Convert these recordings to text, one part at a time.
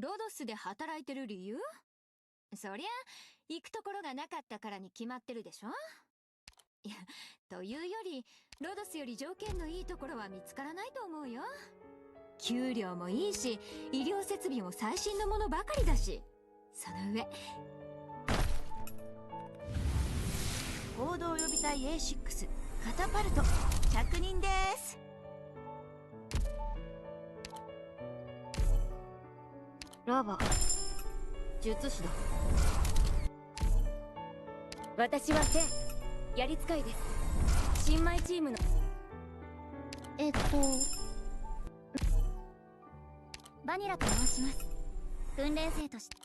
ロドスで働いてる理由？そりゃ行くところがなかったからに決まってるでしょ。いや、というよりロドスより条件のいいところは見つからないと思うよ。給料もいいし、医療設備も最新のものばかりだし、その上行動予備隊 A6 カタパルト着任です。ラバ術師だ。私はセン、やり使いです。新米チームのバニラと申します。訓練生として。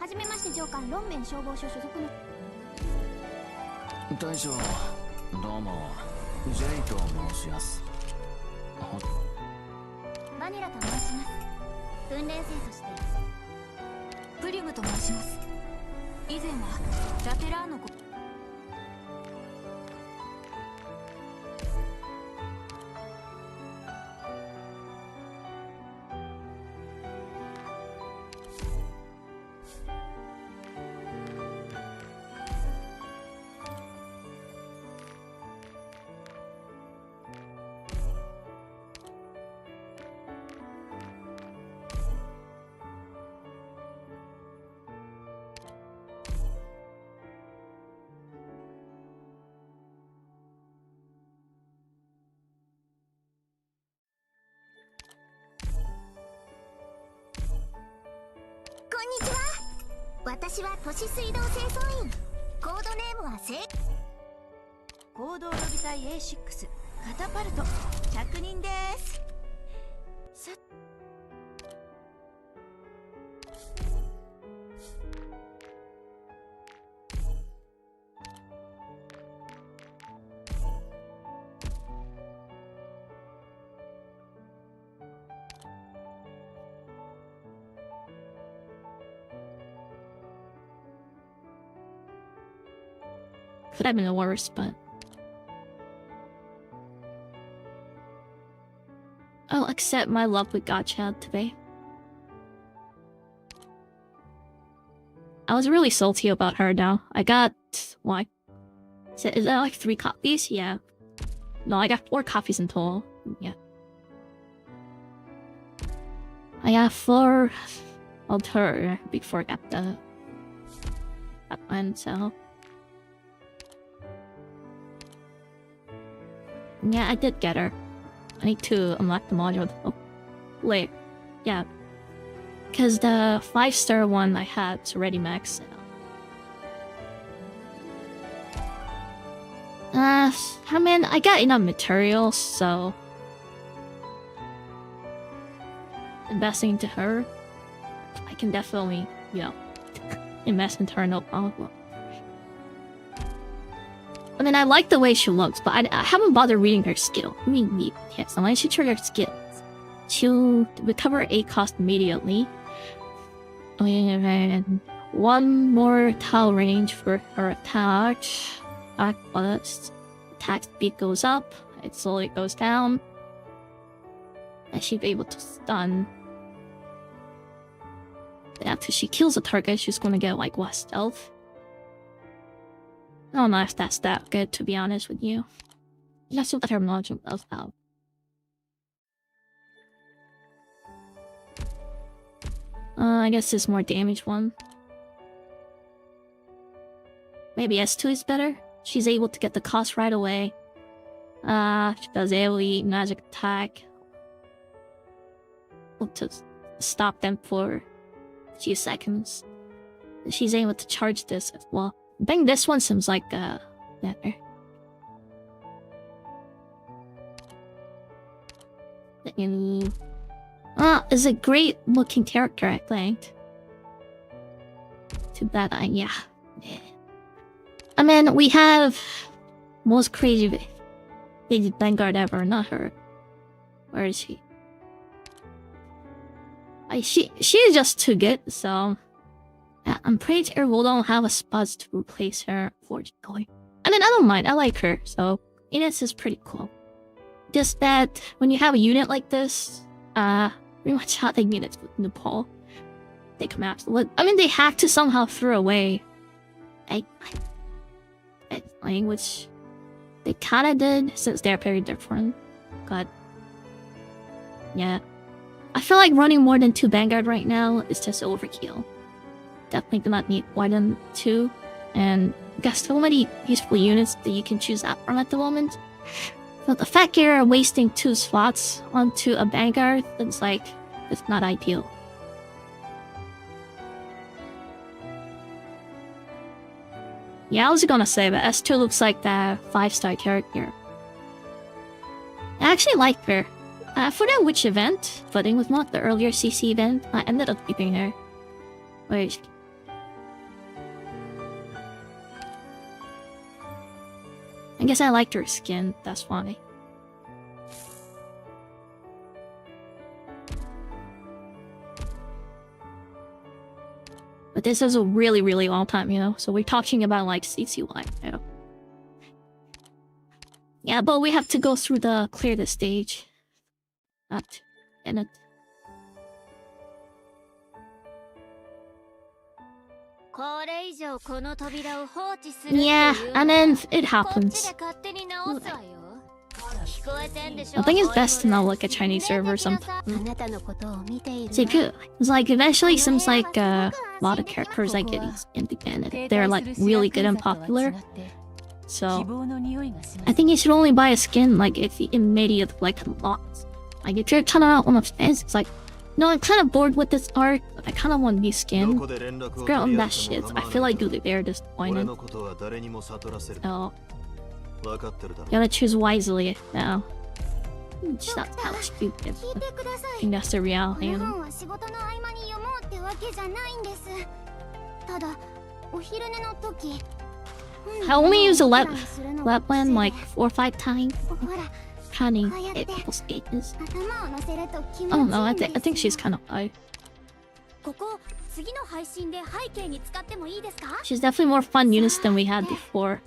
はじめまして、上官。ロンメン消防署所属の大将、どうもジェイと申します。バニラと申します。訓練生として。プリムと申します。以前はラテラーノコ。こんにちは。私は都市水道清掃員。コードネームは行動予備隊 A6 カタパルト着任です。さCould have been worse, but I'll accept my luck with Gotcha today. I was really salty about her now. I got what? Is that like 3 copies? Yeah. No, I got 4 copies in total. Yeah. I got 4 Alter before I got the Lappland, so yeah, I did get her. I need to unlock the module. Oh, wait. Yeah. Because the 5-star one I had is already maxed out. I mean, I got enough materials, so investing into her, I can definitely, you know, invest into her, no problem. I mean, I like the way she looks, but I haven't bothered reading her skill. I mean, yes, when she triggers skills, she'll recover 8 cost immediately. And 1 more tile range for her attack. Attack burst. Attack speed goes up. It slowly goes down. And she'll be able to stun. After she kills a target, she's gonna get like what, stealth? I don't know if that's that good, to be honest with you. Let's see what her module does out. I guess this more damage one. Maybe S2 is better. She's able to get the cost right away. She does AoE magic attack. To stop them for a few seconds. She's able to charge this as well. I think this one seems like better. Is a great looking character, I think. Too bad yeah. I mean, we have most crazy vanguard ever, not her. Where is she? She's just too good, so yeah, I'm pretty sure we don't have a spot to replace her, unfortunately. I mean, I don't mind. I like her, so Ines is pretty cool. Just that when you have a unit like this, pretty much how they units with Nepal, they come out. I mean, they have to somehow throw away a language. They kind of did since they're very different. But yeah, I feel like running more than 2 Vanguard right now is just overkill. Definitely do not need more than 2. And got so many useful units that you can choose out from at the moment. So the fact you're wasting 2 slots onto a Vanguard, it's like, it's not ideal. Yeah, I was gonna say, but S2 looks like the 5-star character. I actually like her. I forgot which event, but it was not the earlier CC event. I ended up keeping her. Wait. I guess I liked her skin, that's why. But this is a really, really long time, you know? So we're talking about, like, CCY, you know? Yeah, but we have to go through the clear the stage. Not in it. Yeah, and then it happens. I think it's best to not look at Chinese servers sometimes. It's like eventually seems like a lot of characters I get independent. They're like really good and popular. So I think you should only buy a skin like if you immediately like unlocks. Like if you're trying out on a fence, it's like, no, I'm kind of bored with this art, but I kind of want new skin. Forget on that shit. I feel like they're disappointed. So gotta choose wisely now. Just not how stupid. I think that's the reality. You know? I only use a Lappland like 4 or 5 times. Trying to get people's status. I don't know, I think she's kind of high. She's definitely more fun units than we had before.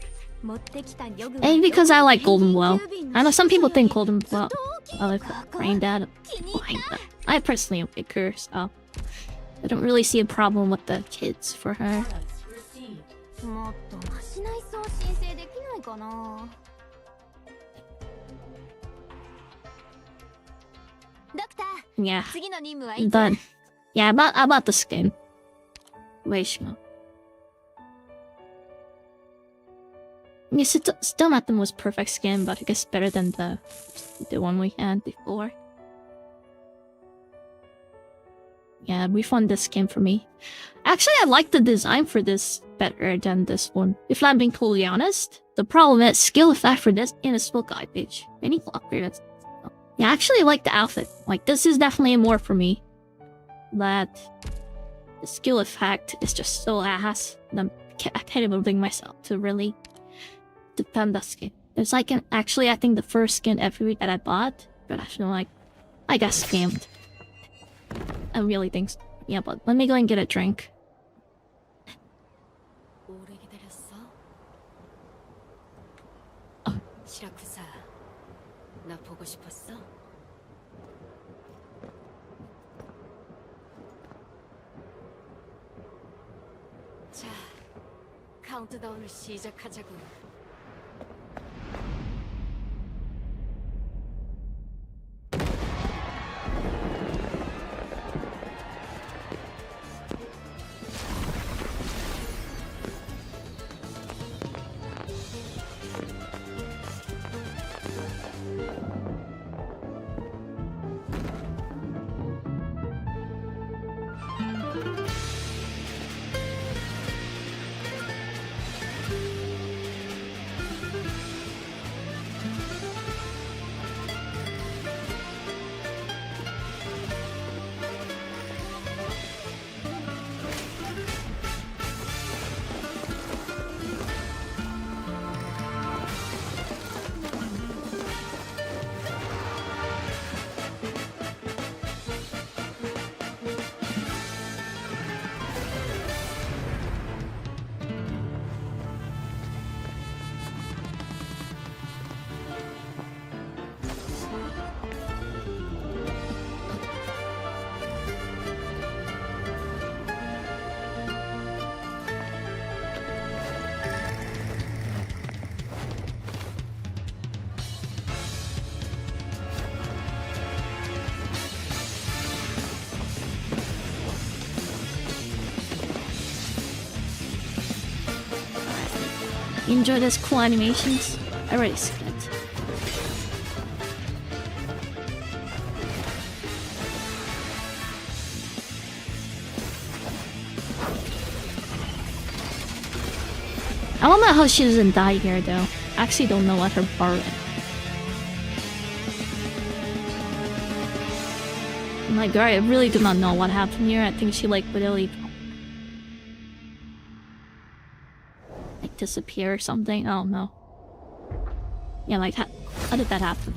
And because I like Golden Blow. I know some people think Golden Blow I like Brain Dad. I personally am pick her, so I don't really see a problem with the kids for her. Yeah, I'm done. Yeah, about the skin. Weishima. I mean, still not the most perfect skin, but I guess better than the one we had before. Yeah, refund this skin for me. Actually, I like the design for this better than this one. If I'm being totally honest, the problem is skill effect for this in a spell guide page. Any upgrades. Yeah, I actually like the outfit. Like, this is definitely more for me. But the skill effect is just so ass. I can't even bring myself to really defend that skin. There's like actually, I think the first skin every week that I bought, but I feel like I got scammed. I really think so. Yeah, but let me go and get a drink. Oh. 카운트다운을 시작하자고. You enjoy those cool animations? I already said it. I don't know how she doesn't die here though. I actually don't know what her bar is. I'm like, I really do not know what happened here. I think she like literally like disappear or something. I don't know. Yeah, like how did that happen?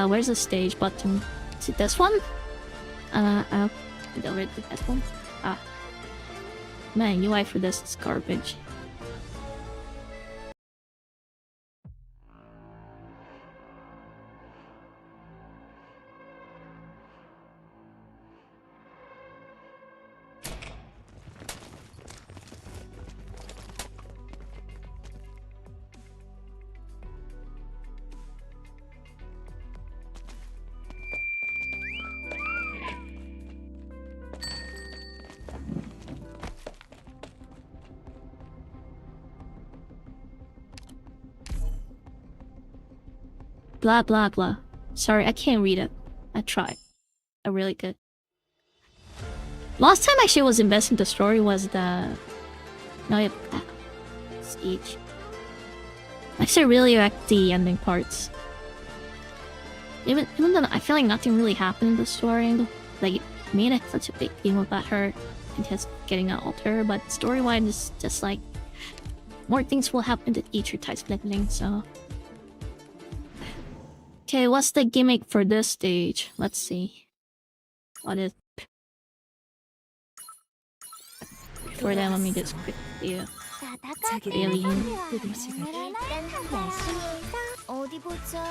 Where's the stage button? Is it this one? I don't read the best one. Ah. Man, UI for this is garbage. Blah blah blah. Sorry, I can't read it. I tried. I really could. Last time actually I was investing the story was the... No, yeah, stage. Actually, I really like the ending parts. Even though I feel like nothing really happened in the story, like it made it such a big deal about her and just getting an altar, but story-wise, it's just like more things will happen to teacher types and everything. So. Okay, what's the gimmick for this stage? Let's see. What is... Before that, let me just quickly... Alien. 어디 보자.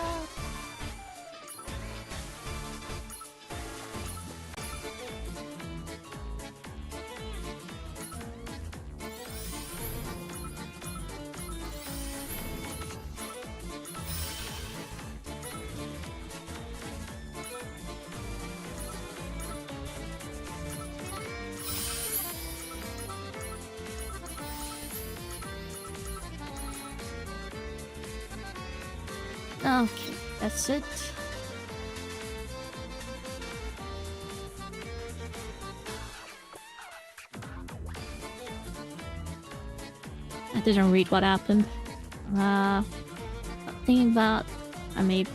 Okay, that's it. I didn't read what happened. Thinking about... I made...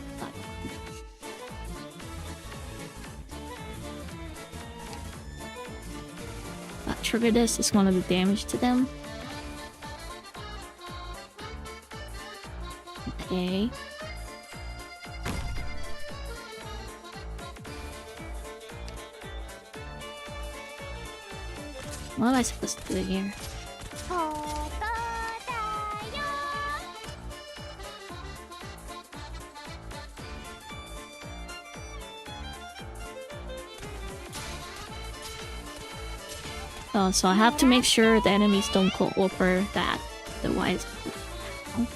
What trigger this is gonna do damage to them. Okay. What am I supposed to do here? Oh, so I have to make sure the enemies don't go over that. Otherwise... Oh.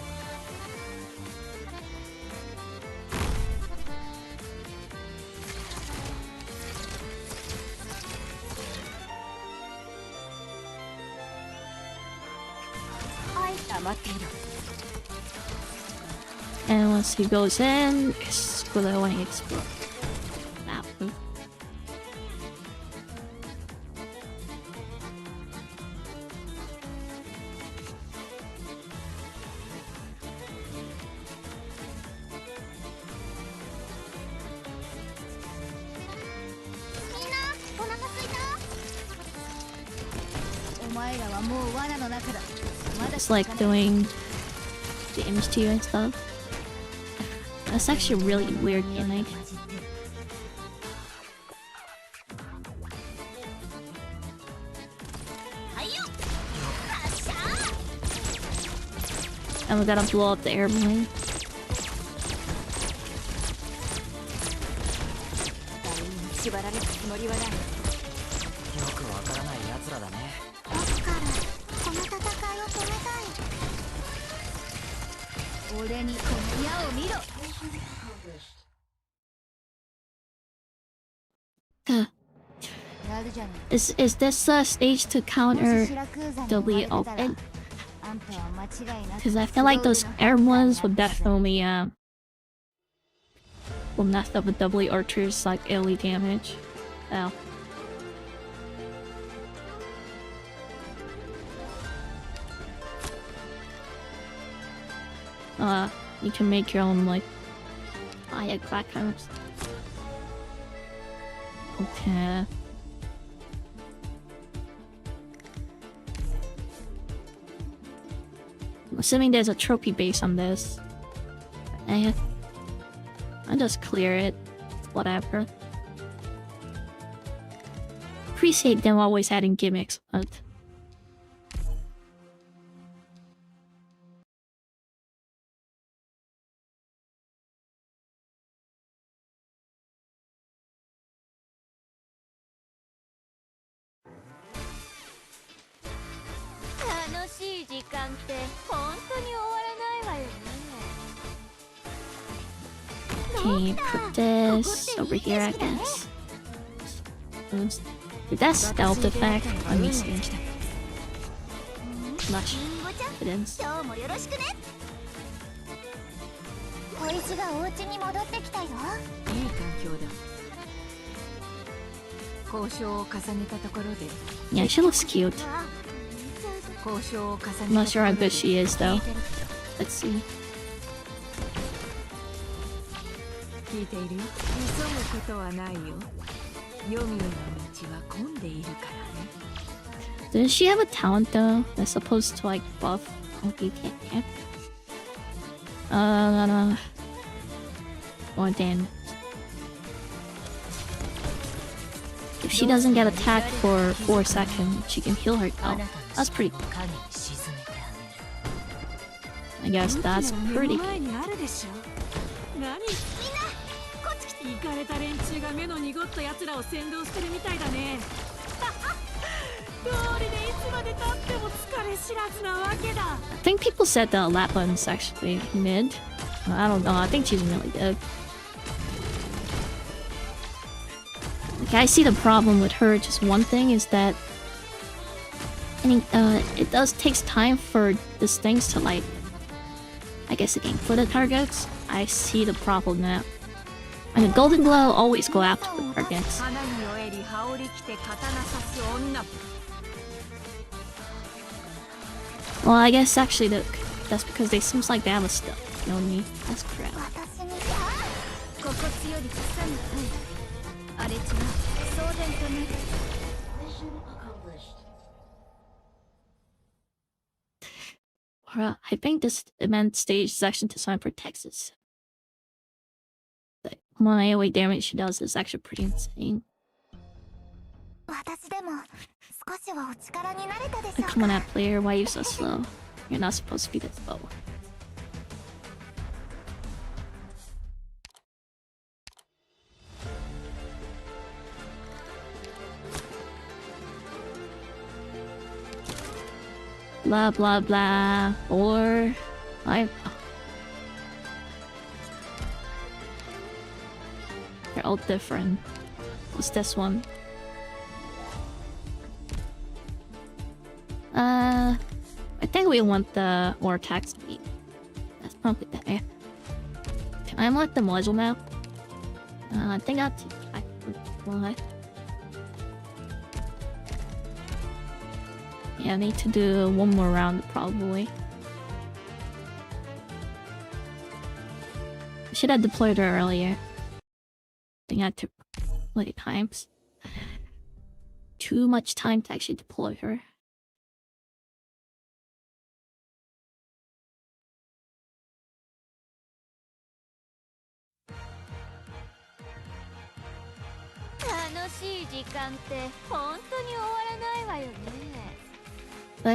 And once he goes in, it's going to explode. That one. It's like doing damage to you and stuff. That's actually a really weird gimmick. And we gotta blow up the airplane. Is this a stage to counter W open? Because I feel like those air ones would definitely will mess up with W archers like AoE damage. Oh. You can make your own like firecrackers. Okay. I'm assuming there's a trophy base on this. I'll just clear it. Whatever. Appreciate them always adding gimmicks, but... Okay, put this over here, I guess. Did that stealth effect? Let me see. Much confidence. 小石がお家に戻ってきたよ。いい環境だ。交渉を重ねたところで。Yeah, she looks cute. 交渉を重ねたところで。I'm not sure how good she is, though. Let's see. 聞いているよ。急ぐことはないよ。黄泉の道は混んでいるからね。Does she have a talent though? That's supposed to like buff OP can't. Or damn. If she doesn't get attacked for 4 seconds, she can heal her health. That's pretty cool. I guess that's pretty cool. イカれた連中が目の濁った奴らを先導してるみたいだね。道理でいつまで経っても疲れ知らずなわけだ。I think people said that Lappland's actually mid. I don't know. I think she's really good. Like, I see the problem with her. Just one thing is that I think it does takes time for these things to like, I guess again for the targets. I see the problem now. And the golden glow always go after the targets. Well, I guess actually that's because they seems like they have a stuff. You know what I mean? That's crap. I think this event stage is actually designed for Texas. The AoE damage she does is actually pretty insane. Come on out, player, why are you so slow? You're not supposed to be this slow. Blah blah blah. Or they're all different. What's this one? I think we want the more attack speed. That's probably that. Yeah. Can I unlock the module now? I think I have to. Yeah, I need to do one more round probably. I should have deployed her earlier. I think I had to play times. Too much time to actually deploy her. I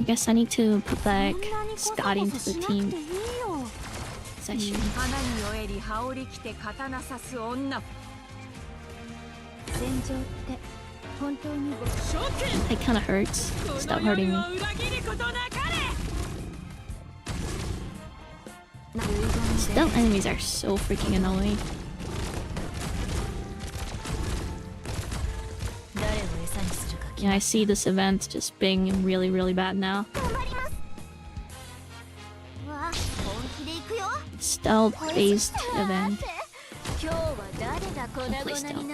guess I need to put back Scotty into the team section. It kinda hurts. Stop hurting me. Stealth enemies are so freaking annoying. Yeah, I see this event just being really, really bad now. Stealth-based event. I'll play stealth.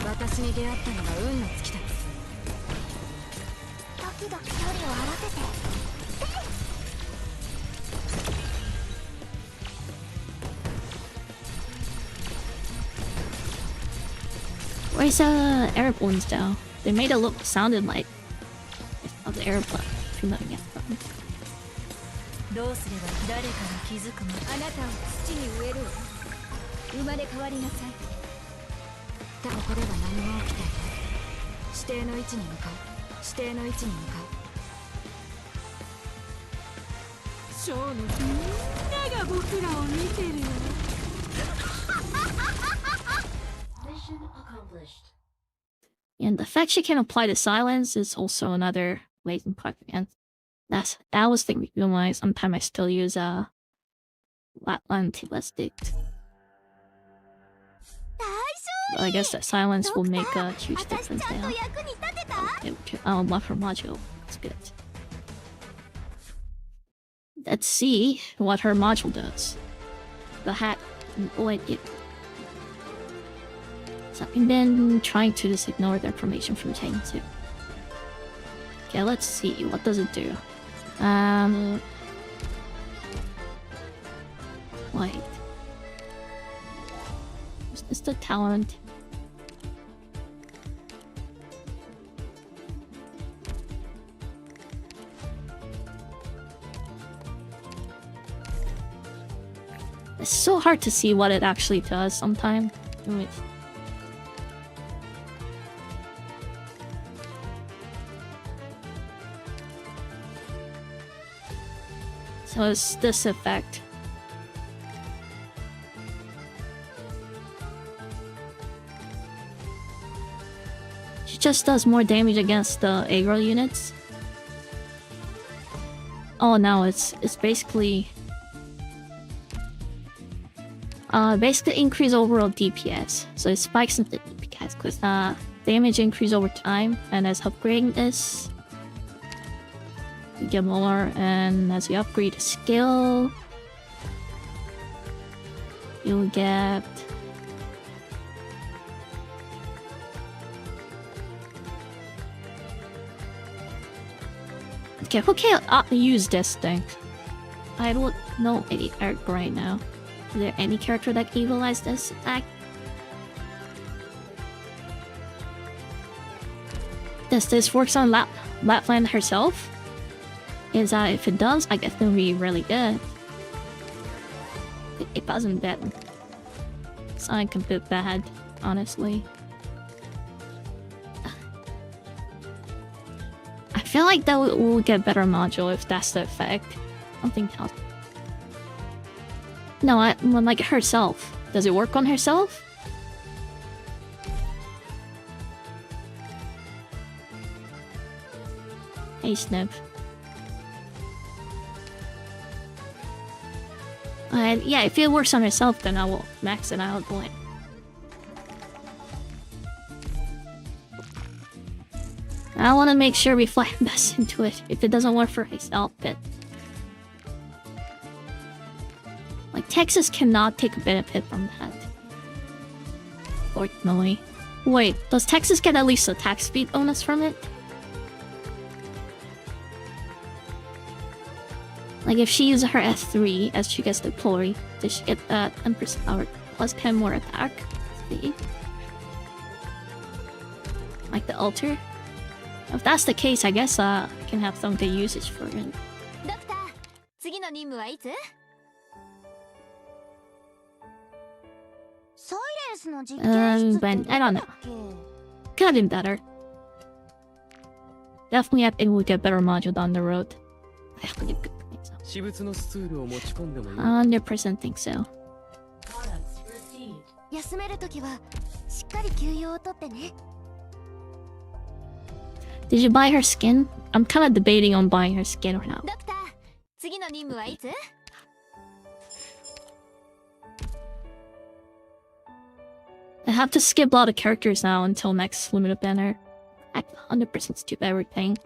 私に出会ったのが運の尽きだ。時々距離を合わせて。 Where's airplanes though? They made it look sounded like of the airplane. If you let me guess. どうすれば誰かに気づくの？あなたを土に植えるわ。生まれ変わりなさい。ここでは何も起きていない。指定の位置に向かう。指定の位置に向かう。ショーのみんなが僕らを見てるよ。And the fact she can apply the silence is also another latent plug. And that was the reason why sometimes I still use Lappland Alter. But I guess that silence will make a huge difference now. I'll love her module. That's good. Let's see what her module does. The hat. What it. So I've been trying to just ignore the information from Chain 2. Okay, let's see. What does it do? Wait. Is this the talent? It's so hard to see what it actually does sometimes. So it's this effect. She just does more damage against the aggro units. Oh no, it's basically basically increase overall DPS. So it spikes in the DPS because damage increase over time, and as upgrading this, you get more, and as you upgrade a skill, you'll get okay, who can use this thing? I don't know any character right now. Is there any character that can utilize this attack? Does this work on Lappland herself? Is if it does, I guess it'll be really good. It doesn't, then it's not a bit bad, honestly. I feel like that will get better module if that's the effect. Something else. No, like herself. Does it work on herself? Hey, Snip. Yeah, if it works on herself, then I will max it out. I want to make sure we fly best into it. If it doesn't work for herself, but like Texas cannot take a benefit from that. Fortunately. Wait, does Texas get at least attack speed bonus from it? Like if she uses her F3 as she gets deployed, does she get 10% power plus 10 more attack speed? Like the Alter? If that's the case, I guess I can have some good usage for it. Doctor, 次の任務はいつ? But I don't know. Could have been better. Definitely I think we'll get better module down the road. I have to get good things. 100% think so. 休めるときはしっかり休養をとってね。 Did you buy her skin? I'm kind of debating on buying her skin or not. ドクター、次の任務はいつ？ I have to skip a lot of characters now until next limited banner. I 100% skip everything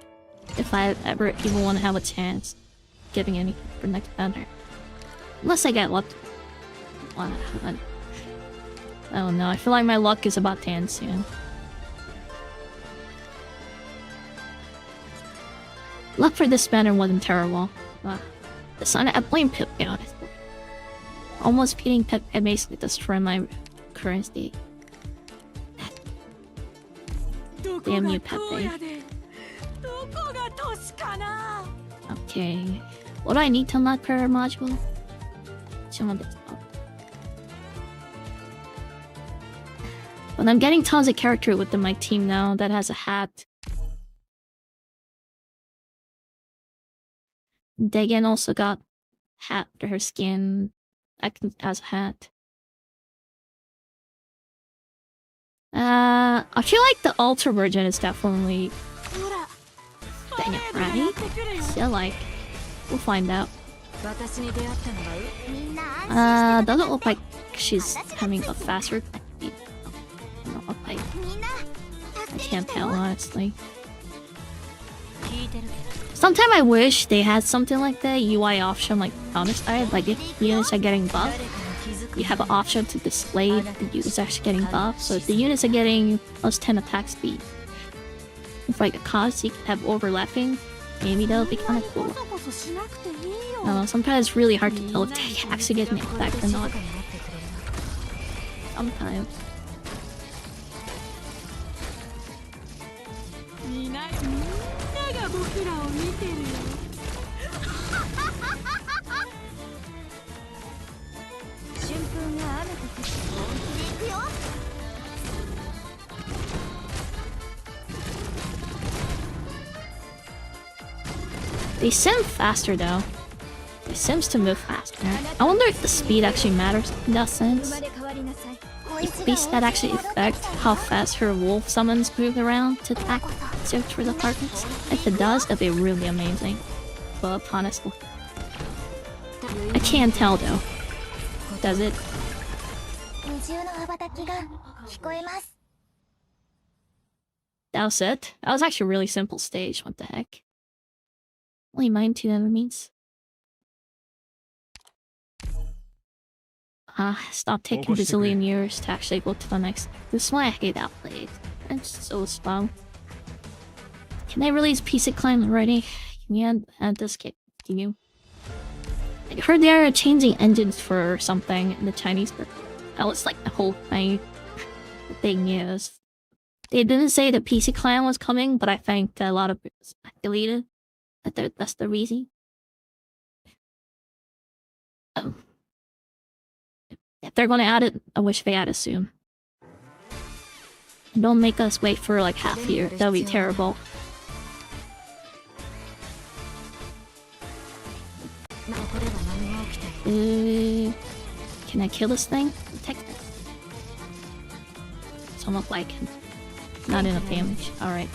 if I ever even want to have a chance giving anything for next banner. Unless I get luck. I don't know, I feel like my luck is about to end soon. Luck for this banner wasn't terrible. The sun, I blame Pip out. Almost beating Pip and basically destroying my currency. Damn you, Pepe. Okay. What do I need to unlock her module? But I'm getting tons of character within my team now that has a hat. Dagen also got hat to her skin as a hat. I feel like the Alter version is definitely bang it, right? I feel like we'll find out. Doesn't look like she's having a faster speed. Doesn't look like. I can't tell honestly. Sometimes I wish they had something like that UI option like Counter-Strike, like if units are getting buffed, you have an option to display the units actually getting buffed. So if the units are getting plus 10 attack speed, if like a cost you can have overlapping, maybe that would be kind of cool. I don't know, sometimes it's really hard to tell if they actually get an effect or not. Sometimes. They sim faster though. It seems to move faster. I wonder if the speed actually matters in that sense. If beasts that actually affect how fast her wolf summons move around to attack search for the targets. If it does, that'd be really amazing. But honestly, I can't tell though. Does it? That was it? That was actually a really simple stage, what the heck? Only mine 2 enemies. Stop taking bazillion years to actually go to the next. This is why I hate Outplayed. It's so slow. Can they release PC Climb already? Can you add this kit? Do you? I heard they are changing engines for something in the Chinese, but that was like the whole thing. The thing is, they didn't say the PC Clan was coming, but I think a lot of people speculated that that's the reason. Oh. If they're gonna add it, I wish they add it soon. Don't make us wait for like half a year. That would be terrible. Can I kill this thing? Protect it. So I'm not like not enough damage. Alright.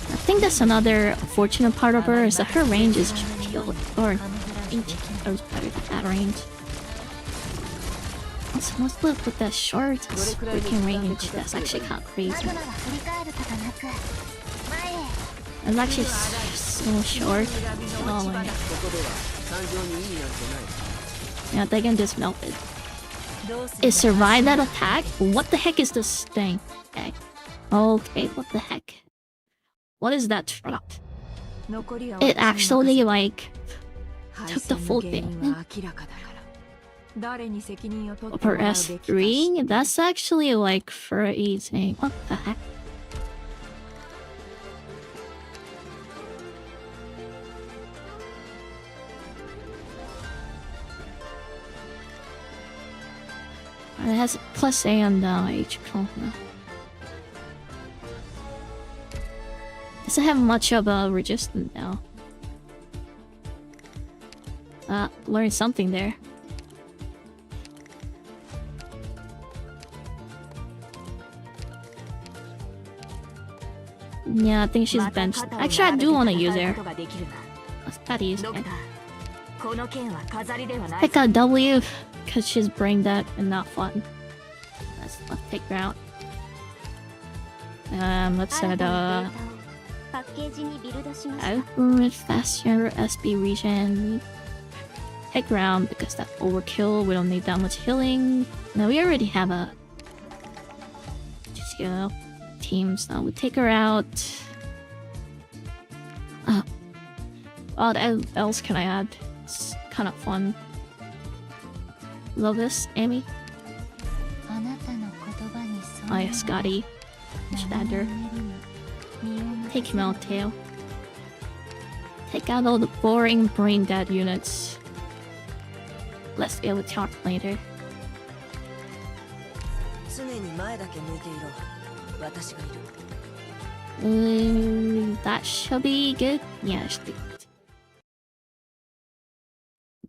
I think that's another unfortunate part of her is that her range is killed, or range goes better than that range. Let's look with that short freaking range. That's actually kind of crazy. It's actually so short. Oh my god. Yeah, they can just melt it. It survived that attack? What the heck is this thing? Okay. Okay, what the heck? What is that truck? It actually like took the full thing. 誰に責任を取って For もらうべきか S3? That's actually like for eating. What the heck? It has plus A on the HP. Doesn't have much of a resistance now. Learned something there. Yeah, I think she's benched. Actually, I do want to use her. Let's try to use her. Pick a W, because she's brain dead and not fun. Let's take her out. Let's set Outward faster SB region. Take her out because that's overkill. We don't need that much healing. No, we already have a just team, so we take her out. What else can I add? It's kind of fun. Love this, Amy. Oh yeah, Scotty. Should add her. Take him out, Tail. Take out all the boring brain dead units. Let's be able to talk later. That should be good. Yeah, it should be good.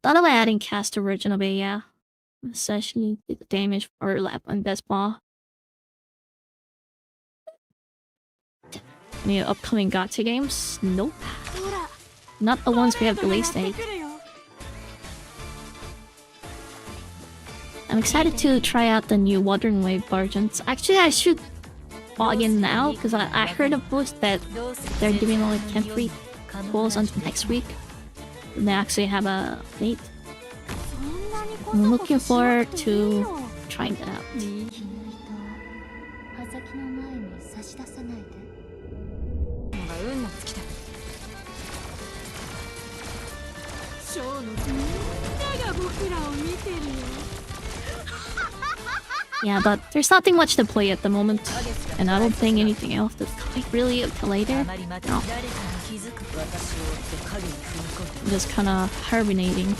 Thought about adding cast original, but yeah. Essentially, the damage for Lappland Alter. Any upcoming gacha games? Nope. Not the ones we have released date. I'm excited to try out the new Wuthering Wave versions. Actually, I should log in now because I heard a boost that they're giving only 10 free tools until next week. And they actually have a date. I'm looking forward to trying that out. Yeah, but there's nothing much to play at the moment, and I don't think anything else is coming really until later. No. I'm just kinda hibernating.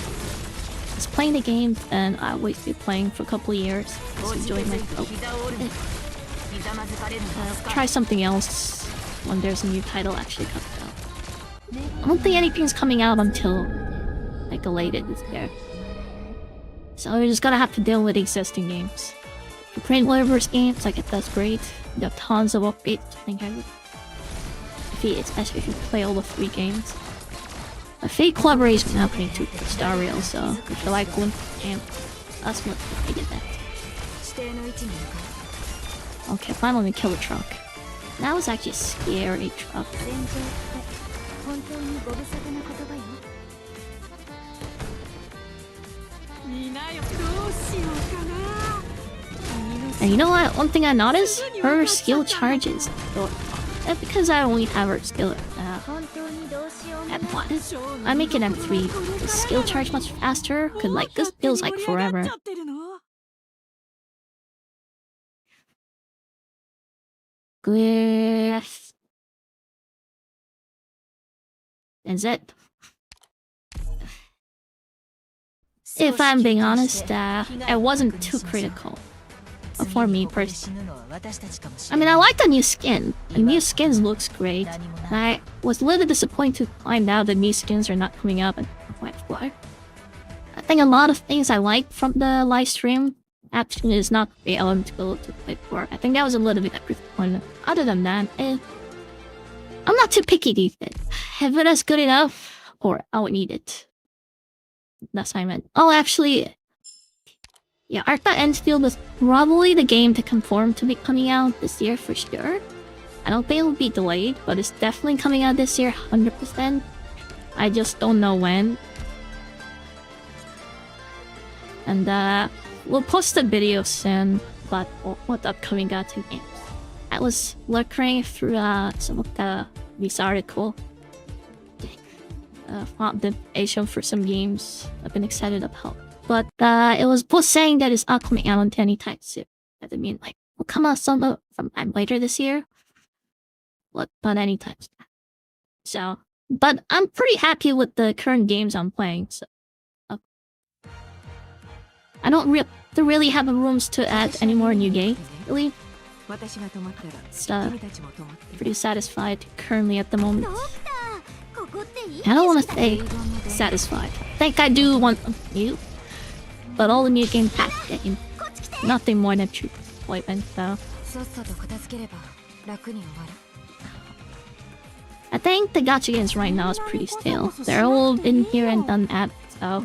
Just playing the game, and I always be playing for a couple of years. Just enjoying myself. Try something else when there's a new title actually comes out. I don't think anything's coming out until like the latest is there. So we're just gonna have to deal with existing games. For Print Waivers games, like that's great. There are tons of updates. I think I would, especially if you play all the 3 games. A fake collaboration happening to Star Rail, so if you like one game, that's what I get that. Okay, finally kill a truck. That was actually a scary truck. And you know what? One thing I noticed? Her skill charges. That's because I only have her skill at 1. I make it at 3. The skill charge much faster, cause like this feels like forever. Yes. That's it. If I'm being honest, I wasn't too critical. For me personally. I mean, I like the new skin. The new skins looks great. And I was a little disappointed to find out that new skins are not coming up. And what? I think a lot of things I like from the live stream actually is not eligible to play for. I think that was a little bit disappointing. Other than that, I'm not too picky these days. If it is good enough, or I would need it. That's what I meant. Oh, actually, yeah, Arknights is probably the game to confirm to be coming out this year for sure. I don't think it will be delayed, but it's definitely coming out this year, 100%. I just don't know when. And we'll post a video soon about what the upcoming gacha games. I was looking through some of this article. Found the information for some games I've been excited about but it was both saying that it's not coming out on any time soon. That doesn't mean like will come out sometime later this year, but not anytime soon. So, but I'm pretty happy with the current games I'm playing. So, I don't really have rooms to add any more new games. Really, so pretty satisfied currently at the moment. I don't want to say satisfied. I think I do want new, but all the new game packed game, nothing more than true disappointment though. I think the gacha games right now is pretty stale. They're all in here and done that, so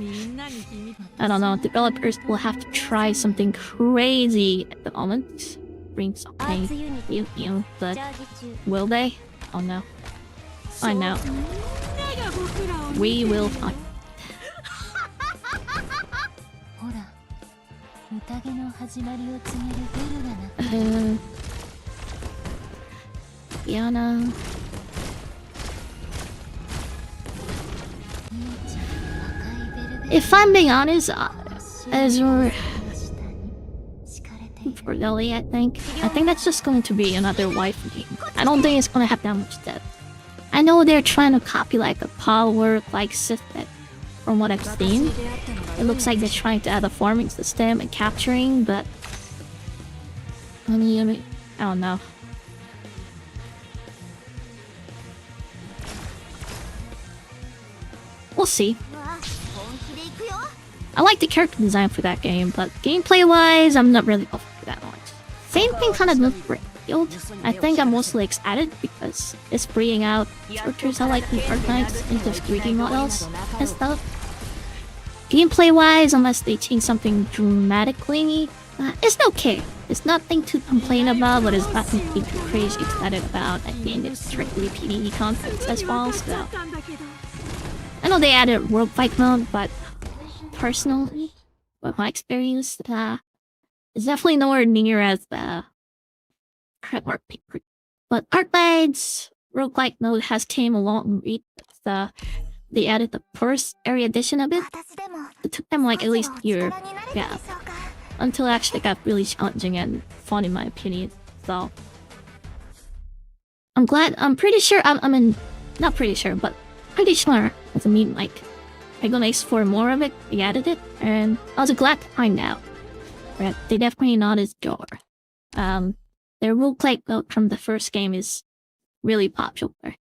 I don't know. Developers will have to try something crazy at the moment. Bring something new, but will they? Oh no. I know. We will find. Yeah, no. If I'm being honest, as for Lily, I think that's just going to be another wife game. I don't think it's gonna have that much depth. I know they're trying to copy like a power like system. From what I've seen, it looks like they're trying to add a farming system and capturing, but I mean, I don't know. We'll see. I like the character design for that game, but gameplay-wise, I'm not really up for that much. Same thing kind of revealed. I think I'm mostly excited because it's bringing out characters I like in Arknights into 3D models and stuff. Gameplay-wise, unless they change something dramatically, it's okay. There's nothing to complain about, but there's nothing to be too crazy excited about. I think it's strictly PvE content as well, so... I know they added World Fight mode, but personally, with my experience, it's definitely nowhere near as but Arknights roguelike mode has came a long way. They added the first area edition of it. It took them like at least a year, yeah, until it actually got really challenging and fun in my opinion. So I'm glad. I'm pretty sure. Not pretty sure, but pretty sure. As I mean, like I'm gonna explore more of it. They added it, and I was glad to find out that they definitely not as door. Their roguelike mode from the first game is really popular.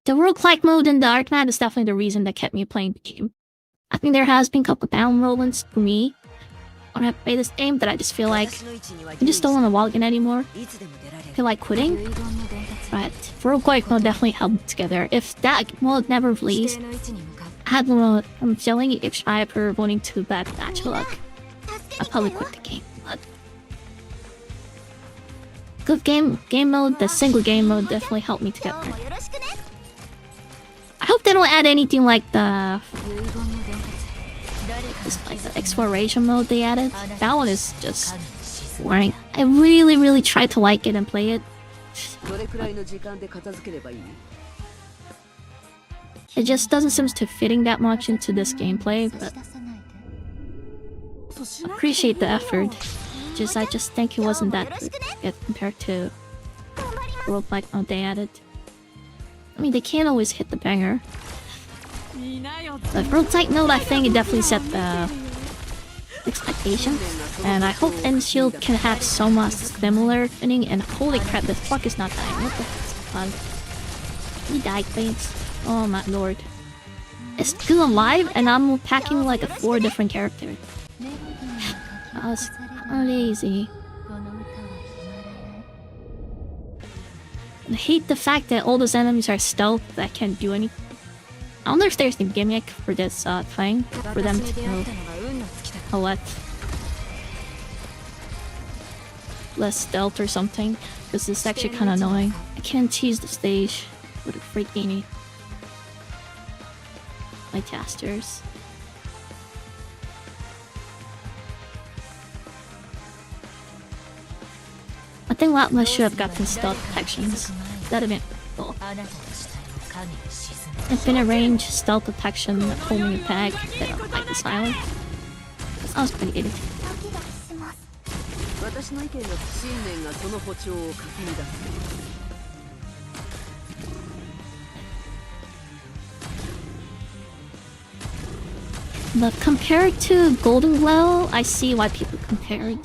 The roguelike mode in the Arknight is definitely the reason that kept me playing the game. I think there has been a couple down moments for me when I play this game that I just feel like I just don't want to log in anymore. I feel like quitting. But roguelike mode definitely held me together. If that mode never released, I'm feeling if I ever wanting to bad match luck, I'll probably quit the game. But good game mode, the single game mode definitely helped me together. I hope they don't add anything like the exploration mode they added. That one is just boring. I really tried to like it and play it. It just doesn't seem to fitting that much into this gameplay, but appreciate the effort. I just think it wasn't that good compared to roguelike mode they added. I mean, they can't always hit the banger. But roguelike mode, I think it definitely set the expectations, and I hope Shield can have so much similar thing. And holy crap, this fuck is not dying. What the fuck? He died, please. Oh my lord. It's still alive, and I'm packing like 4 different characters. That was lazy. I hate the fact that all those enemies are stealth that can't do anything. I wonder if there's a gimmick for this thing, for them to let less stealth or something, because it's actually kind of annoying. I can't cheese the stage with a freaking my casters. I think Lappland should have gotten stealth protections. That'd have been cool. infinite range, stealth detection, homing attack, that don't like the silence. Sounds pretty good. 私の意見が信念がその歩調をかき乱す But compared to Golden Glow, I see why people compared.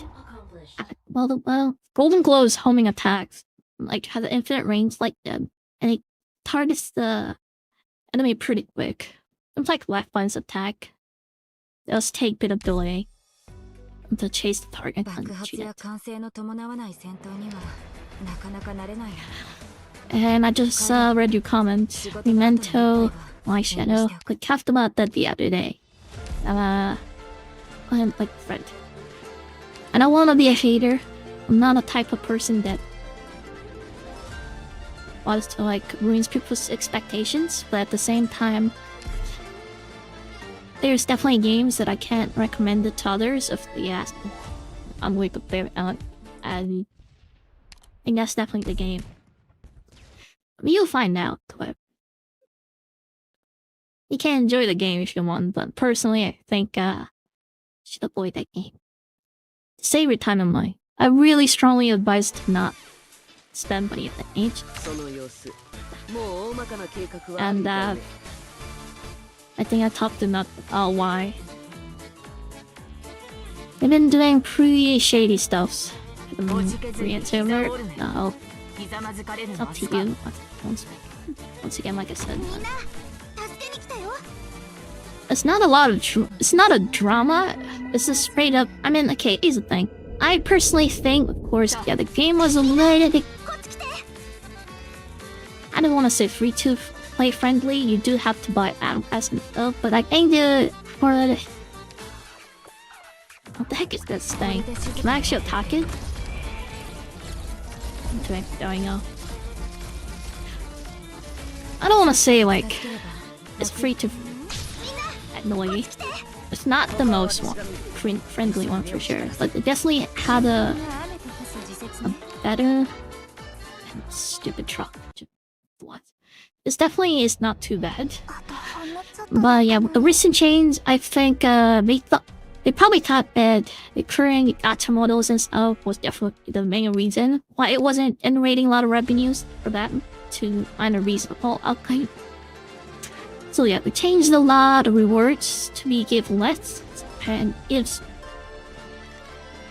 Well, Golden Glow's homing attacks like has an infinite range like them, and it targets the enemy pretty quick. It's like Lappland's attack. It does take a bit of delay to chase the target and shoot it. And I just read your comment. Memento, My Shadow. We talked about that the other day. I'm like Fred. I don't want to be a hater. I'm not a type of person that wants to like ruins people's expectations, but at the same time, there's definitely games that I can't recommend it to others if they ask me. I'm going to play and I think that's definitely the game. I mean, you'll find out, but you can enjoy the game if you want, but personally, I think you should avoid that game. To save your time and money, I really strongly advise to not spend money at that age. And I think I talked about why. They've been doing pretty shady stuff. Korean server. No, it's up to you. Once again, like I said. It's not a lot of it's not a drama. It's just straight up. I mean, okay, here's the thing. I personally think, of course, yeah, the game was a little. I don't want to say free to play friendly. You do have to buy Battle Pass and stuff, but I think for what the heck is this thing? Can I actually attack it? Okay, there we go. I don't want to say like it's free to annoy. It's not the most friendly one for sure, but it definitely had a better stupid truck. What? This definitely is not too bad. But yeah, with the recent change, I think they probably thought that the current gacha models and stuff was definitely the main reason why it wasn't generating a lot of revenues for that to find a reasonable outcome. So yeah, we changed a lot of rewards to be given less and gives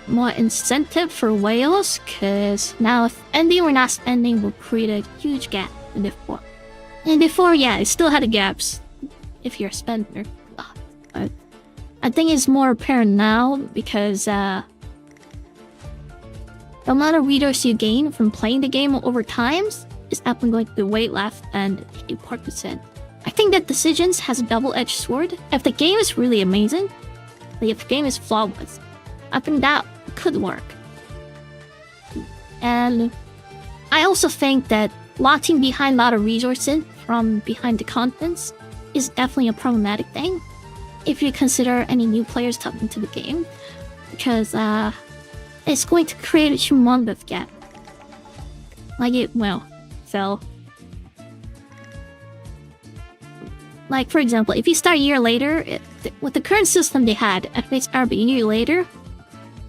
more incentive for whales, because now if ending or not spending will create a huge gap in before. And before, yeah, it still had gaps if you're a spender. But I think it's more apparent now because the amount of readers you gain from playing the game over times is often going to be way less than 80%. I think that Decisions has a double-edged sword. If the game is really amazing, like if the game is flawless, I think that could work. And I also think that locking behind a lot of resources from behind the contents is definitely a problematic thing if you consider any new players coming into the game, because it's going to create a humongous gap. Like it, well, so like for example, if you start a year later, with the current system they had, if they start a year later,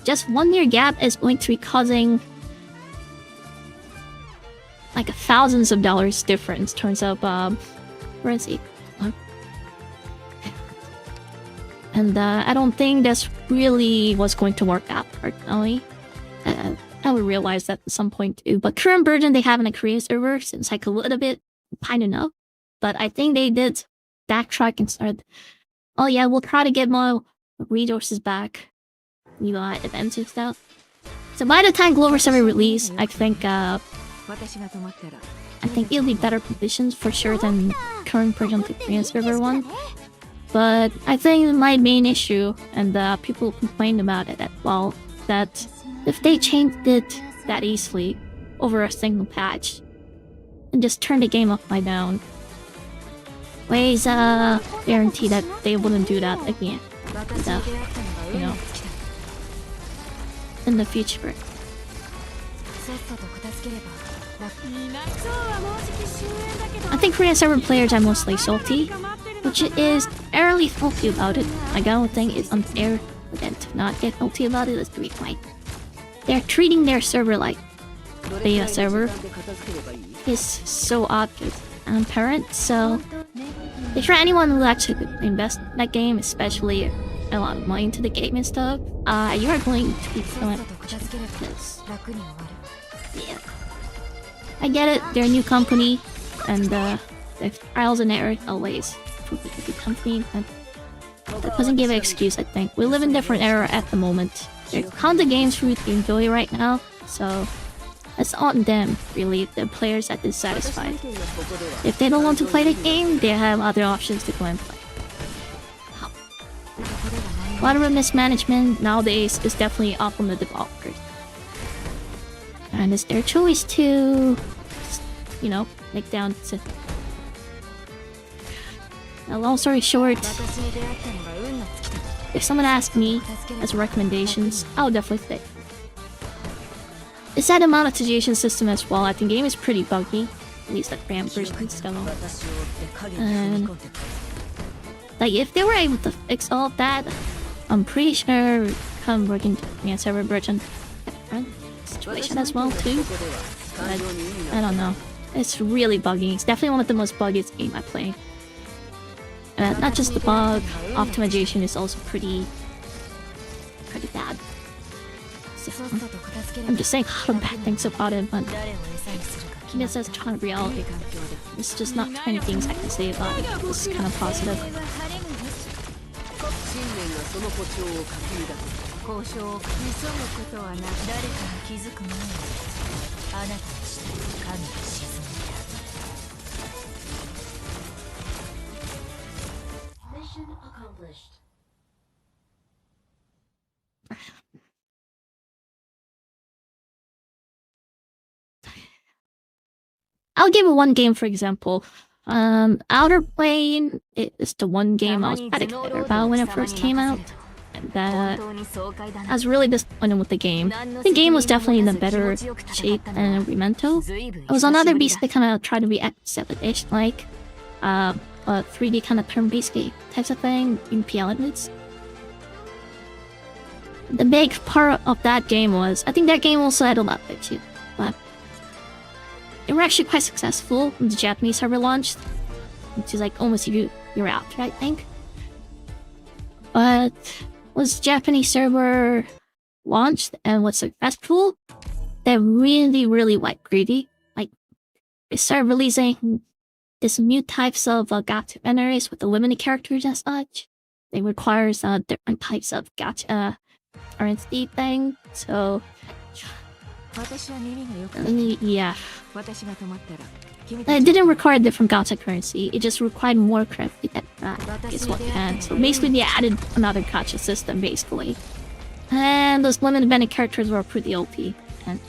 just 1 year gap is going to be causing like thousands of dollars difference in terms of currency. And I don't think that's really what's going to work out personally. I would realize that at some point too. But current version they have in a Korean server seems like a little bit kind of enough. But I think they did backtrack and start, oh yeah, we'll try to get more resources back. We got events and stuff. So by the time Global Server release, I think it'll be better conditions for sure than current version of the Korean server one. But I think my main issue, and people complained about it as well, that if they changed it that easily over a single patch and just turned the game upside down, ways guarantee that they wouldn't do that again. You know, in the future. I think Korean server players are mostly salty, which is fairly salty about it. I don't think it's unfair for them to not get salty about it. That's the reason why they're treating their server like beta server is so obvious and apparent. So if for anyone who actually could invest in that game, especially a lot of money into the game and stuff, you are going to be feeling this. Yeah, I get it. They're a new company, and the trials and errors always prove to be company. And that doesn't give an excuse. I think we live in a different era at the moment. There's tons of games for you to enjoy right now, so it's on them, really, the players that is satisfied. If they don't want to play the game, they have other options to go and play. A lot of mismanagement nowadays is definitely up on the developers. And it's their choice to, you know, make down to... Now, long story short, if someone asked me as recommendations, I would definitely say it's that monetization system as well. I think the game is pretty buggy, at least the RAM version. So, and like if they were able to fix all of that, I'm pretty sure come working in server version situation as well too. But I don't know. It's really buggy. It's definitely one of the most buggiest games I play. Not just the bug, optimization is also pretty bad. So, I'm just saying a lot of bad things about it, but this is kind of reality. It's just not many things I can say about it. It's kind of positive. 信念がその歩調をかき乱す交渉を急ぐことはなく誰かが気づく前にあなたの下に神が沈んだ Mission accomplished. I'll give it one game for example. Outer Plane is the one game I was excited about when it first came out. That I was really disappointed with the game. The game was definitely in a better shape than Remento. It was another beast that kind of tried to be X7-ish, like a 3D kind of turn-based game types of thing in P elements. The big part of that game was, I think that game also had a lot of it too, but they were actually quite successful when the Japanese server launched, which is like almost a year after, I think. But was Japanese server launched and was successful, they really went greedy. Like, they started releasing this new types of gacha banners with the limited characters and such. They requires different types of gacha currency thing, so... yeah. It didn't require different gacha currency, it just required more currency that is what they had. So basically they added another gacha system basically. And those limited banned characters were pretty OP. And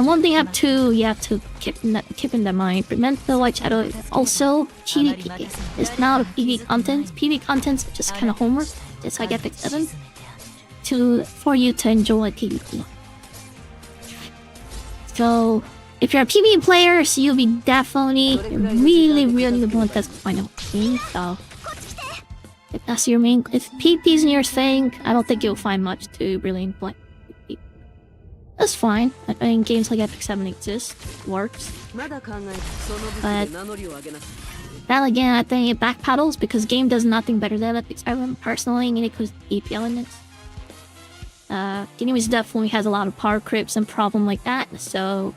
one thing you have to keep in mind, Remento White Shadow is also PvP. It's not a PvP content. PvP content's just kinda homework, just like Epic 7. For you to enjoy PvP. So, if you're a PvP player, so you'll be definitely really want to find out game. So, if that's your main, if PvP isn't your thing, I don't think you'll find much to really enjoy. That's fine. I mean, games like Epic 7 exist, works. But then again, I think it backpedals because game does nothing better than Epic 7 personally, and it goes EP elements. The game definitely has a lot of power creeps and problem like that, so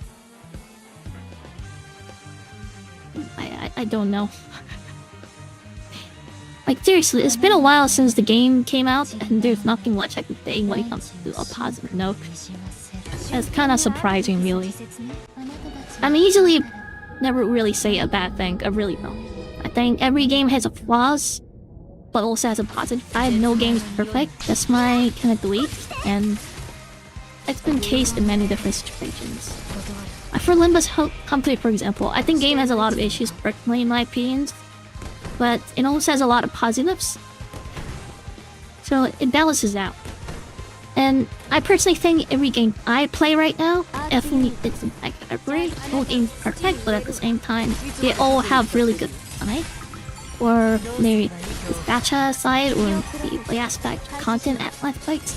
I don't know. Like seriously, it's been a while since the game came out, and there's nothing much I can say when it comes to a positive note. It's kind of surprising, really. I mean, usually never really say a bad thing. I really don't. I think every game has a flaws, but also has a positive side. No game is perfect. That's my kind of belief, and it's been cased in many different situations. For Limbo's company, for example, I think game has a lot of issues personally, in my opinion, but it also has a lot of positives. So it balances out. And I personally think every game I play right now definitely fits in that category. All games are perfect, but at the same time, they all have really good design. Or maybe the gacha side, or the play aspect, content aspects,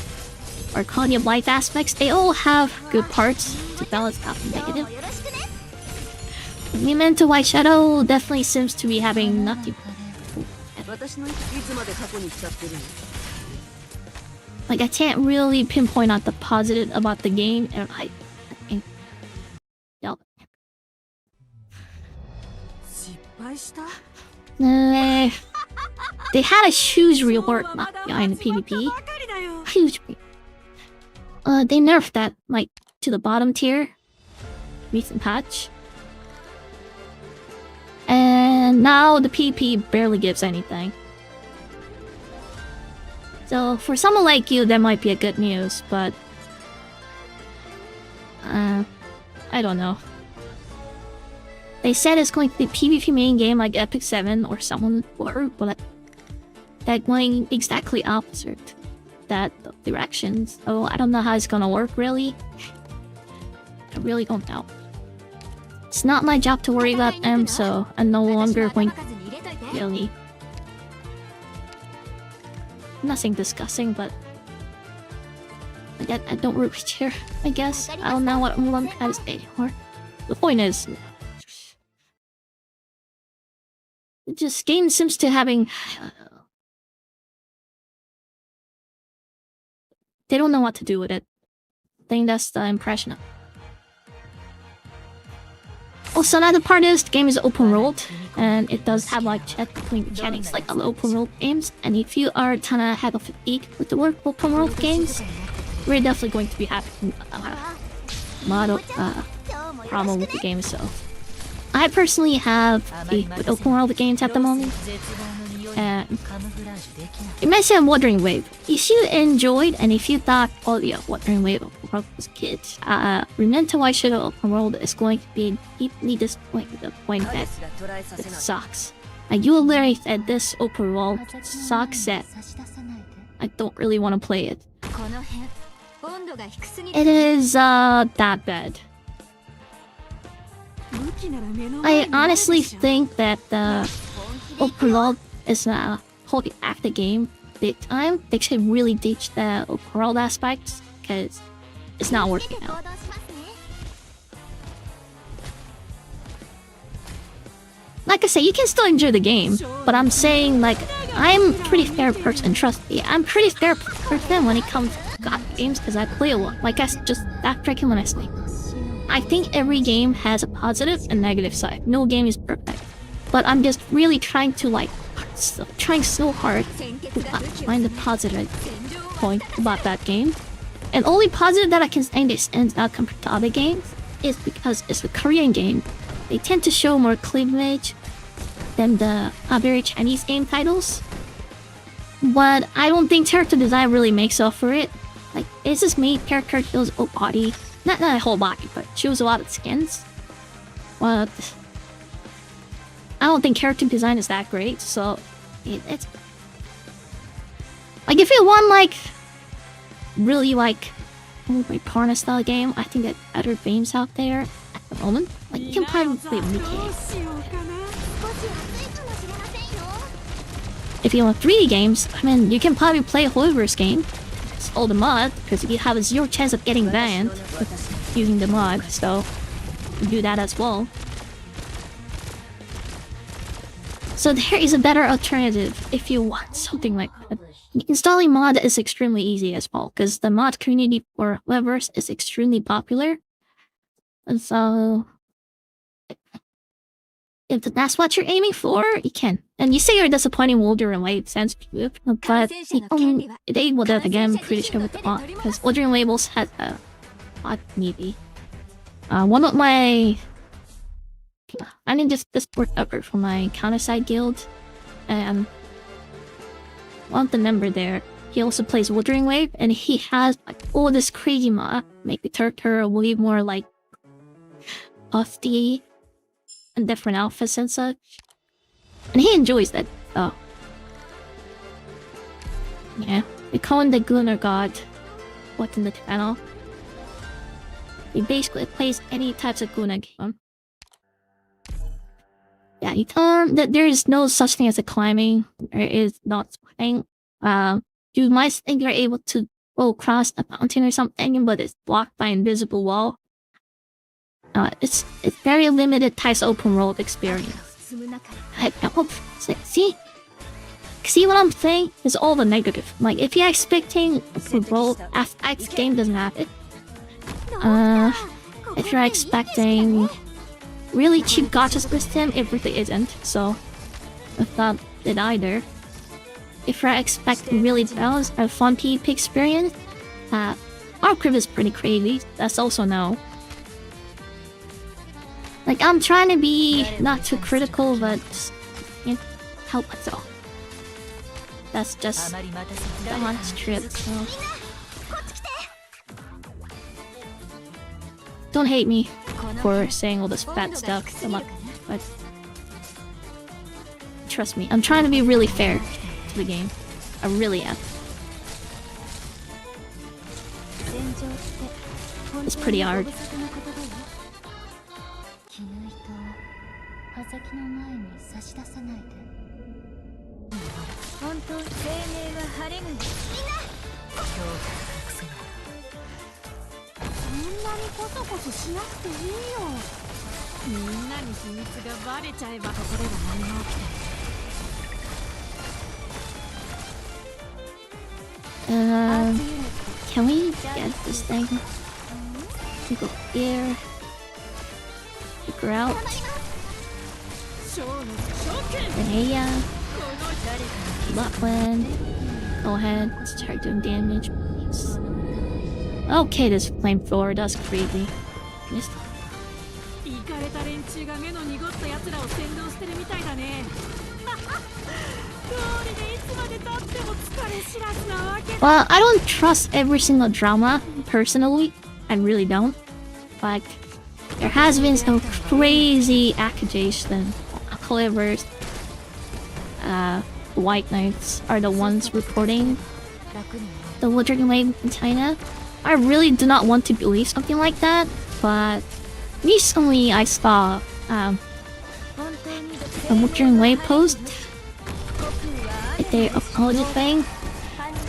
or quality of life aspects. They all have good parts to balance out the negative. Memento White Shadow definitely seems to be having nothing. Like, I can't really pinpoint out the positive about the game, and no. They had a huge reward map behind the PvP. Huge. They nerfed that, like, to the bottom tier. Recent patch. And now the PvP barely gives anything. So for someone like you, that might be a good news, but I don't know. They said it's going to be PvP main game like Epic 7 or someone, but they're going exactly opposite that direction. So I don't know how it's gonna work really. I really don't know. It's not my job to worry about them, so I'm no longer going to really. Nothing disgusting, but I don't really care, I guess. I don't know what I'm trying to say anymore. The point is, just game seems to having... they don't know what to do with it. I think that's the impression of. Also, another part is the game is open world, and it does have like chat between mechanics like other open world games. And if you are trying to have a fatigue with the open world games, we're definitely going to be having a lot of problem with the game itself. I personally have with open world games at the moment, and you mentioned Wuthering Wave. If you enjoyed and if you thought, oh yeah, Wuthering Wave was kids, Memento White Shadow open world is going to be deeply disappointed to the point that it sucks. Like, you literally said this open world sucks that I don't really want to play it. It is that bad. I honestly think that the open world is a wholly active game big time. They should really ditch the open world aspects because it's not working out. Like I say, you can still enjoy the game, but I'm saying, like, I'm a pretty fair person, trust me. I'm a pretty fair person when it comes to God games because I play a lot. Like, I just backtracking when I say. I think every game has a positive and negative side. No game is perfect. But I'm just really trying to, like, trying so hard to find the positive point about that game. And only positive that I can say this ends out compared to other games is because it's a Korean game. They tend to show more cleavage than the very Chinese game titles. But I don't think character design really makes up for it. Like, it's just me, character shows a body. Not a whole body, but shows a lot of skins. But I don't think character design is that great, so it's... like, if you want, like, really, like, porno style game, I think that other games out there at the moment, like, you can probably play Mickey. If you want 3D games, I mean, you can probably play a Hoiverse game. It's all the mod, because you have a 0 chance of getting banned with using the mod, so you do that as well. So there is a better alternative if you want something like that. Installing mod is extremely easy as well, because the mod community for Hoiverse is extremely popular. And so, if that's what you're aiming for, you can. And you say you're disappointing Wuthering Wave sense to you, but they will do it again, pretty sure with the mod, because Wuthering Waves has a mod community. One of my... I need this Discord upper for my counter-side guild, and one of the member there, he also plays Wuthering Wave, and he has like all this crazy mod, make the character way more like busty and different outfits and such, and he enjoys that. So yeah, we call him the Gunner God. what's in the channel. He basically plays any types of Guna game. Yeah, you tell him that there is no such thing as a climbing. There is not something. You might think you're able to go across a mountain or something, but it's blocked by an invisible wall. It's very limited types of open world experience. See what I'm saying? It's all the negative. Like, if you're expecting open world, this game doesn't have it. If you're expecting really cheap gacha system, it really isn't. So, it's not it either. If you're expecting really balanced a fun PvP experience, Arknights is pretty crazy. That's also no. Like, I'm trying to be not too critical, but can't help myself. That's just the honest truth. So. Don't hate me for saying all this bad stuff, but trust me, I'm trying to be really fair to the game. I really am. It's pretty hard. Can we get this thing? We go here. Figure out. Grenada. Lappland. Go ahead, let's start doing damage, please. Okay, this flamethrower does crazy. Missed. Well, I don't trust every single drama, personally. I really don't. Like, there has been some crazy accusations. However, White Knights are the ones reporting the Wuthering Wave in China. I really do not want to believe something like that, but recently I saw a Wuthering Wave post. They apology thing.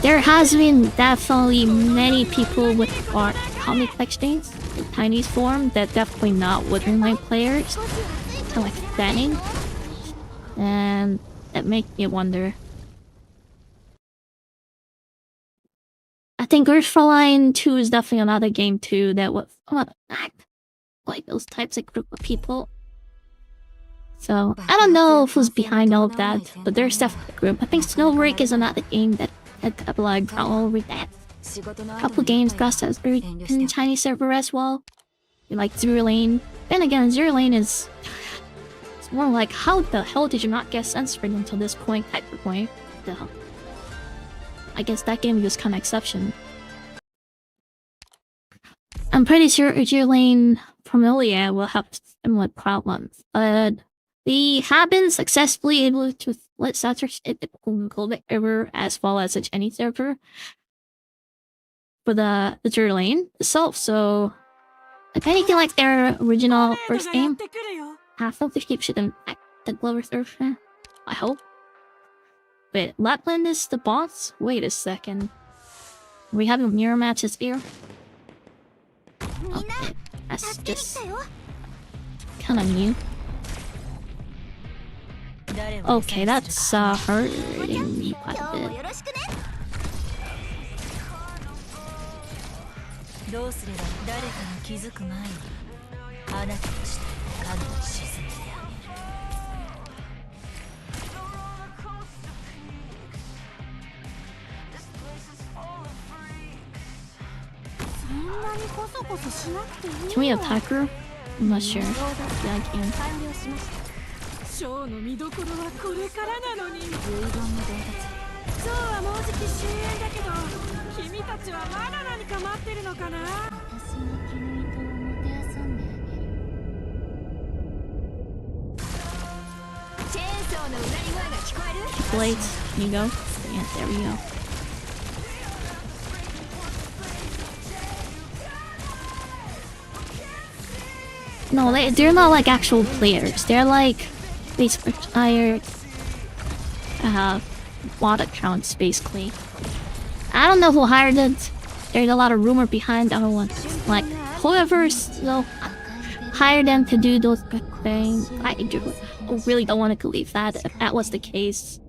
There has been definitely many people with art comic collections in Chinese form that definitely not Wuthering Wave players, kind of like fanning, and that makes me wonder. I think Earthline 2 is definitely another game too that would act like those types of group of people. So I don't know who's behind all of that, but there's definitely a group. I think Snowbreak is another game that had like all over that. A couple games got in Chinese server as well. Like Zero Lane. Then again, Zero Lane is it's more like, how the hell did you not get censored until this point type of point? The hell? I guess that game was kind of exception. I'm pretty sure Zero Lane Familia will have similar problems, but we have been successfully able to let censorship server as well as a Chinese server for the Zero Lane itself. So if anything like their original first game, half of the sheep shouldn't act the Glover server. I hope. Wait, Lappland is the boss? Wait a second. We have mirror matches here. Okay, that's just kind of new. Okay, that's hurting me quite a bit. Can we attack her? I'm not sure. Yeah, I can. Blades, can you go? Yeah, there we go. No, they're not like actual players. They're like basically retired bot accounts, basically. I don't know who hired it. There's a lot of rumor behind that one. Like, whoever's hired them to do those things. I really don't want to believe that if that was the case.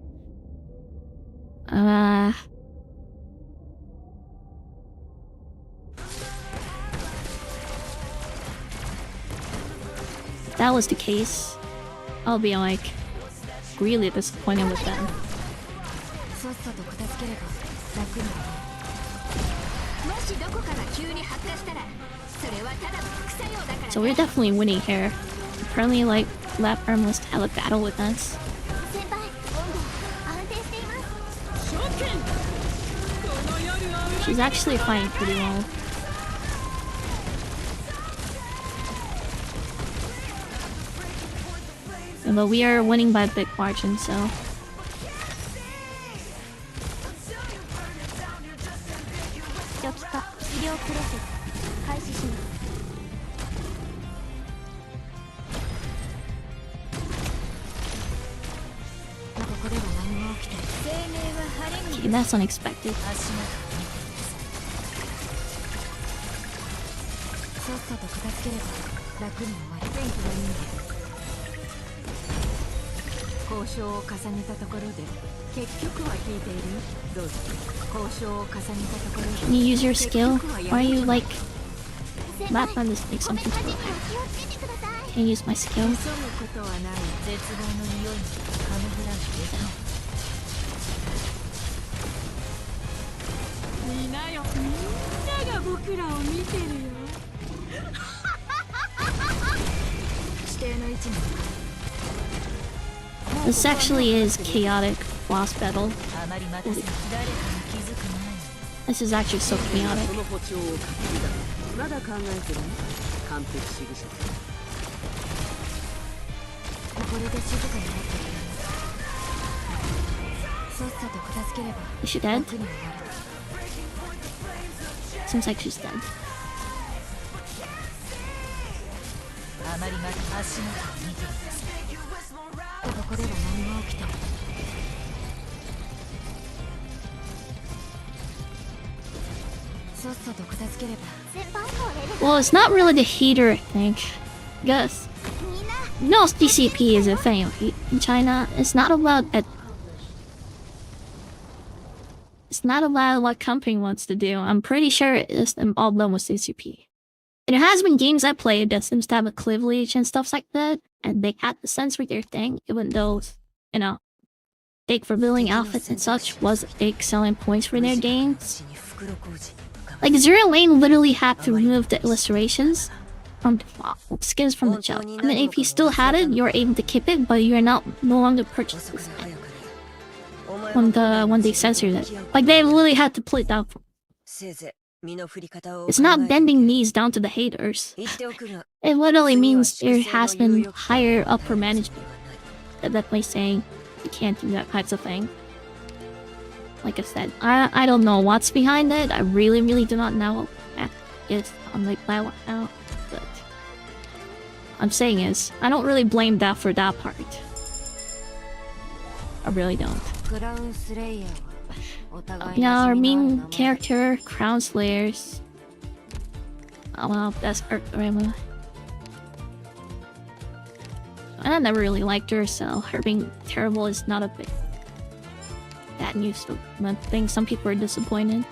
If that was the case, I'll be like really disappointed with them. So we're definitely winning here. Apparently, like, Lappland must have a battle with us. She's actually fighting pretty well. But we are winning by a big margin, so... Okay, that's unexpected. Can you use your skill? Why are you like... Lappland is like something to look at. Can you use my skill? This actually is chaotic boss battle. This is actually so chaotic. Is she dead? Seems like she's dead. Well, it's not really the heater, I think. I guess. No, DCP is a thing in China. It's not about it. It's not about what company wants to do. I'm pretty sure it's all done with DCP. And there has been games I played that seems to have a cleavage and stuff like that, and they had to censor their thing, even though, you know, fake revealing outfits and such was a big selling points for their games. Like, Zero Lane literally had to remove the illustrations from the skins from the job. I mean, if you still had it, you're able to keep it, but you're no longer purchasing it when they censored it. Like, they literally had to pull it down. It's not bending knees down to the haters. It literally means there has been higher upper management that way saying you can't do that types of thing. Like I said, I don't know what's behind it. I really do not know. Yes, I'm like that now, but I'm saying is I don't really blame that for that part. I really don't. Yeah, our main character, Crown Slayers. Oh well, that's Arknights. I never really liked her, so her being terrible is not a big bad news. I think some people are disappointed.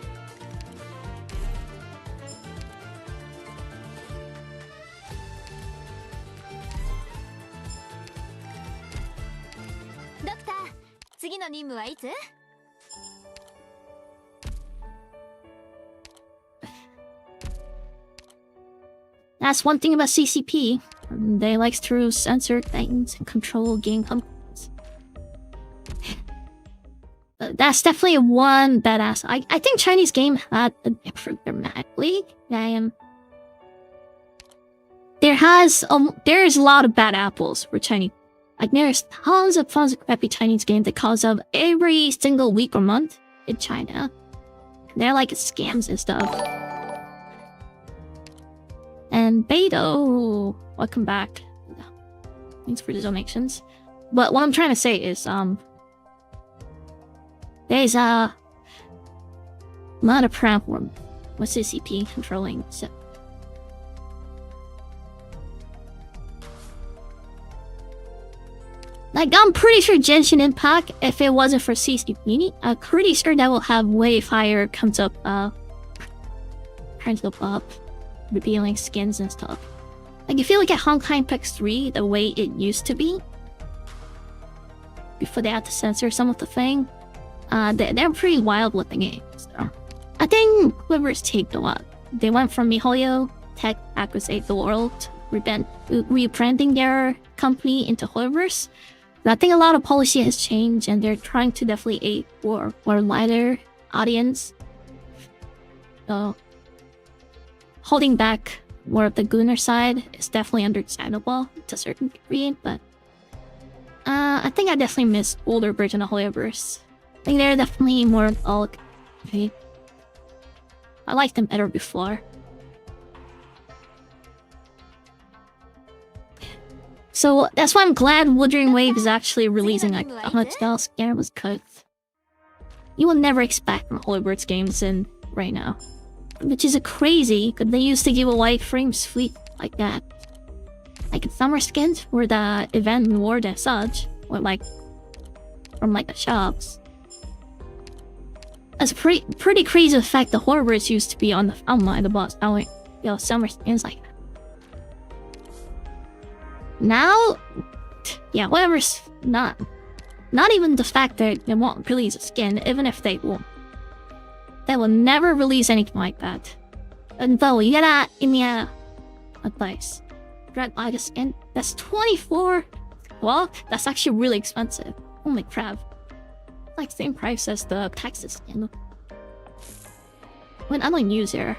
Doctor, 次の任務はいつ? That's one thing about CCP. They like to censor things and control game companies. That's definitely one badass. I think Chinese game had a different dramatically. There's a lot of bad apples for Chinese. Like there's tons of crappy Chinese games that comes up every single week or month in China. They're like scams and stuff. And And Beto, welcome back. Thanks for the donations. But what I'm trying to say is, there's a lot of problem with CCP controlling. So, like, I'm pretty sure Genshin Impact, if it wasn't for CCP, I'm pretty sure that will have way higher comes up revealing skins and stuff. Like, if you look at Honkai Impact 3, the way it used to be, before they had to censor some of the thing, they're pretty wild looking games. So I think whoever's taped a lot. They went from MiHoYo, Tech Acquisite the World, rebranding their company into Hoyoverse. I think a lot of policy has changed, and they're trying to definitely aid for more lighter audience. So holding back more of the Gunner side is definitely understandable to a certain degree, but I think I definitely miss older version of Hoyoverse. I think they're definitely more okay. I liked them better before. So that's why I'm glad Wuthering Wave is actually releasing like a much else game was cut. You will never expect from Holybird's games in right now. Which is crazy, because they used to give away frames free like that. Like in summer skins where the event reward and such, or like from like the shops. It's pretty crazy the fact the Holybird's used to be on the boss selling summer skins like that. Now, yeah, whatever's not even the fact that they won't release a skin, even if they won't. They will never release anything like that. And though you gotta give me a advice. Dread buy the skin. That's 24. Well, that's actually really expensive. Holy crap. Like same price as the Texas skin. When I don't use her.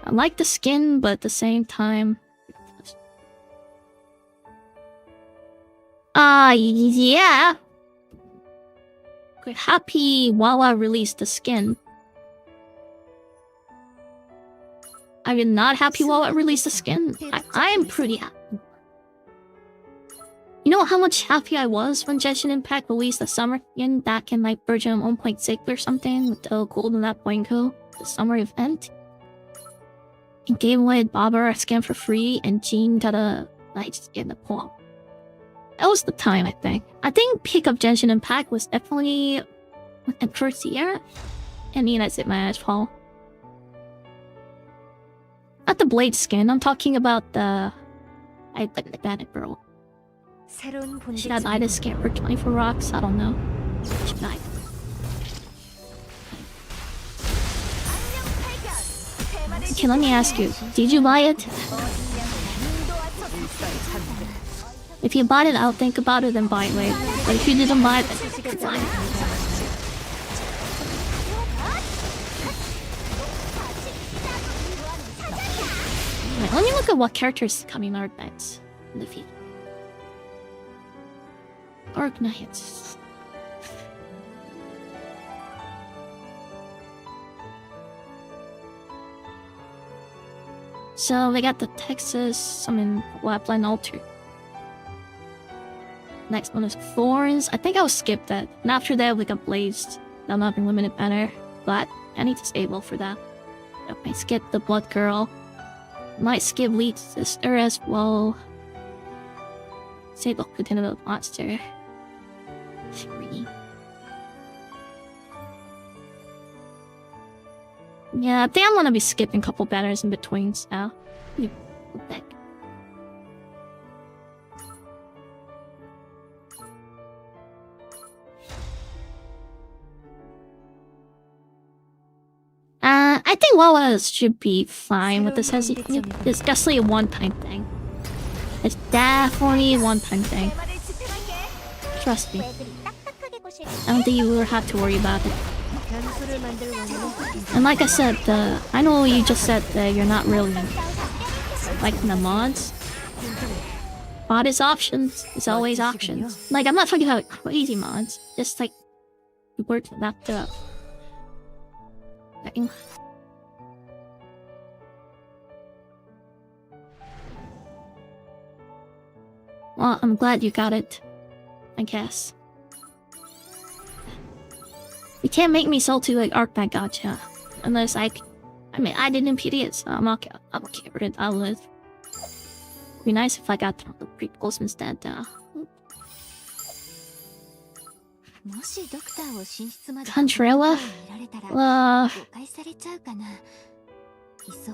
I like the skin, but at the same time... yeah! We're happy wuwa released the skin. Are you not happy wuwa released the skin? I am pretty happy. You know how much happy I was when Genshin Impact released the summer skin back in like version 1.6 or something with the Golden Lapland, the summer event? And gave away Barbara a skin for free, and Jean got a nice skin the poem. That was the time, I think. I think peak of Genshin Impact was definitely the first year. And that's it, my fall. Not the Blade skin, I'm talking about the... I like the Bandit Girl. She got Ida's skin for 24 rocks, I don't know. She died. Okay, let me ask you, did you buy it? If you bought it, I'll think about it and buy it later. But if you didn't buy it, then fine. Wait, let me look at what characters coming Arknights in the feed. Arknights. So we got the Texas, Lappland Alter. Next one is Thorns. I think I'll skip that. And after that, we got Blazed. That'll not be limited banner. But I need to disable for that. I might skip the Blood Girl. Might skip Lead Sister as well. Disable Continual Monster. 3. Yeah, I think I'm gonna be skipping a couple banners in between, so... Look back. I think Wawa should be fine with this. It's definitely a one-time thing. It's definitely a one-time thing. Trust me. I don't think you will have to worry about it. And like I said, I know you just said that you're not really liking the mods. Mod is options. It's always options. Like, I'm not talking about crazy mods. Just like words that thing. Well, I'm glad you got it. I guess. You can't make me salty like Arknight gotcha. Unless I mean, I didn't PD, so I'm okay with it. I'll live. It'd be nice if I got the prequels instead. もしドクターを寝室まで Contrella? 見られたら Uh, 誤解されちゃうかな。いっそ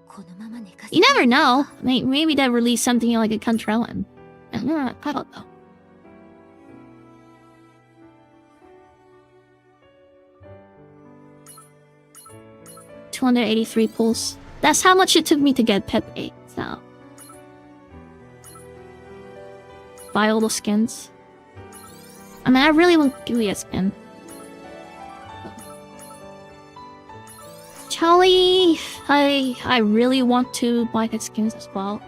このまま寝かせ you never know. Maybe they'll release something like a Contrella. I don't know. $283 pulls. That's how much it took me to get Pepe, so. Buy all the skins. I mean, I really want Gilead skin. Charlie, I really want to buy his skins as well.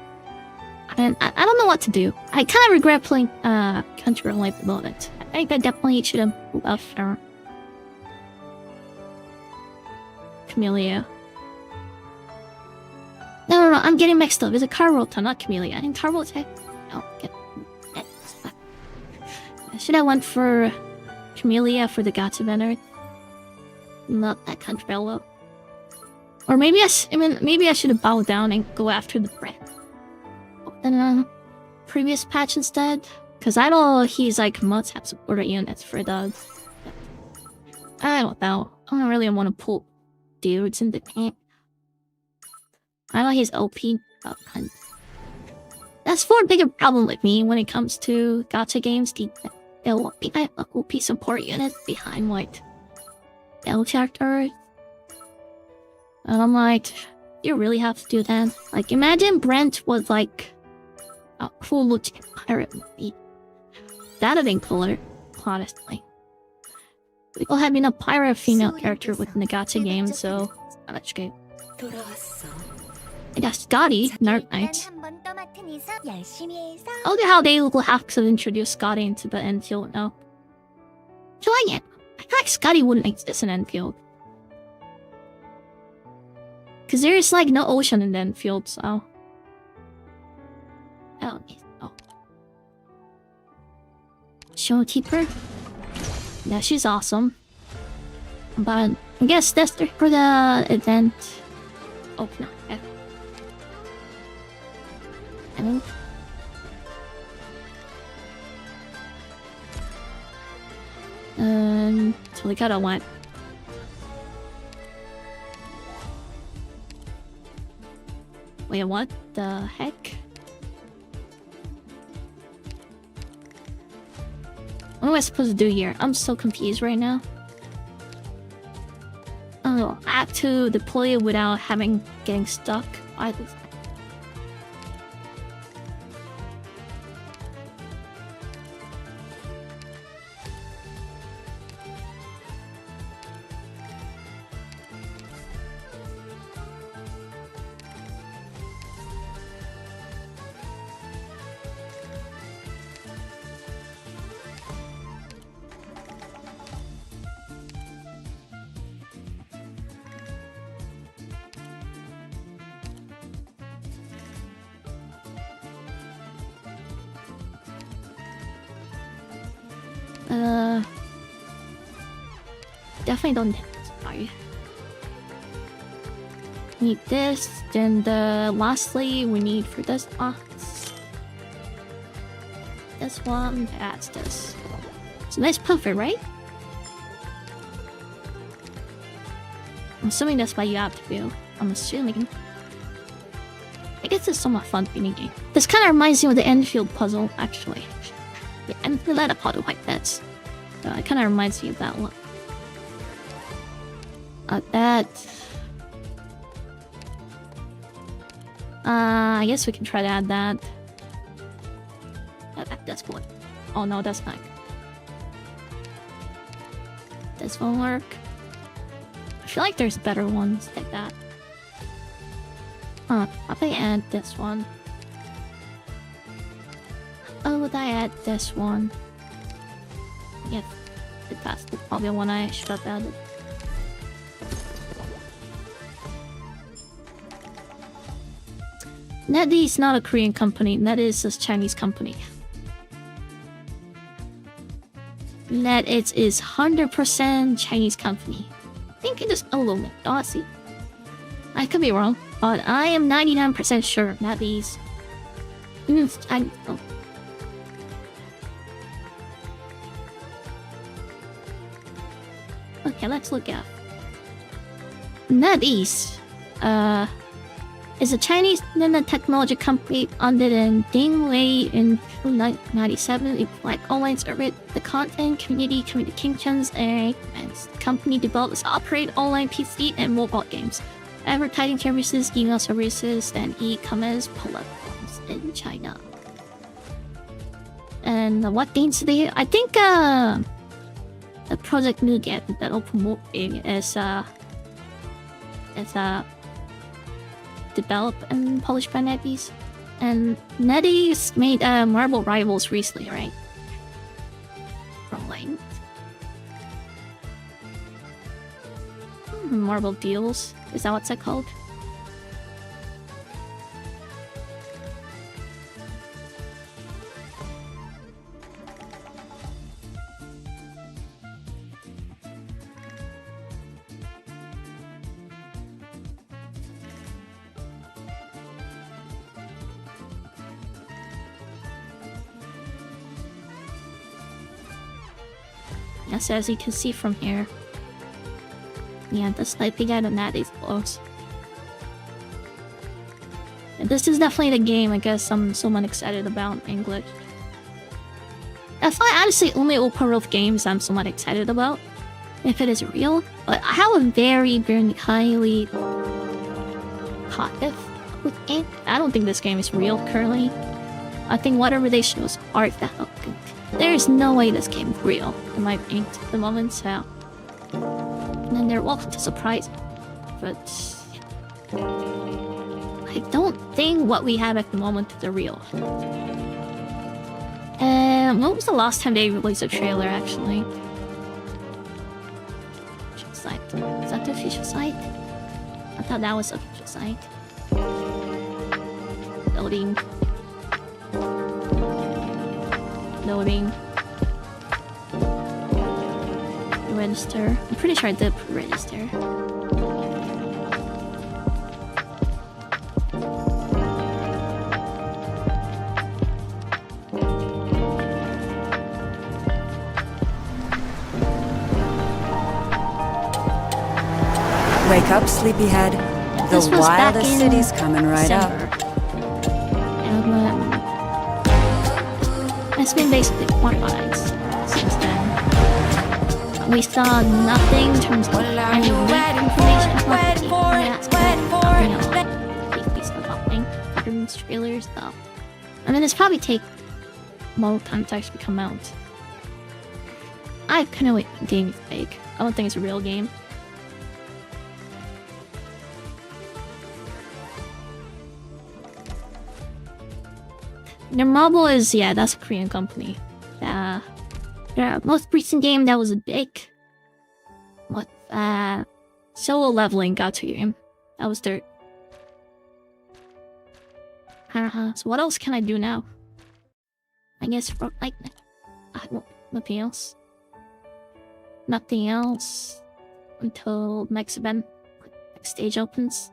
And I don't know what to do. I kind of regret playing Country Life a little bit. I think I definitely should have moved out for Camellia. No, I'm getting mixed up. It's a Carrota, not Camellia. I think Carrota. No, should I went for Camellia for the Gacha banner? Not that Contrella. Or maybe maybe I should have bowed down and go after the brand. Then previous patch instead, because I know he's like must have supporter units for the. I don't know. I don't really want to pull dudes in the tank. I know he's OP. That's one bigger problem with me when it comes to gacha games. There won't be an OP support unit behind white L characters. And I'm like, you really have to do that? Like, imagine Brent was like a cool looking pirate movie. That'd have been cooler, honestly. We all having a pirate female character within the gacha game, so that's good. I got Scotty, Arknights. I wonder how they will have to introduce Scotty into the Enfield now. Trying it. I feel like Scotty wouldn't exist in Enfield. Because there's like no ocean in the Enfield, so. I don't need to know. Showkeeper? Yeah, she's awesome. But I guess that's for the event. Oh, no. I think. So we gotta what? Wait, what the heck? What am I supposed to do here? I'm so confused right now. Oh, I have to deploy it without getting stuck. Definitely don't need this. Sorry. Need this, then lastly we need for this box. This one, that's this. It's a nice puffer, right? I'm assuming that's what you have to do. I'm assuming. I guess it's somewhat fun finishing. This kind of reminds me of the Enfield puzzle, actually. Yeah, Enfield had a puzzle like this. So it kind of reminds me of that one. I guess we can try to add that. That's good. Oh no, that's not good. This won't work. I feel like there's better ones like that. I'll probably add this one. should I add this one? Yes, that's the probably one I should have added. NetEase is not a Korean company. NetEase is a Chinese company. NetEase is 100% Chinese company. I think it is a little bit Aussie. I could be wrong, but I am 99% sure NetEase. Oh. Okay, let's look at NetEase. Is a Chinese nanotechnology company founded in Dingwei in 1997. It provides online service, the content, community communications, and the company develops, operate online PC and mobile games, advertising services, email services, and e-commerce platforms in China. And what games do they? I think the Project Nougat that I'm promoting is developed and published by NetEase. And NetEase made Marvel Rivals recently, right? Rolling. Marvel Deals. Is that what's it called? Yes, as you can see from here. Yeah, that's I think I don't know these close. And this is definitely the game I guess I'm somewhat excited about in English. That's why honestly only open world games I'm somewhat excited about. If it is real. But I have a very, very highly cautious with it. I don't think this game is real currently. I think whatever they show is art that there's no way this game is real in my opinion at the moment, so and then they're welcome to surprise me. But I don't think what we have at the moment is real. When was the last time they released a trailer actually? Official site. Is that the official site? I thought that was the official site. Loading. Loading. Register. I'm pretty sure I did register. Wake up, sleepyhead. The wildest city's coming right December. up. And it's been basically 4 months since then. We saw nothing in terms of any information about the trailers though. I mean, it's probably take more time to actually come out. I couldn't wait for the game is fake. I don't think it's a real game. Their mobile is, yeah, that's a Korean company. Their most recent game that was a big solo leveling got to game. That was their so what else can I do now? I guess for like nothing else. Nothing else until next event, next stage opens.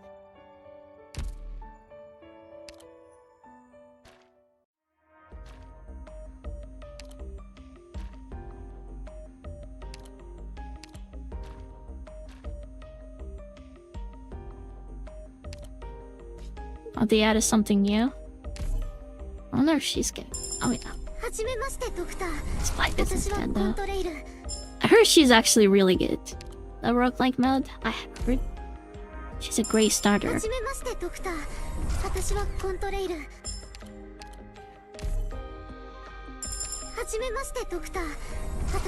Oh, they added something new. I wonder if she's getting. Oh yeah. Spy business agenda. I heard she's actually really good. The roguelike mode, I heard. She's a great starter.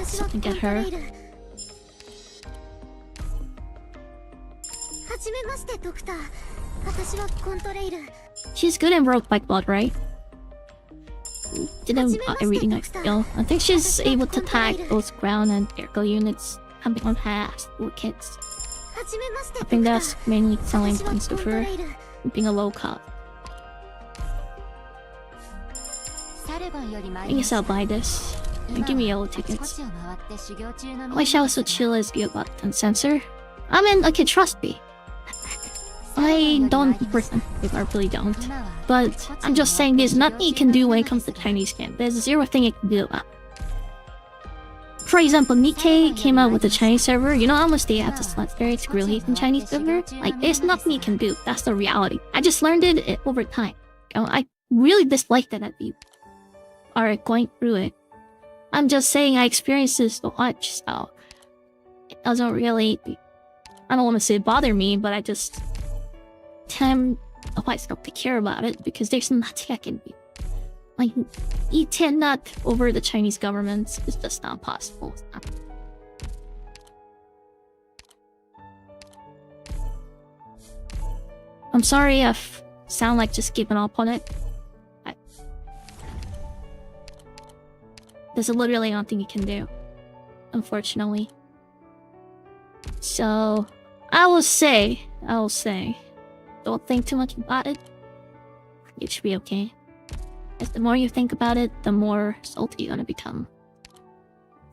Something at her. She's good in roguelike mode, right? didn't everything I feel. I think she's able to tag both ground and aerial units, having on fast rockets. I think that's mainly selling points of her being a low cost. I guess I'll buy this. And give me yellow tickets. I wish I was so chill as be about 10 sensor. I mean, okay, trust me. I don't person if I really don't. But I'm just saying there's nothing you can do when it comes to Chinese game. There's zero thing you can do about it. For example, Nikkei came out with a Chinese server. You know how much they have to slot there to release in Chinese server? Like, there's nothing you can do. That's the reality. I just learned it over time. I really dislike that at people are going through it. I'm just saying I experienced this so much, so it doesn't really, I don't want to say bother me, but I just tend to care about it because there's nothing I can do. Like, you cannot over the Chinese government. It's just not possible. It's not. I'm sorry if I sound like just giving up on it. There's literally nothing you can do, unfortunately. So, I will say, don't think too much about it. It should be okay. As the more you think about it, the more salty you're gonna become.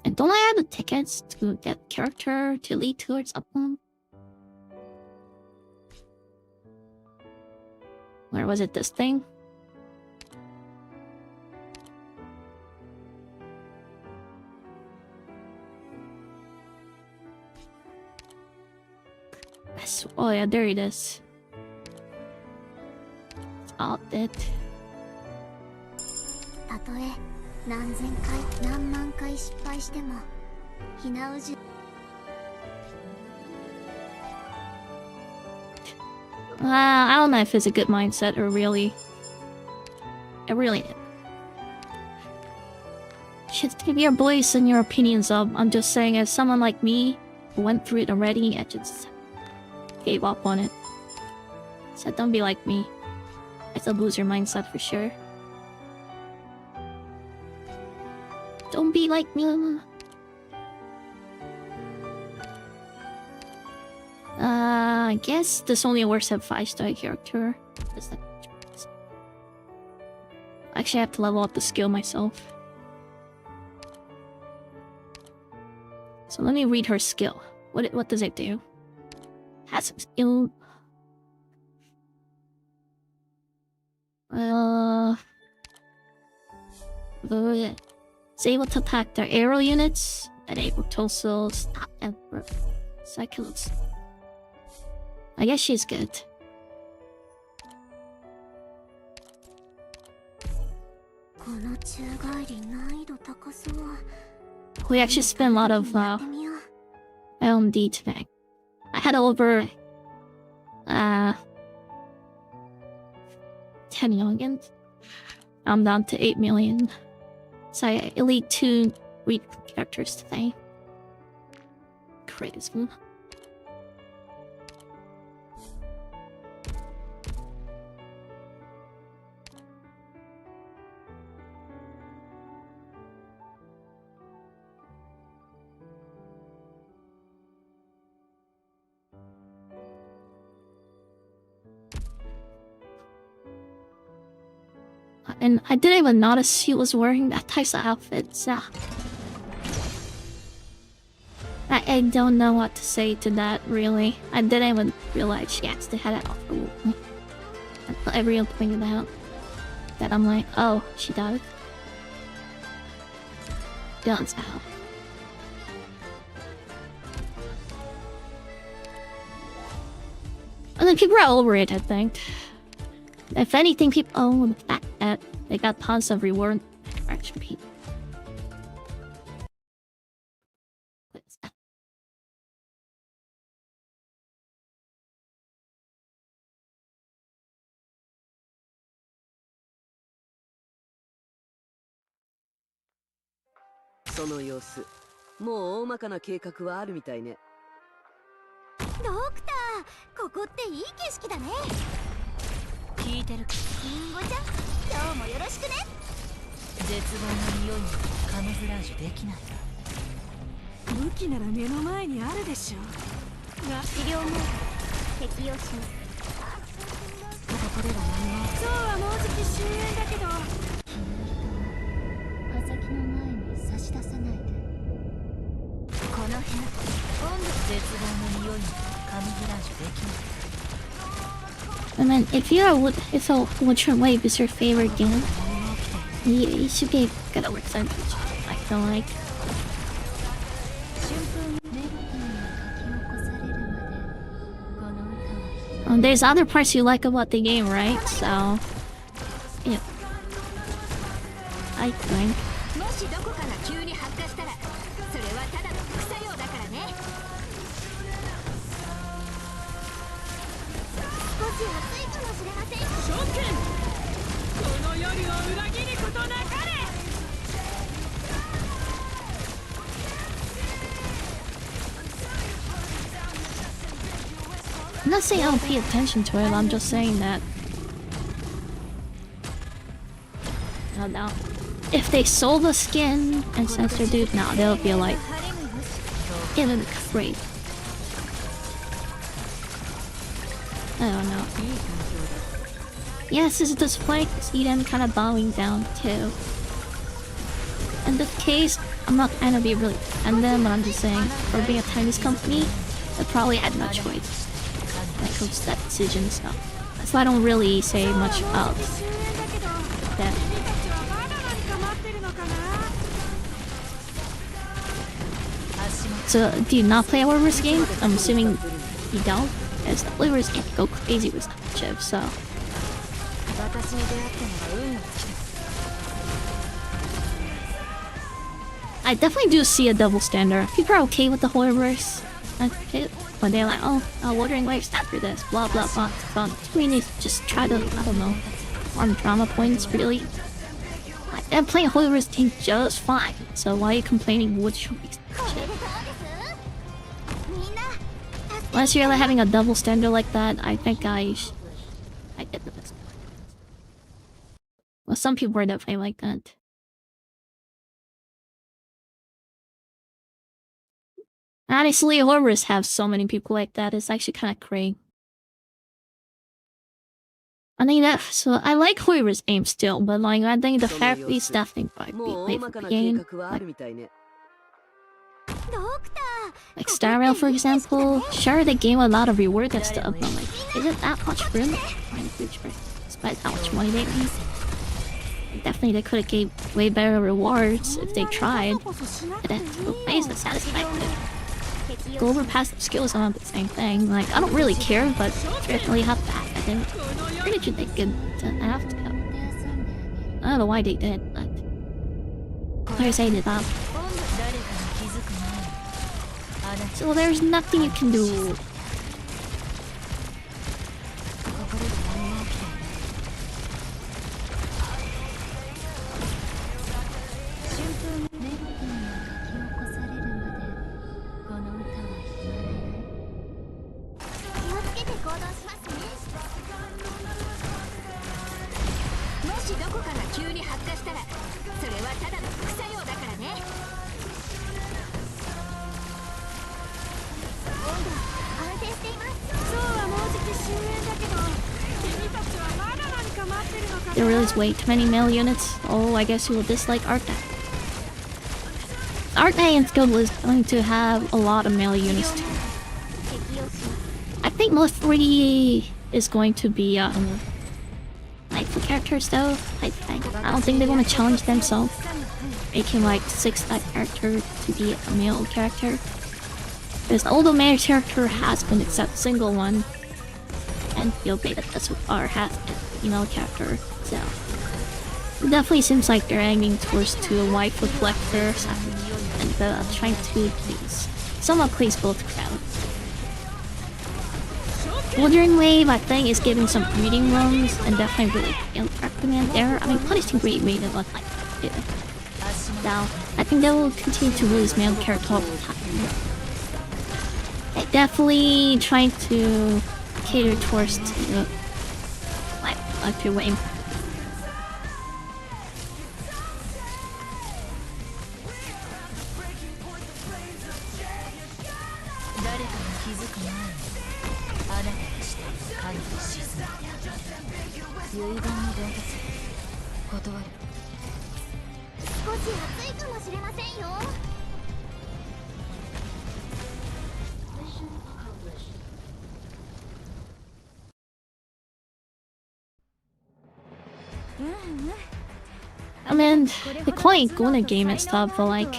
And don't I have the tickets to get character to lead towards something? Where was it, this thing? Oh yeah, there it is. It's all dead. I don't know if it's a good mindset or really. It really is. Should give your voice and your opinions up. I'm just saying, as someone like me who went through it already, I just gave up on it. So don't be like me. It's a loser mindset for sure. Don't be like me. I guess this only works at 5-star character. Actually, I have to level up the skill myself. So let me read her skill. What does it do? Has some skill. It's able to attack their aerial units, enable torsos, and cycles. I guess she's good. We actually spent a lot of LMD today. I had over 10 million. I'm down to 8 million. So I elite 2 read characters today. Crazy. And I didn't even notice she was wearing that type of outfit, so... I don't know what to say to that, really. I didn't even realize she actually had it outfit. Until everyone pointed out that I'm like, oh, she does. Does out. And then people are over it, I think. If anything, people own the fact that they got tons of reward extra people. What is that? 絶望の匂いにカモフラージュできない。武器なら目の前にあるでしょ。治療も適用します。ただこれら何もそうはもうじき終焉だけど。刃先の前に差し出さないで。この部屋温度絶望の匂いにカモフラージュできない。 I mean, if Ultra Wave is your favorite game, you should be good at percentage. I feel like. There's other parts you like about the game, right? So, yeah. I think. もしどこかが急に発火したらそれはただの副作用だからね。少し暑いかもしれません。諸君、この夜を裏切ることなかれ。 I'm not saying I don't pay attention to it, I'm just saying that. No. If they sold the skin and censored it, now they'll be like, even afraid. I don't know. Yes, this display, see them kind of bowing down too. In this case, I'm not trying to be really defend but I'm just saying, for being a Chinese company, they probably had no choice when it comes to that decision, so that's why I don't really say much about that. So, do you not play a Warriors game? I'm assuming you don't, as the players can't go crazy with that chip, so. I definitely do see a double standard. People are okay with the Warriors. When they're like, oh, Wuthering Waves after this, blah blah blah. Fun. We need to just try to, I don't know, farm drama points, really. Like, I'm playing Warriors team just fine, so why are you complaining what choice? Unless you're like, having a double standard like that, I think I get the best. Well, some people are definitely like that. Honestly, horrors have so many people like that. It's actually kind of crazy. I think that so I like horrors aim still, but like I think the therapy stuff thing might be late for the game. Like Star Rail, for example. Sure, they gave a lot of reward and stuff, but like, is it that much room in the future? Despite how much money they made. Definitely, they could have gave way better rewards if they tried. And then to face the satisfaction. Go over past skills on the same thing. Like, I don't really care, but definitely have that. I think pretty sure they could have to. I don't know why they did, but they're saying it up. So there's nothing you can do. They released way too many male units. Oh, I guess you will dislike Arknight. Arknights Guild is going to have a lot of male units too. I think mostly is going to be knightful characters though. I don't think they want to challenge themselves, making like 6 knight character to be a male character. Because although male character has been except single one, and you'll be that that's what R has been female character. So it definitely seems like they're aiming towards to a wife reflector and trying to please somewhat please both crowds. Wuthering Wave, I think, is giving some breeding rooms and definitely really recommend there. I mean, Punishing Great made it look like it. Now, I think they will continue to release male character all the time. They're definitely trying to cater towards the like your way. 気づく前にあなたの死体が神に沈んだ。遺言の伝達断る。少し暑いかもしれませんよ。I mean, they call it Guna game and stuff, but like,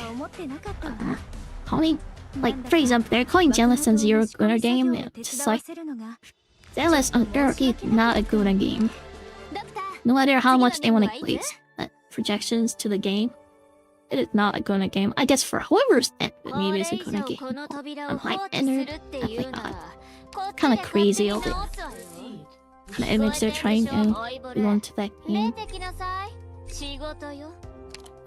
calling, like, for example, they're calling Zenless and Zero Guna game. It's just like, Zenless and Zero is not a Guna game. No matter how much they want to place projections to the game, it is not a Guna game. I guess for whoever's maybe it's a Guna game. I'm like, definitely not. Kind of crazy all the kind of image they're trying to put onto that game.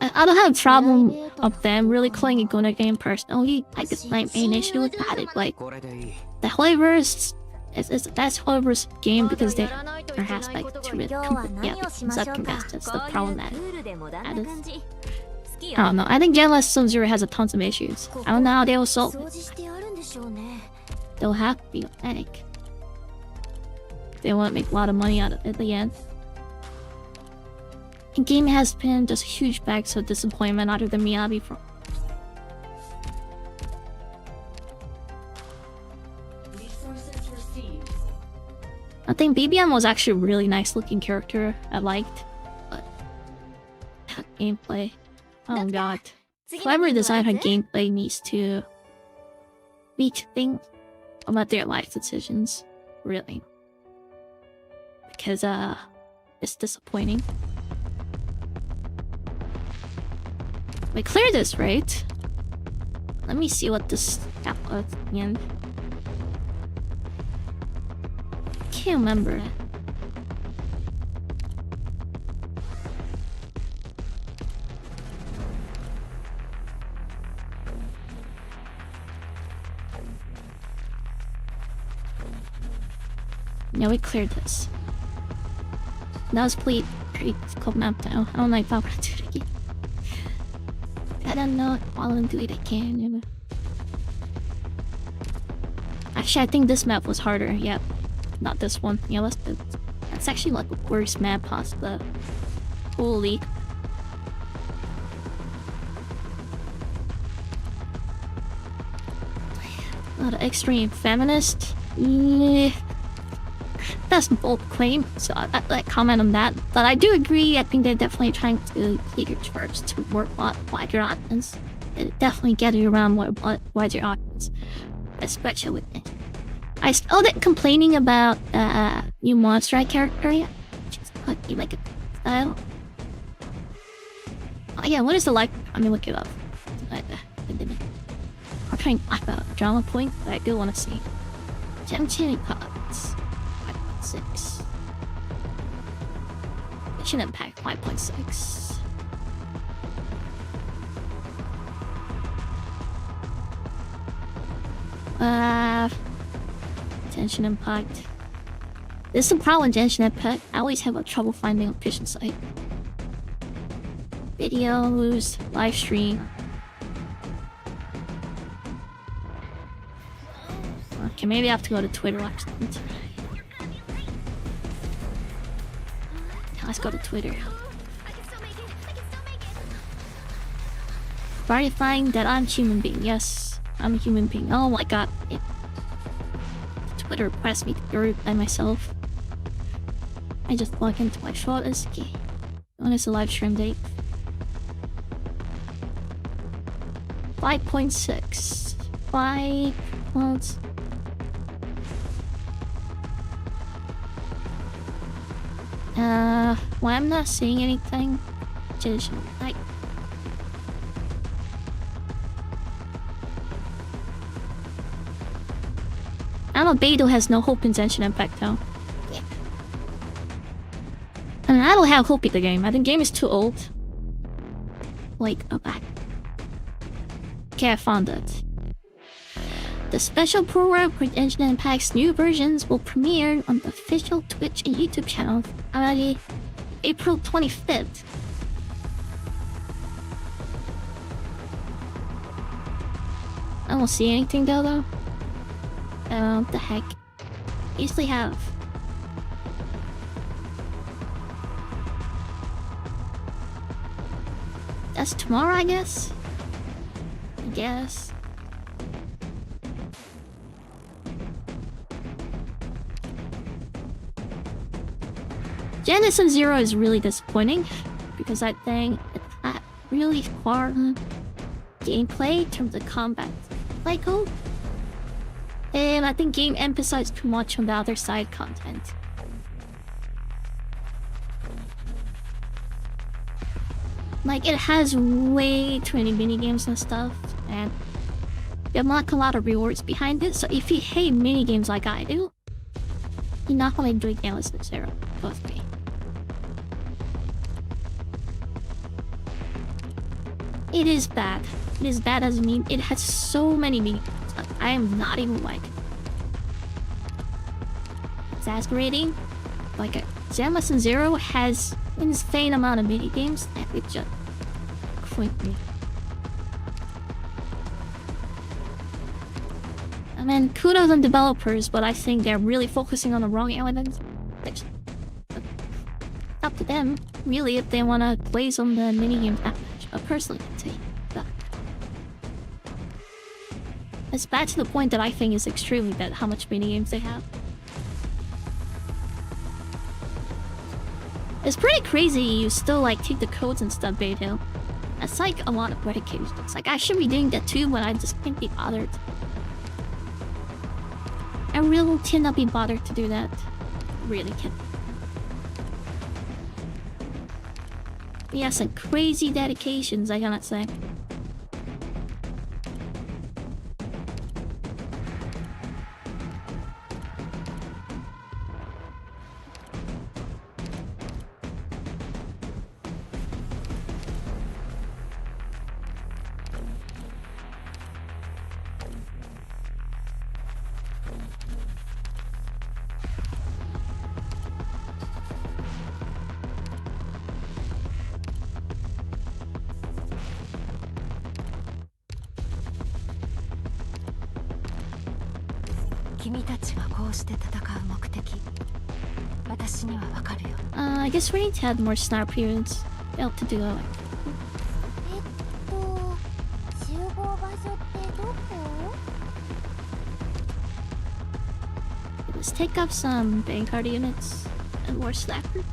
I don't have a problem of them really calling it Guna game personally. I guess my main issue with that is like the Hoiverse that's Hoiverse game because their aspect to it that's the problem that is. I don't know. I think Genless Sub-Zero has a tons of issues. I don't know how they will solve it. They'll have to be authentic. They want to make a lot of money out of it at the end. The game has been just huge bags of disappointment out of the Miyabi from. I think BBM was actually a really nice looking character I liked, but that gameplay, oh god. Whoever designed her gameplay needs to rethink about their life decisions, really. Because it's disappointing. We cleared this, right? Let me see what this was at the end. Can't remember. Yeah, we cleared this. That was pretty cool map now. I don't know if I want to do it again. I don't know if I want to do it again, you know. Actually, I think this map was harder. Yep. Not this one. Yeah, that's actually like the worst map past the whole league. Not an extreme feminist. That's a bold claim, so I comment on that. But I do agree, I think they're definitely trying to cater first to work a wider audience. They definitely get it around wider audience. Especially with it. I still did complaining about new Monster Eye character yet. Just like a style. Oh yeah, what is the like? I mean, look it up. I'm trying to talk about drama point, but I do want to see. Gem Pots. 5.6. Mission Impact 5.6. Genshin Impact. There's some problem with Genshin Impact. I always have a trouble finding a patient site. Videos, live stream. Okay, maybe I have to go to Twitter actually. Let's go to Twitter. Verifying that I'm a human being. Yes, I'm a human being. Oh my god. Twitter requests me to verify myself. I just log into my shortest key. When is the live stream date? 5.6. 5 months. Well, I'm not seeing anything. Just like I know Beidou has no hope in Genshin Impact though. I mean, I don't have hope in the game. I think the game is too old. Like, go back. Okay, I found it. The special program for Genshin Impact's new versions will premiere on the official Twitch and YouTube channel already April 25th. I don't see anything though. The heck? Easily have. That's tomorrow, I guess? I guess. Genesis Zero is really disappointing because I think it had really far gameplay in terms of combat cycle. And I think game emphasized too much on the other side content. Like, it has way too many minigames and stuff, and you unlock a lot of rewards behind it, so if you hate minigames like I do, you're not gonna enjoy Genesis Zero, trust me. It is bad. It is bad as I mean, it has so many minigames. I am not even like exaggerating. Like, Genesis Zero has an insane amount of minigames and it just quit me. I mean, kudos on developers, but I think they're really focusing on the wrong elements. It's up to them, really, if they want to place on the minigames that much. But personally, I'd say that. It's bad to the point that I think it's extremely bad how much minigames they have. It's pretty crazy you still like take the codes and stuff, Beidou. That's like a lot of dedication. It's like I should be doing that too, but I just can't be bothered. I really cannot be bothered to do that. Really can't. Yeah, some crazy dedications, I cannot say. I guess we need to add more snap periods. Be able to do that. Let's take up some Vanguard units and more snapper.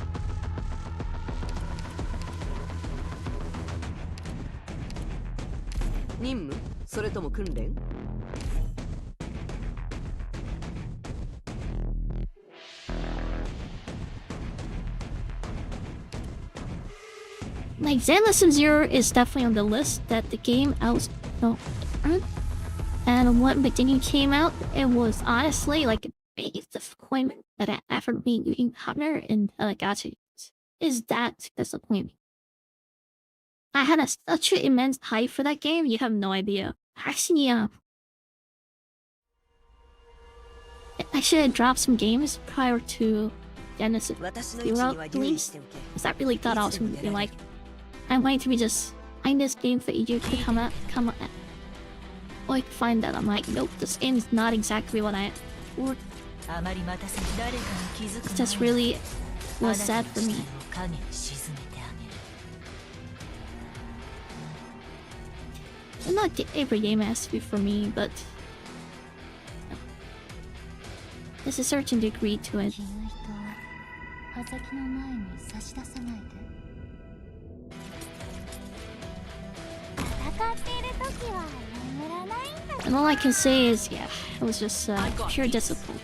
Like, Zenless Zero is definitely on the list that the game out. No, and when beginning came out, it was honestly like the biggest disappointment that I ever been doing Hunter and gacha. Is that disappointment? I had such an immense hype for that game. You have no idea. Actually, I should have dropped some games prior to Genesis Zero release, because I really thought I was going to be like, I'm going to be just find this game for you to come out. Or I find that I'm like, nope, this game is not exactly what I or it's just really was sad for me. And not every game has to be for me, but there's a certain degree to it. And all I can say is, yeah, it was just pure discipline.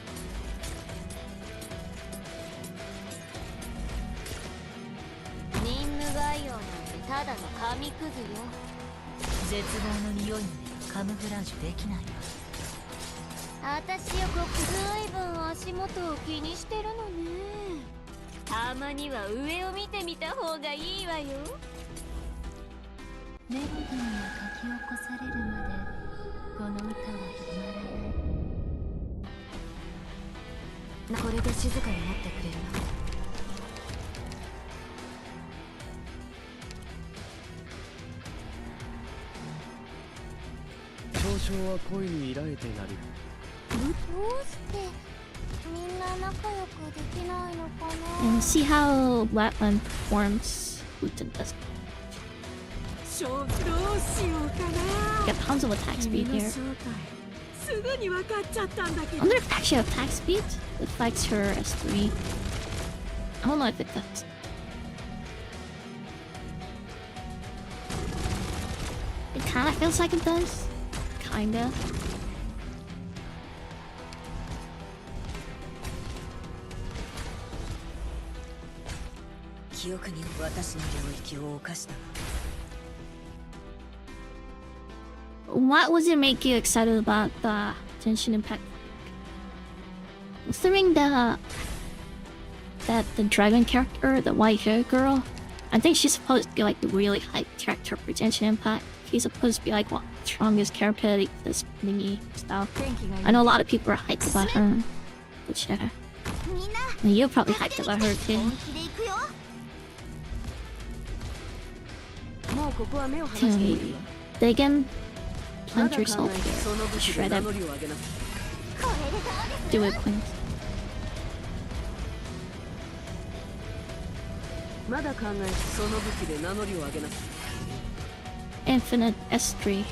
うしてみんな仲良くできないのかな。 And see how Lappland performs Putin does. 勝負どうしようかな。 Got tons of attack speed here. すぐに分かっちゃったんだけ I ど。 wonder if actually attack speed affects her S3. I don't know if it does. It kinda feels like it does. Kinda. 記憶に私の領域を犯した。 What was it make you excited about the Genshin Impact? Considering that the dragon character, the white hair girl, I think she's supposed to be like the really hype character for Genshin Impact. She's supposed to be like one of the strongest character in this thingy stuff. I know a lot of people are hyped about her. But yeah. みんな And you're probably hyped about her too. 本気で行くよ。もうここは目を離しているわ。 Diggin, ま plant だ考え yourself てその武器で shred 名 it. 乗りを上げなさい。これでどうです Do it, please. まだ考えてその武器で名乗りを上げなさい。 Infinite S3.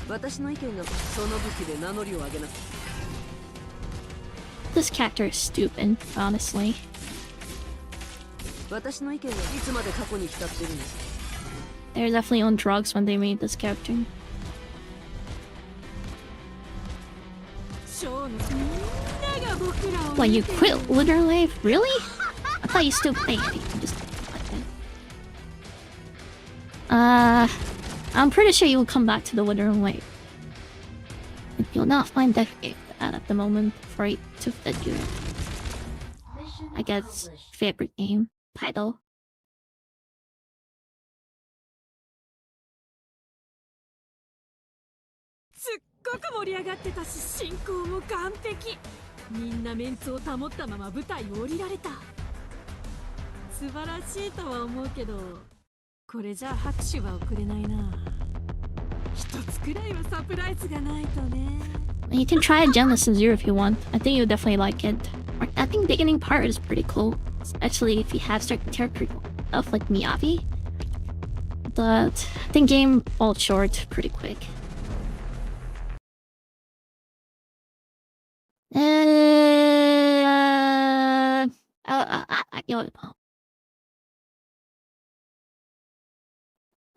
私の意見がその武器で名乗りを上げなさい。 This character is stupid, honestly. 私の意見がいつまで過去に浸ってるんです。 They're definitely on drugs when they made this character. ショーのみんなが僕らを What, you quit Litter Wave? Really? I thought you still played. You just like that. I'm pretty sure you will come back to the Litter Wave. You'll not find that game at the moment for it to fit you. I guess favorite game title. すっごく盛り上がってたし進行も完璧。みんなメンツを保ったまま舞台を降りられた。素晴らしいとは思うけど、これじゃ拍手は送れないな。一つくらいはサプライズがないとね。 You can try a Gen Lesson Zero if you want. I think you'll definitely like it. I think the beginning part is pretty cool, especially if you have certain character stuff like Miyavi. But I think game falls short pretty quick.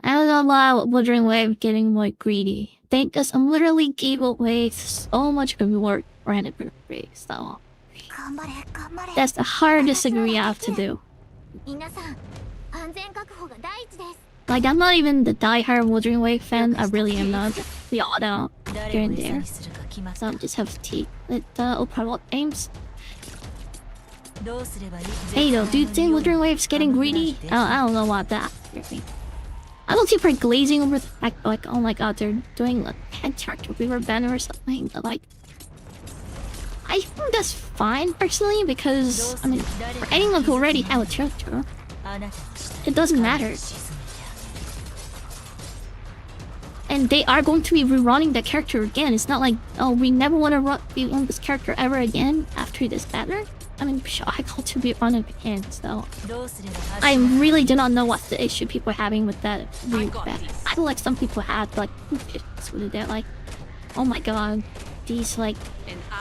I don't know why Wuthering Wave getting like greedy. Because I'm literally gave away so much reward for anniversary, so 頑張れ頑張れ。 that's the hardest thing we have to do. 皆さん安全確保が第一です。 Like, I'm not even the die-hard Wuthering Wave fan, I really am not. We all know here and there. So I just have to take it overall aims. どうすればいい？ Hey though, do you think Wuthering Wave's getting greedy? I don't know about that. I don't think we're glazing over the fact like, oh my god, they're doing like head character river banner or something, but like I think that's fine personally because I mean for anyone who already have a character, it doesn't matter. And they are going to be rerunning the character again. It's not like, oh, we never want to rerun this character ever again after this banner. I mean, I got to be running again, so I really do not know what's the issue people are having with that banner. I feel like some people had like issues with it. Like, oh my god, these like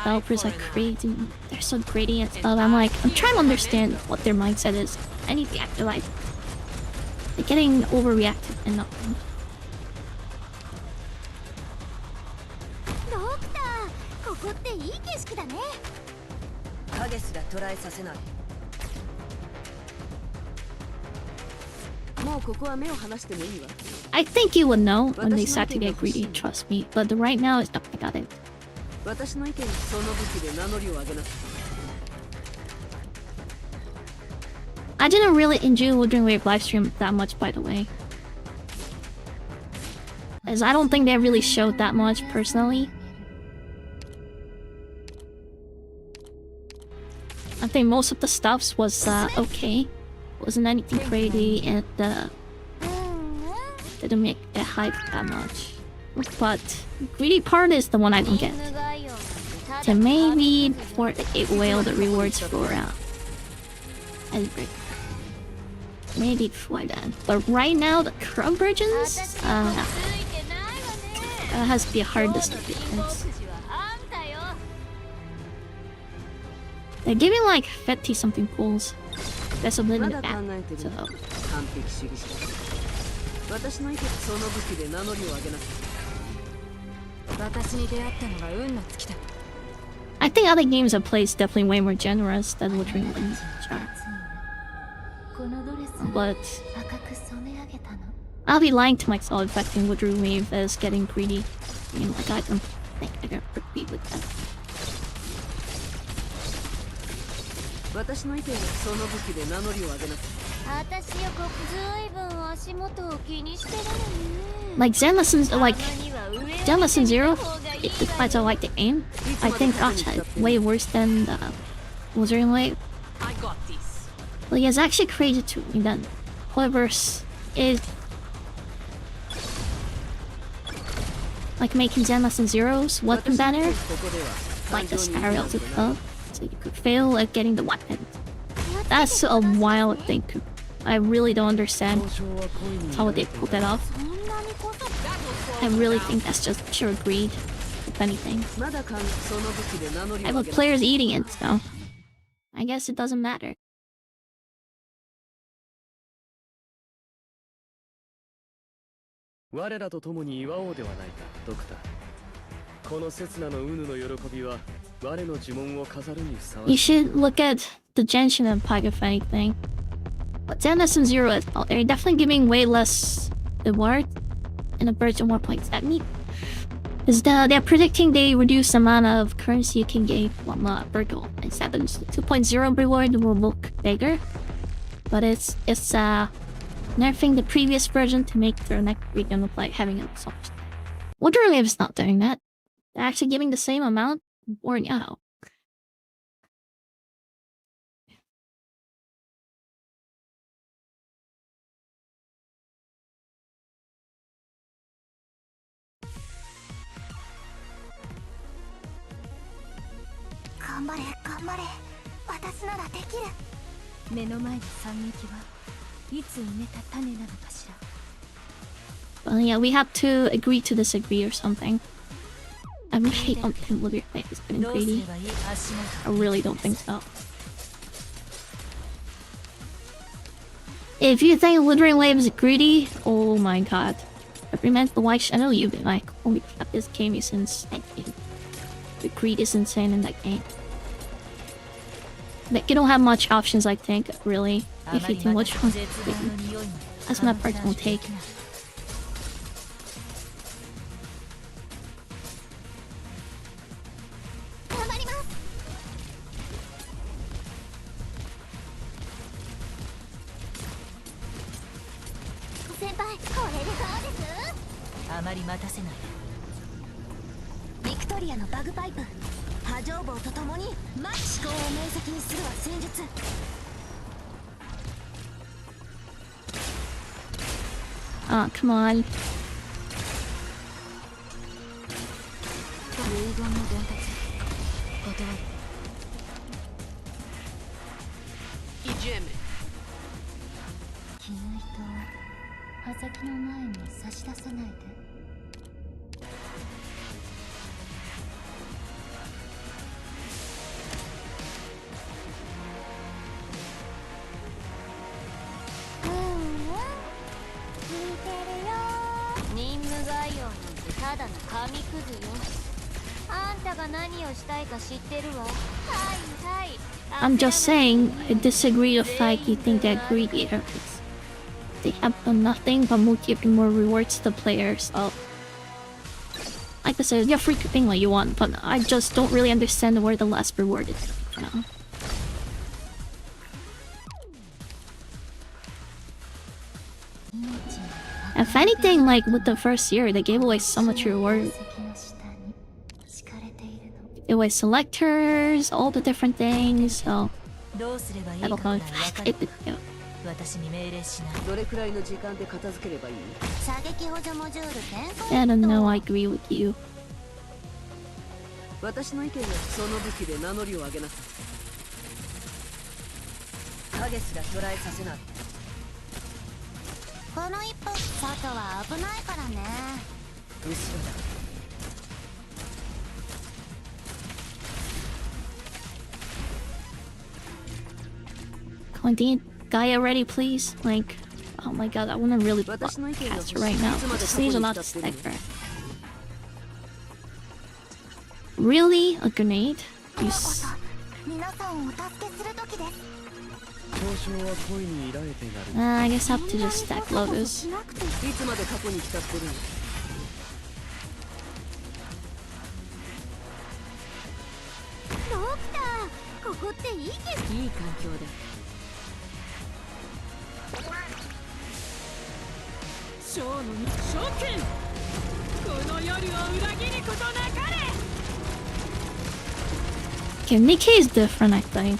developers are crazy. They're so gritty and stuff. I'm like, I'm trying to understand what their mindset is. Anything after like they're getting overreacted and not. ドクター、ここっていい景色だね。影すら捉えさせない。もうここは目を離してもいいわ。 I think you would know when they start to get greedy, trust me. But right now, it's not got it. 私の意見、その武器で名乗りを上げなさい。 I didn't really enjoy Wuthering Wave livestream that much, by the way. As I don't think they really showed that much personally. I think most of the stuffs was okay. Wasn't anything crazy and didn't make it hype that much. But greedy part is the one I don't get. So maybe for the 8 whale, the rewards for Edinburgh. Maybe before that. But right now, the crumb virgins has to be hardest of defense. They're giving like 50 something pulls. That's a little bit bad. So. 私の意見その武器で名乗りを上げなさい。私に出会ったのが運の尽きだ。I think other games I've played is definitely way more generous than what Dream Wings are. But I'll be lying to myself affecting what Dream Wave as getting greedy. I mean, like I don't think I got pretty with that. 私の意見その武器で名乗りを上げなさい。私よくずいぶん足元を気にしてるのね。 Like Zen Lessons, Zero, if I don't like the aim, I think Gacha is way worse than the Wuthering Wave. I got this. Well, it's actually crazy to me that Hoiverse is like making Zen Lesson Zero's weapon banner like the Spirals itself, so you could fail at getting the weapon. That's a wild thing. I really don't understand how they pulled that off. I really think that's just pure greed, if anything. I have players eating it, so I guess it doesn't matter. 我らと共に祝おうではないか、ドクター。この刹那のウヌの喜びは我の呪文を飾るにふさわしい。 You should look at the Genshin Empire if anything. But Zen Lesson Zero as well. They're definitely giving way less reward in a version 1.7. Because they're predicting they reduce the amount of currency you can gain from Virgo. Instead of 2.0 reward will look bigger. But it's nerfing the previous version to make their next region look like having it so much. Wonder Wave is not doing that. They're actually giving the same amount or now. Well, yeah, we have to agree to disagree or something. I really don't think Live Your Life is getting greedy. I really don't think so. If you think Littering Wave is greedy, oh my god. Every man the white shadow, you've been like, holy crap, this game is insane. The greed is insane in that game. Like, you don't have much options, I think, really. If you think which one. That's my personal take. Oh, come on. I'm just saying, I disagree with the fact you think they're greedy. They have done nothing but giving more rewards to the players. So, like I said, you're free keeping what you want, but I just don't really understand where the last reward is for now. If anything, like with the first year, they gave away so much reward. It was selectors, all the different things, so I don't know if I did it. 私に命令しない。どれくらいの時間で片付ければいい？射撃補助モジュール転送。 I don't know, I agree with you. 私の意見はその武器で名乗りを上げなさい。影すら捕らえさせない。この一歩外は危ないからね。後ろだ。Continue, Gaia ready, please. Like, oh my god, I wanna really cast her right now. This needs a lot to stack her. Really? A grenade? You 皆さんをお助けする時です。 I guess I have to just stack logos. いつまで過去に浸ってるの？ドクター、ここっていい景色。いい環境だ。ショーの諸君、この夜を裏切ることなかれ。 Okay, Nikkei is different, I think.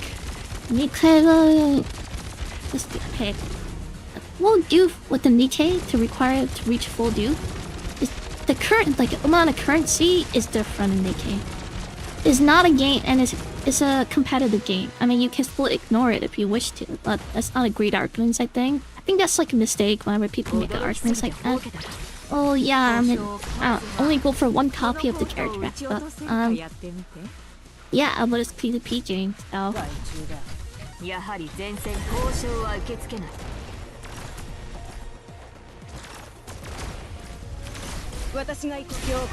Nikkei, just get paid. What do with the Nikkei to require it to reach full due? Is the current, like, amount of currency is different in Nikkei. It's not a game, and it's a competitive game. I mean, you can still ignore it if you wish to, but that's not a great argument, I think. I think that's like a mistake whenever people make arguments like that. Oh yeah, I mean, only go for one copy of the character, but yeah, but it's PvP game, so. やはり前線交渉は受け付けない。私が行くようこ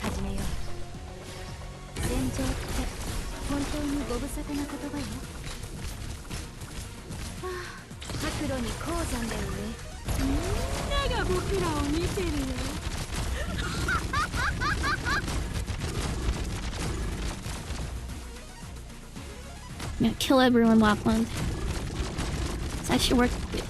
そ。始めよう。戦場って本当にご無沙汰な言葉よ。はあ、白露に鉱山だよね。みんなが僕らを見てるよ。Yeah, kill everyone, Lappland. It's actually worth it.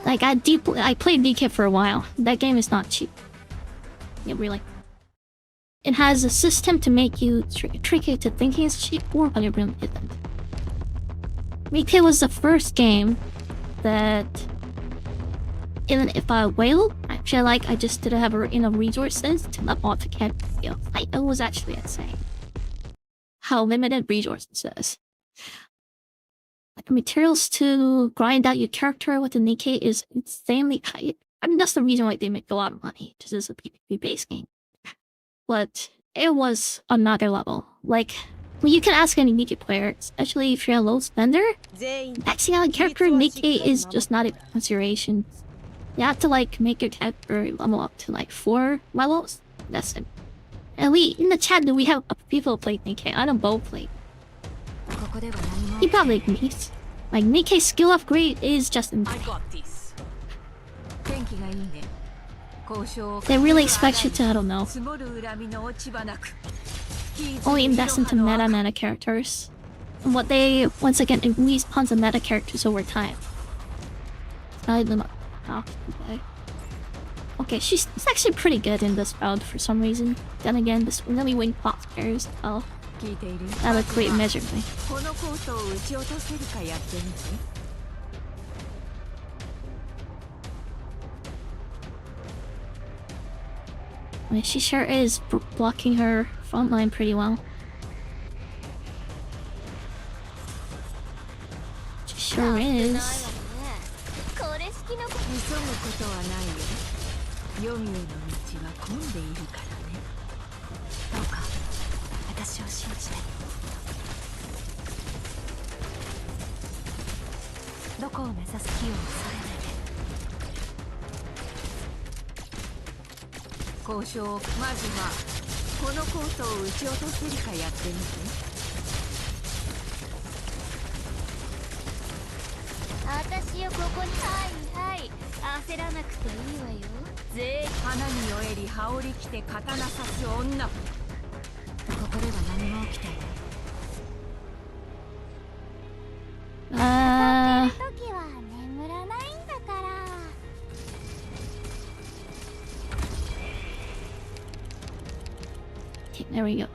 Like, I played DK for a while. That game is not cheap. Yeah, really. It has a system to make you trick you to thinking it's cheap, but it really isn't. DK was the first game that, even if I whale, I feel like I just didn't have enough resources to level up to get skills. Like, it was actually insane how limited resources is. Like, materials to grind out your character with the Nikkei is insanely high. I mean, that's the reason why they make a lot of money. This is a PvP based game. But it was another level. Like, well, you can ask any Nikkei player, especially if you're a low spender, maxing out a character Nikkei is just not a consideration. You have to, like, make your character level up to, like, 4 levels. That's it. And in the chat, do we have people play Nikkei? I don't both play. He probably agrees. Like, Nikkei's skill upgrade is just insane. They really expect you to, I don't know, only invest into meta characters. And what they, once again, it respawns the meta characters over time. Okay, she's actually pretty good in this build for some reason. Then again, this really wing pop pairs as well. That would create miserably. I mean, she sure is blocking her front line pretty well. She sure is. 交渉マジはこのコートを撃ち落とせるかやってみて。私よここに。はいはい、焦らなくていいわよ。ぜ花に酔えり羽織着て刀刺す女。ここでは何も起きていない。時は眠らないんだから。Okay, there we go.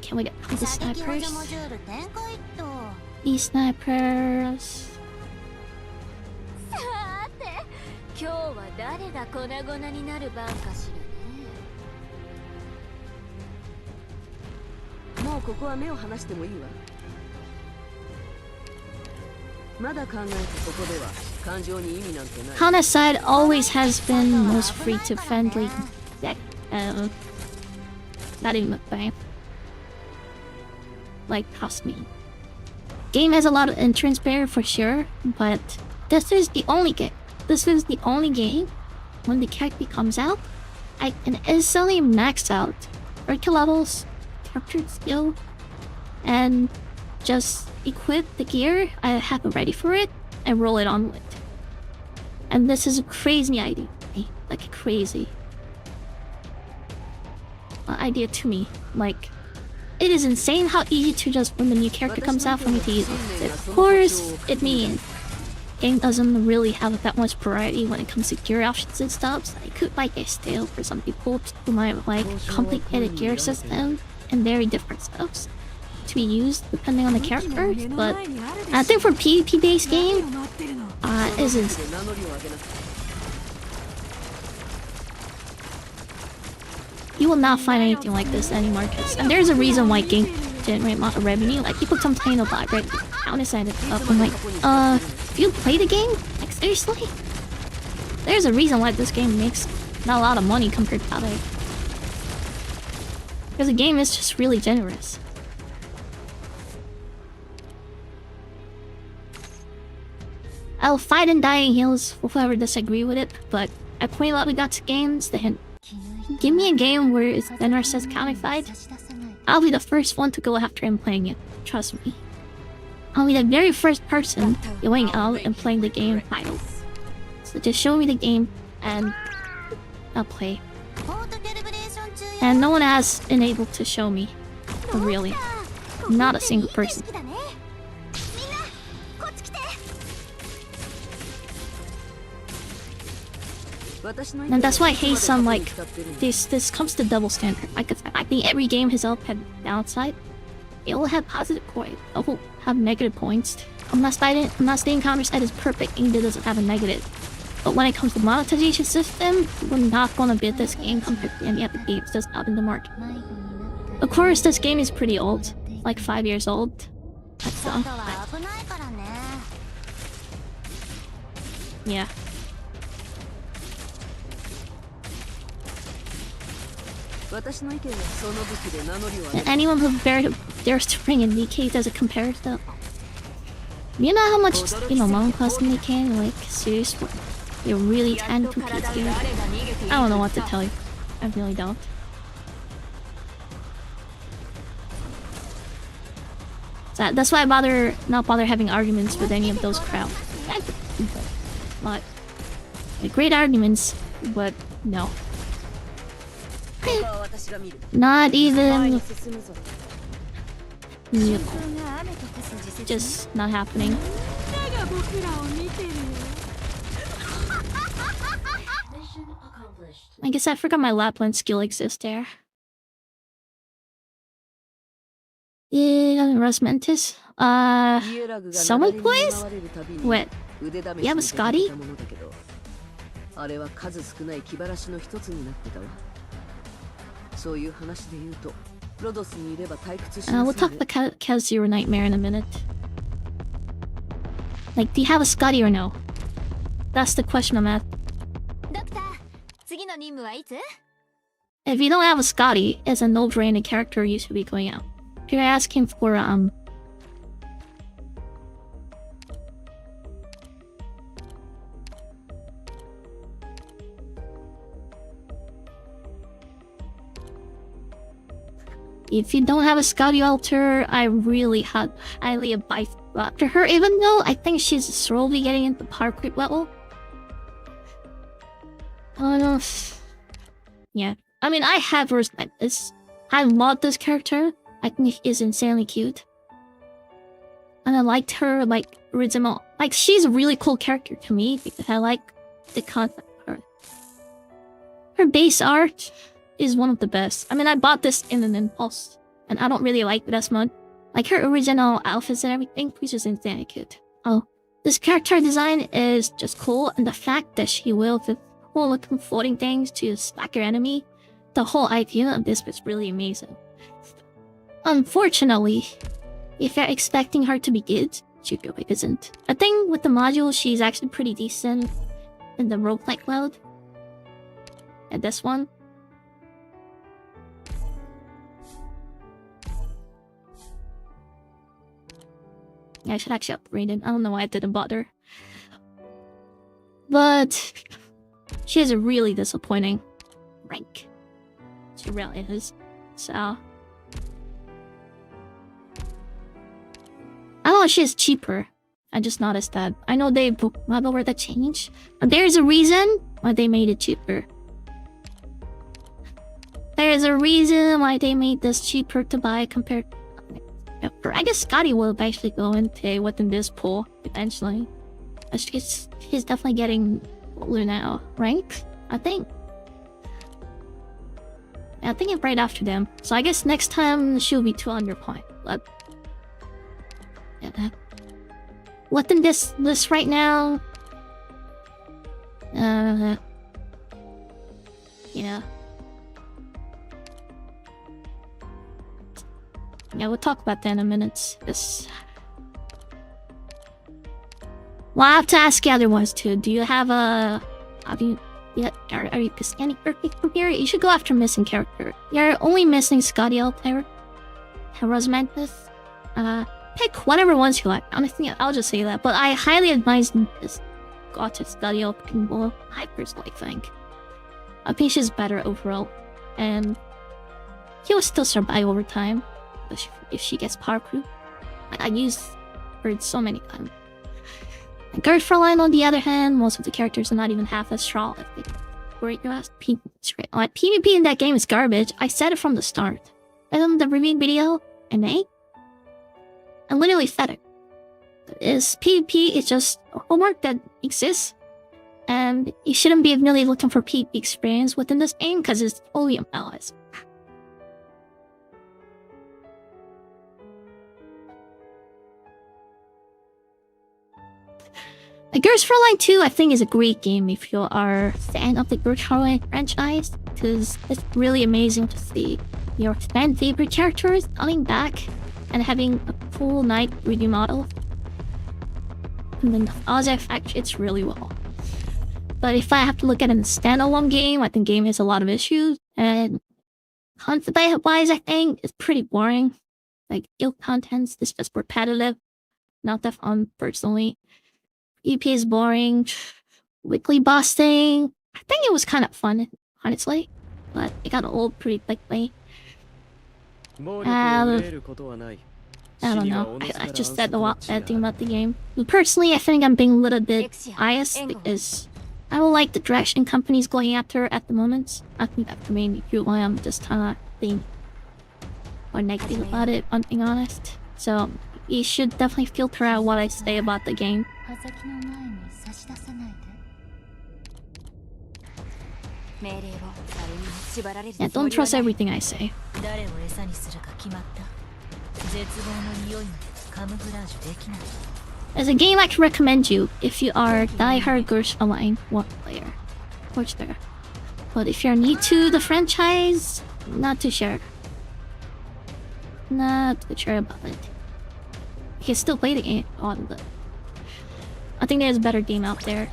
Can we get the 射撃補 snipers? 助モジュール展開っと。 These snipers. さて、今日は誰が粉々になる番かしらね。もうここは目を離してもいいわ。まだ考えてここでは感情に意味なんてない。 Hana's side always has been most free to friendly. Not even a thing. Like, trust me. Game has a lot of entrance barrier for sure, but this is the only game. This is the only game when the character comes out, I can instantly max out character levels, character skill, and just equip the gear I have ready for it and roll it on with. And this is a crazy idea, like crazy idea to me. Like, it is insane how easy to just when the new character comes out for me to use it. Of course, it means game doesn't really have that much variety when it comes to gear options and stuff. So it could like get stale for some people who might like complicated gear system and very different stuffs to be used depending on the character. But I think for PvP based game, isn't. You will not find anything like this anymore, and there's a reason why game generate a lot of revenue. Like, people complain about revenue. I understand it up. I'm like, if you play the game, like, seriously? There's a reason why this game makes not a lot of money compared to other. Because the game is just really generous. I'll fight in Dying Hills with whoever disagree with it, but I play a lot of gacha games that give me a game where it's generous as counterfied. I'll be the first one to go after and playing it. Trust me. I'll be the very first person going out and playing the game final. So just show me the game and I'll play. And no one has been able to show me. Really. Not a single person. And that's why I hate some, like, this comes to double standard. Like, I think every game has up had downside. It will have positive points. It will have negative points. I'm not saying Counter-Strike is perfect and it doesn't have a negative. But when it comes to monetization system, we're not gonna beat this game compared to any other games that's out in the market. Of course, this game is pretty old. Like 5 years old. That's yeah. And anyone who dares to bring in Nikkei as a comparison. You know how much, Mountain Class and Nikkei, like, seriously, they really tend to compete here. I don't know what to tell you. I really don't. So that's why I not bother having arguments with any of those crowds. But, great arguments, but no. Not even. Just not happening. I guess I forgot my Lappland skill exists there. Yeah, Russ Mentis. Someone plays? Wait, you have a Scotty? We'll talk about Kazuya Nightmare in a minute. Like, do you have a Scotty or no? That's the question I'm at. If you don't have a Scotty, it's a no-brainer character you should be going out. If you're asking for, if you don't have a Scouty Alter, I really highly advise after her, even though I think she's slowly getting into power creep level. Yeah. I mean, I have respect this. I love this character. I think she is insanely cute. And I liked her, like, original. Like, she's a really cool character to me because I like the concept of her. Her base art is one of the best. I mean, I bought this in an impulse, and I don't really like it as much. Like, her original outfits and everything, which is insanely cute. Oh, this character design is just cool, and the fact that she wields the cool looking floating things to stack your enemy, the whole idea of this was really amazing. Unfortunately, if you're expecting her to be good, she really isn't. I think with the module, she's actually pretty decent in the roguelike world. And this one. Yeah, I should actually upgrade it. I don't know why I didn't bother. But she has a really disappointing rank. She really is. So I don't know, she's cheaper. I just noticed that. I know they not over the change. But there's a reason why they made it cheaper. There's a reason why they made this cheaper to buy compared. I guess Scotty will eventually go into within this pool eventually. He's definitely getting blue now, right? I think. I think it's right after them. So I guess next time she'll be 200 point. But yeah, within this list right now. Yeah. Yeah, we'll talk about that in a minute. Well, I have to ask the other ones too. Do you have a... are you missing any character from here? You should go after missing character. You're only missing Scotty Alter, Rosmantis. Pick whatever ones you like. Honestly, I'll just say that. But I highly advise this. Go to Scotty Alter. I personally think. I think she's better overall. And he will still survive over time. If she gets power creep. I used her so many times. And Gertrude, on the other hand, most of the characters are not even half as strong as they were in last PvP in that game is garbage. I said it from the start. And in the review video, I literally said it. PvP is just a homework that exists. And you shouldn't be really looking for PvP experience within this game because it's totally imbalanced. Girls for Line 2, I think, is a great game if you are a fan of the Girls for Line franchise, because it's really amazing to see your fan favorite characters coming back and having a full night review model. And then the Oz effect, it's really well. But if I have to look at it in a standalone game, I think the game has a lot of issues. And content-wise, I think it's pretty boring. Like, guild contents is just repetitive. Not that fun, personally. EP is boring. Weekly boss thing, I think it was kind of fun, honestly. But it got old pretty quickly. I don't know. I just said a lot bad thing about the game. Personally, I think I'm being a little bit biased because I don't like the direction company's going after at the moment. I think that's the main reason why I'm just kind of being more negative about it, if I'm being honest. So you should definitely filter out what I say about the game. Yeah, don't trust everything I say. As a game I can recommend you if you are die-hard Girls Online 1 player. Of course there. But if you're new to the franchise, not too sure. Not too sure about it. You can still play the game on, but I think there's a better game out there.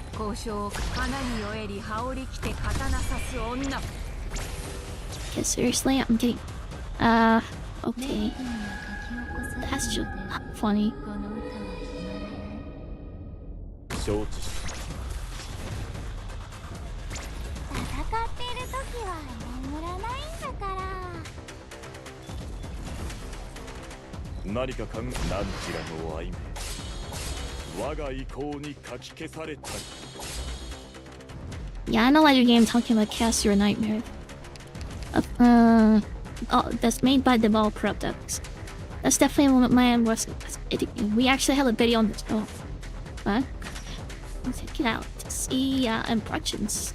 Okay, seriously, I'm getting... okay. That's just not funny. 何かなんちらの愛名我が意向にかき消されたり Yeah, I know what your game talking about. Cast Your Nightmare. Oh, that's made by developer of Dex. That's definitely one of my worst. We actually have a video on this. Oh, what? Check it out. See impressions.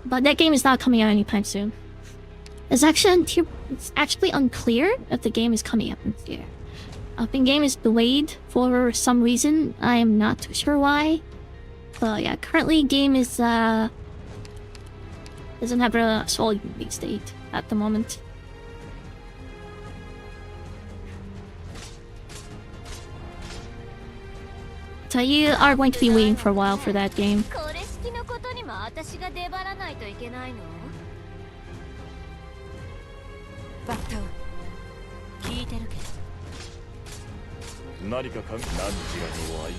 But that game is not coming out anytime soon. It's actually unclear if the game is coming out this year. The game is delayed for some reason. I am not too sure why. But yeah, currently game is doesn't have a solid release date at the moment. So you are going to be waiting for a while for that game. これ式のことにも私が出張らないといけないの？バッタを聞いてるけど。何かなんちらの愛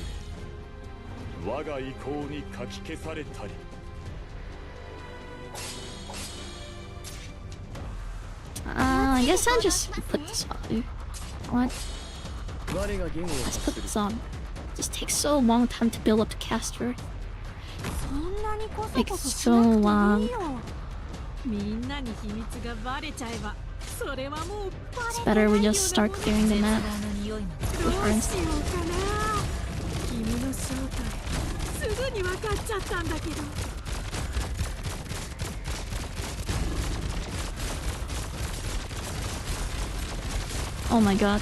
名我が意向にかき消されたり I guess I'll just put this on. What? Let's put this on. This takes so long time to build up the caster. Takes so long. It's better we just start clearing the map. For instance. Oh my god.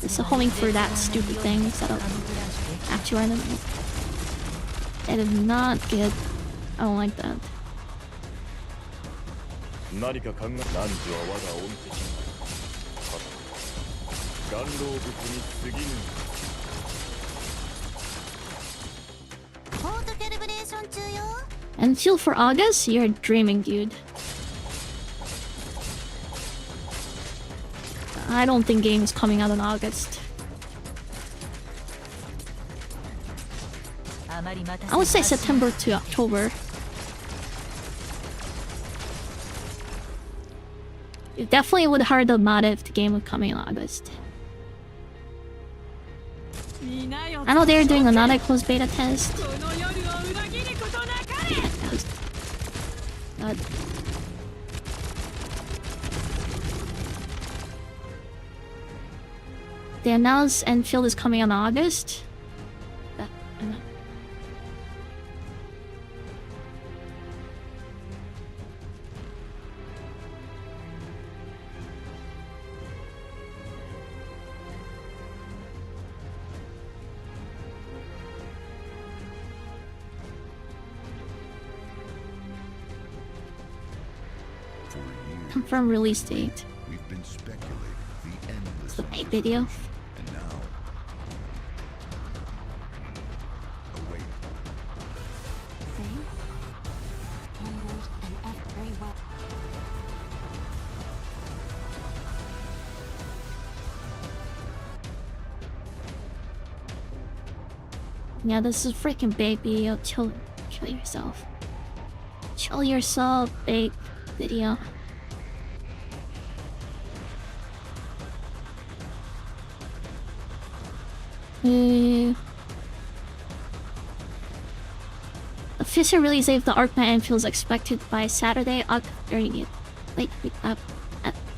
It's homing for that stupid thing instead of actual enemies. That is not good. I don't like that. 何か考え何時は我が恩敵元老物に過ぎぬ ポートキャリブレーション中よ。 Until for August, you're dreaming, dude. I don't think game is coming out in August. I would say September to October. It definitely would hurt the mod if the game would come in August. I know they're doing another closed beta test. God. They announced Enfield is coming in August. Confirm release date. We've been speculating the endless The paid video. and now await. Yeah, this is a freaking big video. Chill yourself. Chill yourself, big video. Official release date of the Arknights Enfield is expected by Saturday, August 30th. At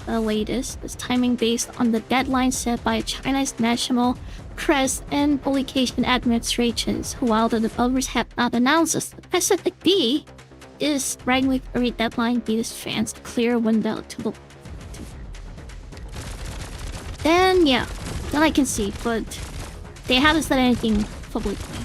the latest. This timing based on the deadline set by China's National Press and Publication Administrations, while the developers have not announced a specific date. This regulatory deadline gives fans a clear window to look to. Then yeah, then I can see, but they haven't said anything publicly.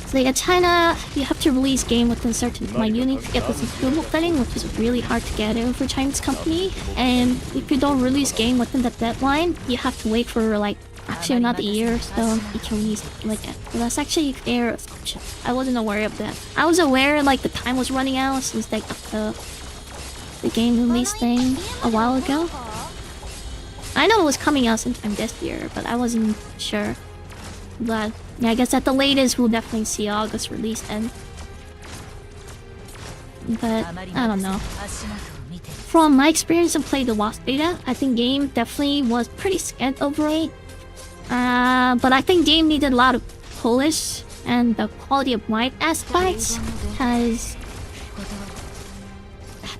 So yeah, China, you have to release game within certain you need to get this approval setting, which is really hard to get in for Chinese company. And if you don't release game within the deadline, you have to wait for like actually not a year, so you can release it like that. So that's actually their assumption. I wasn't aware of that. I was aware like the time was running out since they got the game release thing a while ago. I know it was coming out sometime this year, but I wasn't sure. But yeah, I guess at the latest we'll definitely see August release then. but I don't know. From my experience of playing the Lost Beta, I think game definitely was pretty scant overall. But I think game needed a lot of polish and the quality of life aspects, because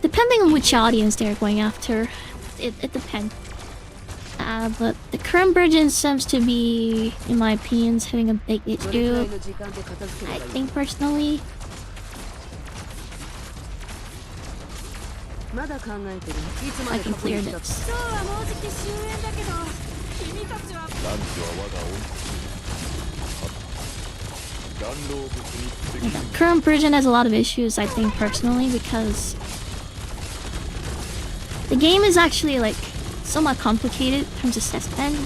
depending on which audience they're going after, it depends. But the current version seems to be, in my opinion, having a big issue. I think personally. I can clear this. The current version has a lot of issues, I think, personally, because the game is actually like somewhat complicated in terms of assessment,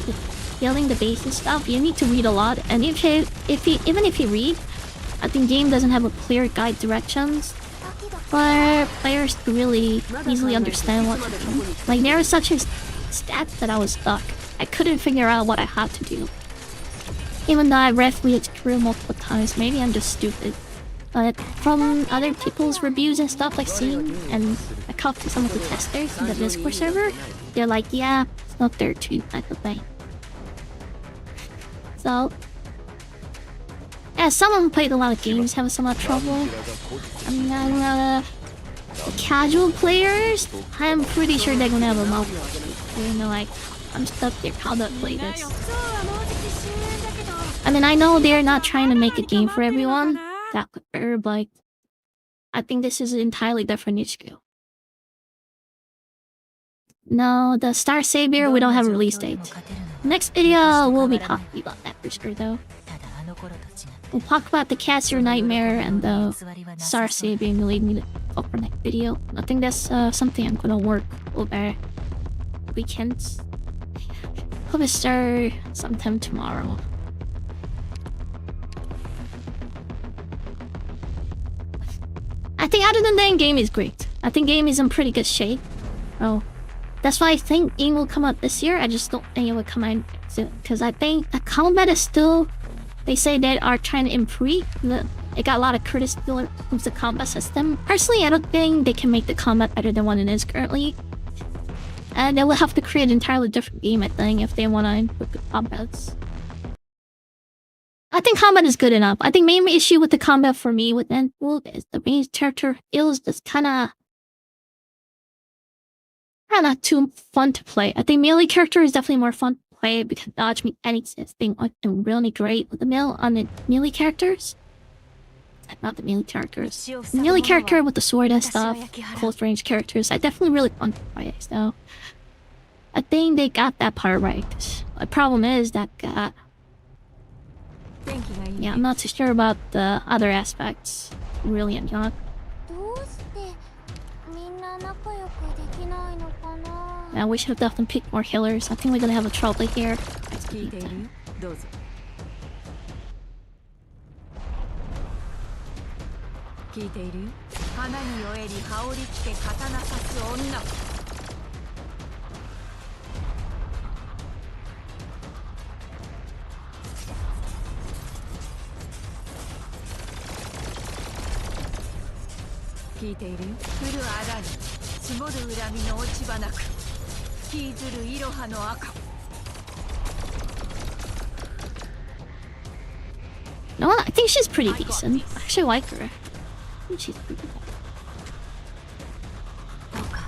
building the base and stuff. You need to read a lot, and even if you read, I think game doesn't have a clear guide directions for players to really easily understand what to do. Like there was such a stat that I was stuck. I couldn't figure out what I had to do. Even though I read through it through multiple times, maybe I'm just stupid. But from other people's reviews and stuff I've seen, and I talked to some of the testers in the Discord server, they're like, yeah, it's not there too, type of thing. So, yeah, someone who played a lot of games have somewhat trouble. I mean, casual players, I'm pretty sure they're gonna have a mouth. You know, like, I'm stuck there, how do I play this? I mean, I know they're not trying to make a game for everyone, that could be, but I think this is an entirely different issue. No, the Star Savior, we don't have a release date. Next video, we'll be talking about that for sure, though. We'll talk about the Castle Nightmare and the Star Savior and lead me to for next video. I think that's something I'm gonna work over weekends. Probably start sometime tomorrow. I think other than that, game is great. I think game is in pretty good shape. Oh, that's why I think game will come out this year. I just don't think it will come out soon, because I think the combat is still. They say they are trying to improve. It got a lot of criticism of the combat system. Personally, I don't think they can make the combat better than what it is currently. And they will have to create an entirely different game, I think, if they want to improve the combats. I think combat is good enough. I think main issue with the combat for me with Endwolf is the main character is just kinda not too fun to play. I think melee character is definitely more fun to play because dodge mechanics is being really great with the melee characters. Not the melee characters. The melee character with the sword and stuff, close range characters, I definitely really fun to play, so I think they got that part right. The problem is that yeah, I'm not too sure about the other aspects. Really, I'm not. Yeah, we should have definitely picked more healers. I think we're gonna have a trouble here. No, I think she's pretty decent. I actually like her. I think she's pretty good.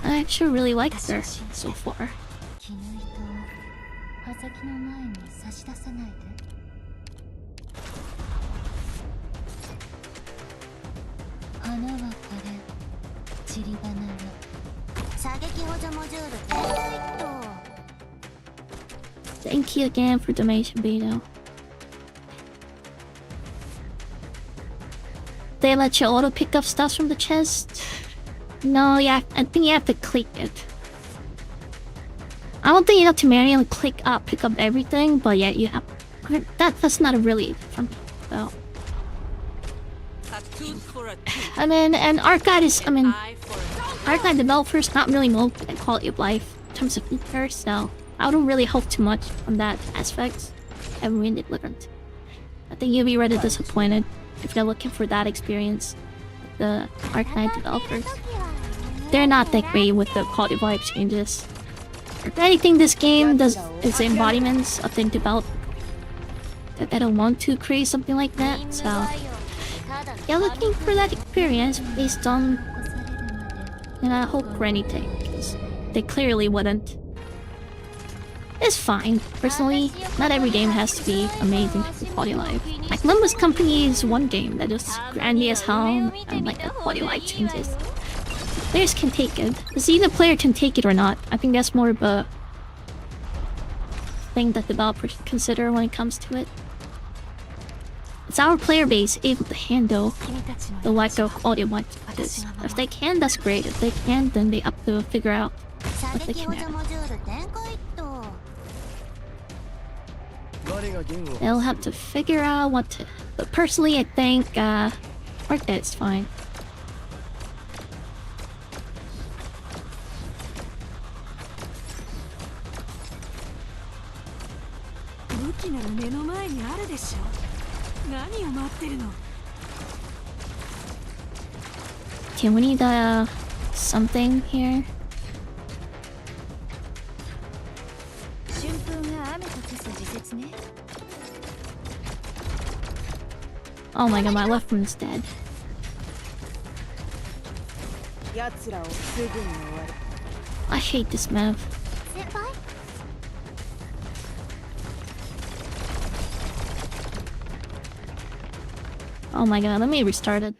I actually really like her so far. Thank you again for donation, Beto. They let you auto pick up stuff from the chest? No, yeah, I think you have to click it. I don't think you have to manually click up, pick up everything, but yeah, you have. That's not a really fun though. I mean, and Arknight is, Arknight developers not really know the quality of life in terms of features, so I don't really hope too much on that aspect. I haven't really learned. I think you'll be rather disappointed if you're looking for that experience. the Arknight developers. They're not that great with the quality of life changes. If anything, this game does its embodiments of the developer that they don't want to create something like that. So yeah, looking for that experience based on hope for anything, because they clearly wouldn't. It's fine. Personally, not every game has to be amazing for quality of life. Like Limbo's Company is one game that is grandy as hell and like the quality of life changes. Players can take it. Because either player can take it or not. I think that's more of a thing that developers consider when it comes to it. It's our player base able to handle the lack of quality of life changes. If they can, that's great. If they can't, then they have to figure out what they can add. They'll have to figure out what to... But personally, I think, Arknight's fine. Okay, we need, something here. Oh my god, my left one's dead. I hate this map. Oh my god, let me restart it.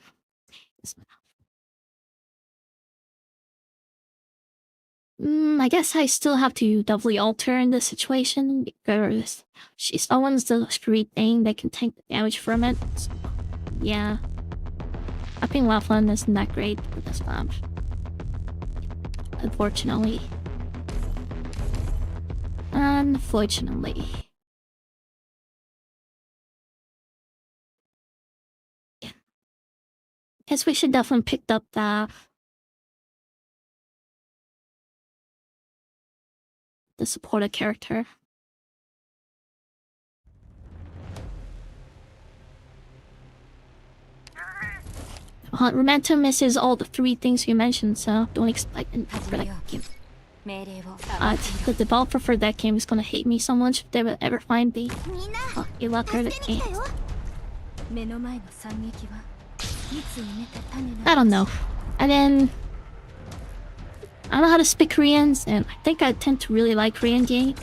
I guess I still have to doubly alter in this situation because she's someone's the street thing that can take the damage from it. So, yeah. I think Lappland isn't that great for this map. Unfortunately. Unfortunately. Yeah. Guess we should definitely pick up the supported character. Romantum misses all the 3 things you mentioned, so don't expect it for that game. The developer for that game is gonna hate me so much if they will ever find the lucker that can't. I don't know. And then I don't know how to speak Koreans, and I think I tend to really like Korean games.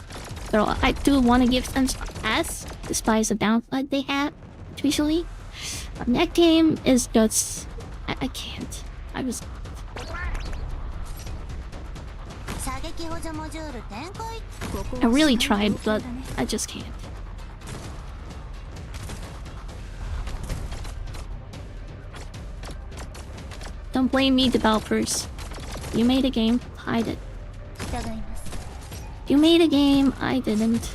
So I do want to give them some S, despite the downside they have, visually. That game is just... I can't. I really tried, but I just can't. Don't blame me, developers. You made a game, I did. You made a game, I didn't.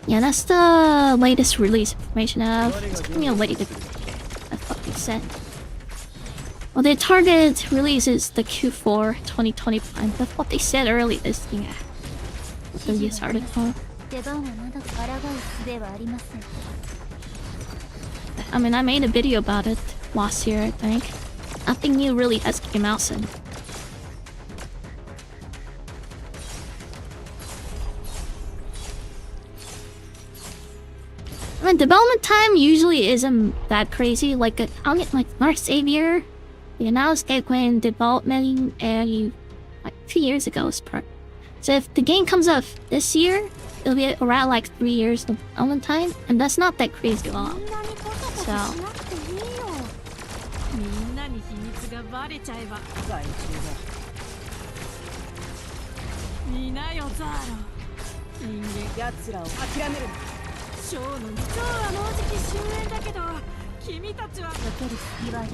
Yeah, that's the latest release information of. It's coming out late. That's what they said. Well, their target release is the Q4 2025. That's what they said early this year. The news article. I mean, I made a video about it last year, I think. Nothing new really has came out since. I mean, development time usually isn't that crazy. Like, I'll get like Mark Savior. They announced Gateway in development like 2 years ago. So if the game comes out this year, it'll be around like 3 years of development time, and that's not that crazy at all. So.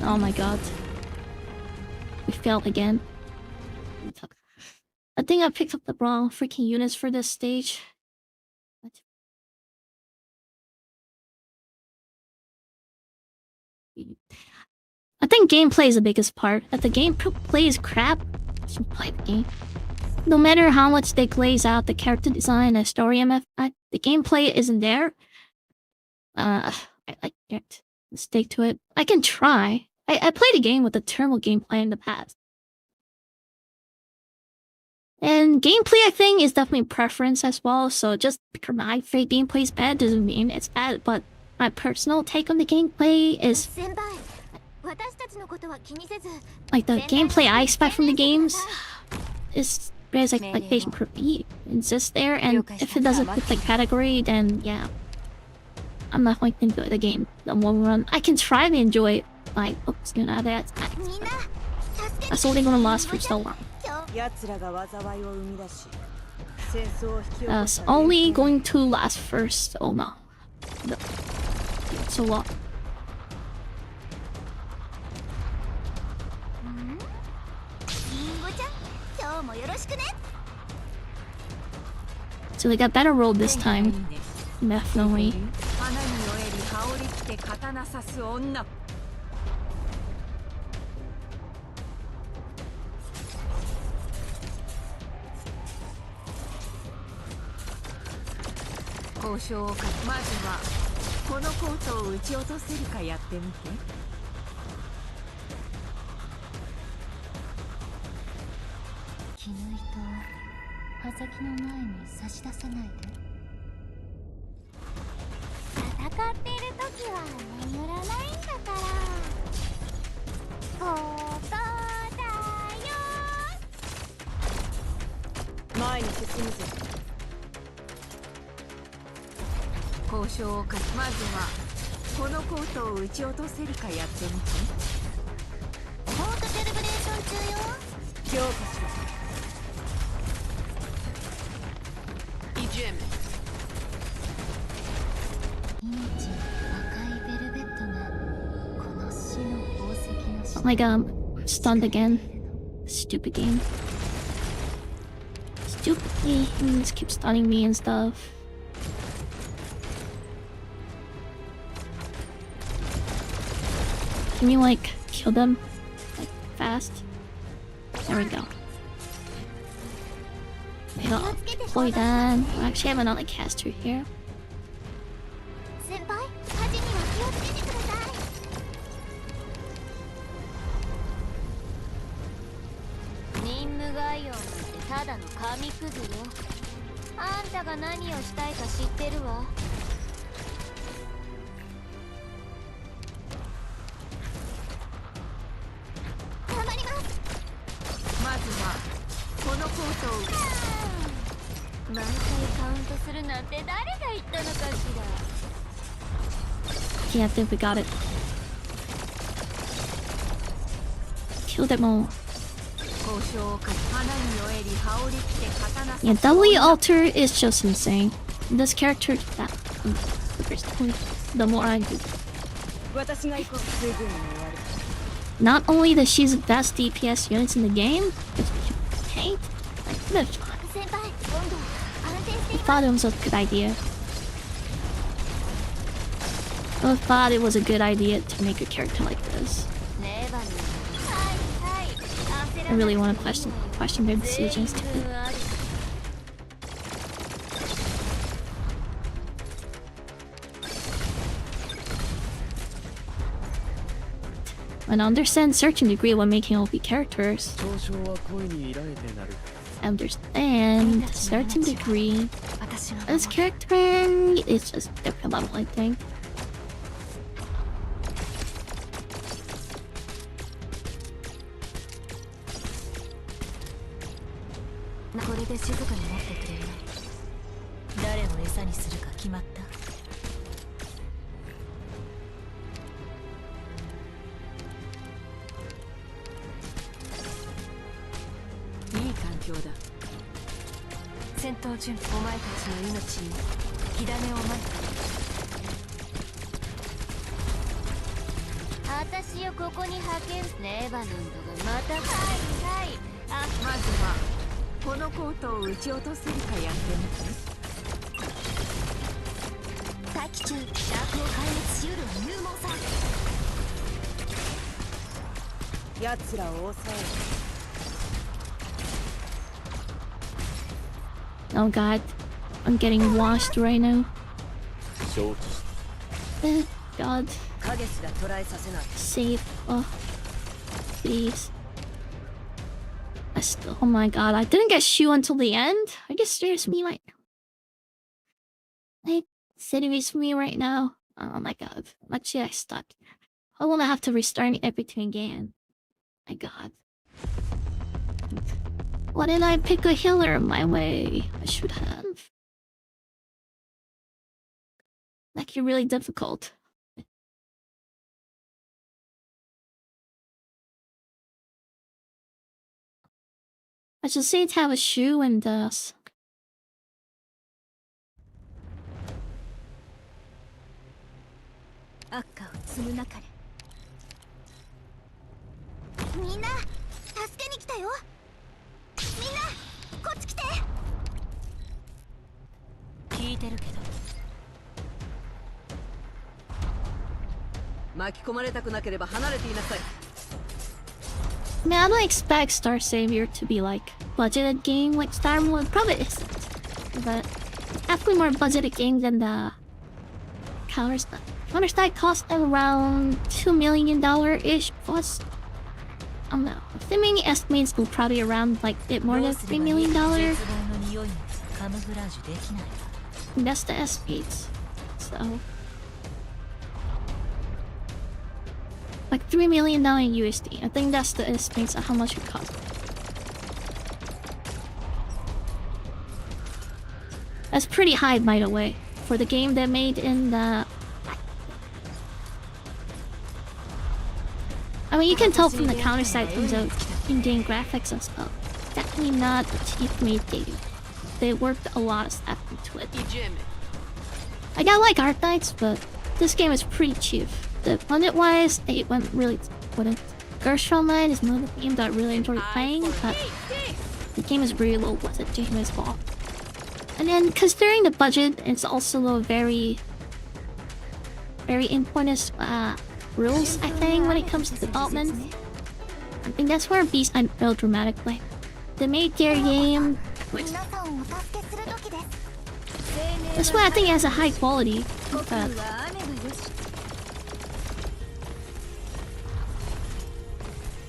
Oh my god. We failed again. I think I picked up the wrong freaking units for this stage. I think gameplay is the biggest part. If the gameplay is crap, just play the game. No matter how much they glaze out the character design and story MF, the gameplay isn't there. I can't stick to it. I can try. I played a game with the thermal gameplay in the past. And gameplay, I think, is definitely a preference as well. So just because my favorite gameplay is bad doesn't mean it's bad. But my personal take on the gameplay is like the gameplay I expect from the games is there's expectation for me exists there, and if it doesn't fit the category, then yeah, I'm not going to enjoy the game the long run. I can try to enjoy it, like, oops, you know, that's only gonna last for so long. That's only going to last first. Oh no, so long. So they got better roll this time. Definitely. Like stunned again. Stupid game. Stupidly, he just keeps stunning me and stuff. Can you like kill them like fast? There we go. We got deploy that. I actually have another caster here. Yeah, I think we got it. Kill them all. Yeah, W Alter is just insane. This character, the more I do. Not only that she's the best DPS units in the game, but she hate. Like, I thought it was a good idea. I thought it was a good idea to make a character like this. I really want to question their decisions too. And I understand certain degree when making OP characters. I understand certain degree. This character is just different level, I think. 奴らを抑える。 Oh god. I'm getting washed right now. 承知。 God. 影すら捕らえさせない。 Save. Oh. Please. Oh my god. I didn't get Shu until the end? Are you serious me right now? Like, serious me right now? Oh my god. Actually, I stuck. I wanna have to restart everything again. My god. Why didn't I pick a healer my way? I should have. Like, you're really difficult. I should say to have a shoe and赤を積む中で。みんな助けに来たよ。みんなこっち来て。聞いてるけど。巻き込まれたくなければ離れていなさい。 I mean, I don't expect Star Savior to be like budgeted game like Star Wars. Probably isn't, but it's definitely more budgeted game than the Counter Strike. Counter Strike cost around $2 million ish plus. I don't know. The many estimates will probably around like a bit more than $3 million. That's the estimates. So. Like $3 million USD. I think that's the estimates of how much it cost. That's pretty high, by the way, for the game they made in the... I mean, you can tell from the counter side from the in-game graphics and stuff. Definitely not a cheap-made game. They worked a lot of stuff into it. Like, I like Arknights, but this game is pretty cheap. The budget-wise, it went really wouldn't. Gershonline is another game that I really enjoyed playing, but the game is really low budget game as well. And then considering the budget, it's also a very important rules, I think, when it comes to development. I think that's where Beast and fail dramatically. They made their game with... That's why I think it has a high quality. But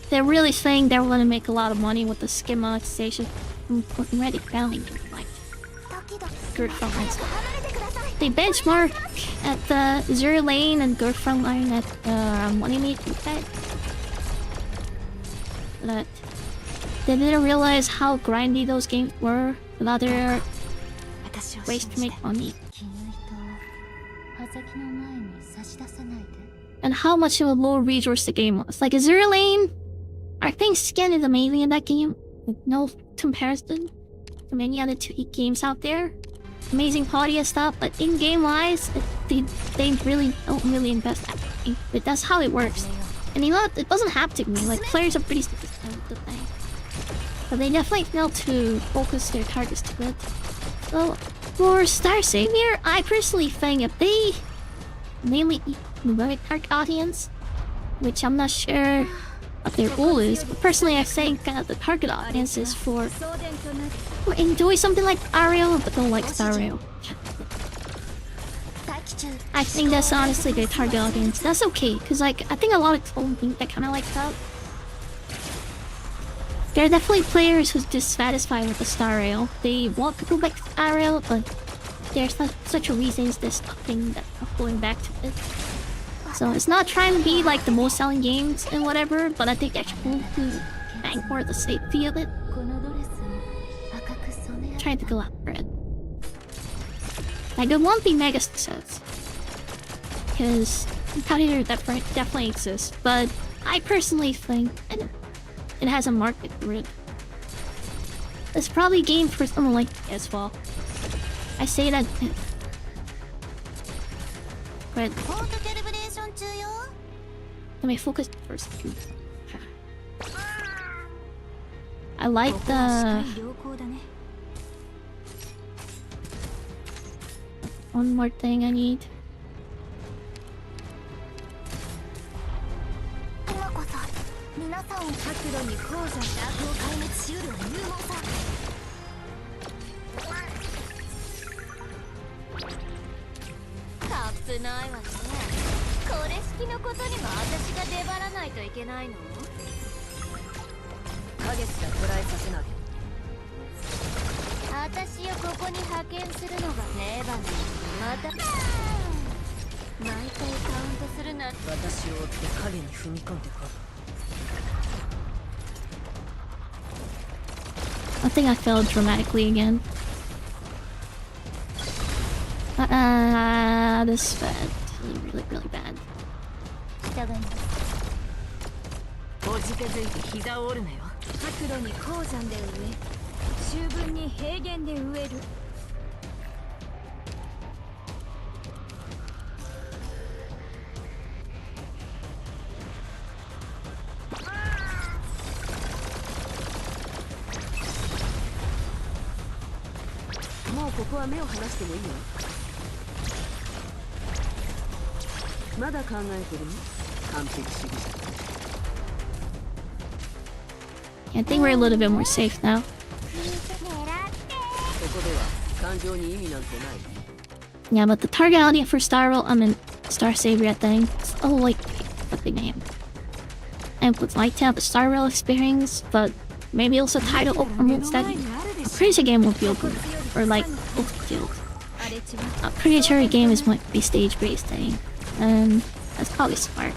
they're really saying they're gonna make a lot of money with the skin monetization. I'm already founding like good frontline. They benchmark at the Zero Lane and good frontline at money making set. But they didn't realize how grindy those games were with other ways to make money. And how much of a low resource the game was. Like a Zero Lane, I think skin is amazing in that game, with no comparison to many other 2D games out there. Amazing quality and stuff, but in-game wise, they really don't really invest that money. But that's how it works. And you know what? It doesn't have to be. Like, players are pretty stupid at the thing. But they definitely fail to focus their targets to it. So, for Star Savior, I personally think if they mainly the very target audience, which I'm not sure what their goal is, but personally I think the target audience is for who enjoy something like Ariel but don't like Star Rail. I think that's honestly their target audience. That's okay, because like I think a lot of people think that kind of like that. There are definitely players who's dissatisfied with the Star Rail. They want to go back to Star Rail, but there's not such a reason as this thing that going back to it. So it's not trying to be like the most selling games and whatever, but I think that's cool to bang for the safety of it. Trying to go after it. Like it won't be mega success, because competitor definitely exists, but I personally think it has a market for it. It's probably a game for someone like me as well. I say that. But let me focus first. I like the one more thing I need. 皆さんを角度に高山で悪を壊滅しうるは勇猛さ。カップないわね。これ式のことにも私が出張らないといけないの？影すら捉えさせない。私をここに派遣するのがネバネまた毎回カウントするなんて。私を追って影に踏み込んでこう。 I think I fell dramatically again. This is bad. Really, really bad. 従います。おじけづいて膝を折るなよ。角度に高山で植え、秋分に平原で植える。もうここは目を離してもいいよ。まだ考えてるの？完璧主義者。 I think we're a little bit more safe now. ここでは感情に意味なんてない。 Yeah, but the target audience for Star Savior, I think. Oh, like, what the name? I would like to have the Star Rail experience, but maybe also title open world that a crazy game will be open, or like open field. I'm pretty sure a game is might be stage based thing, and that's probably smart.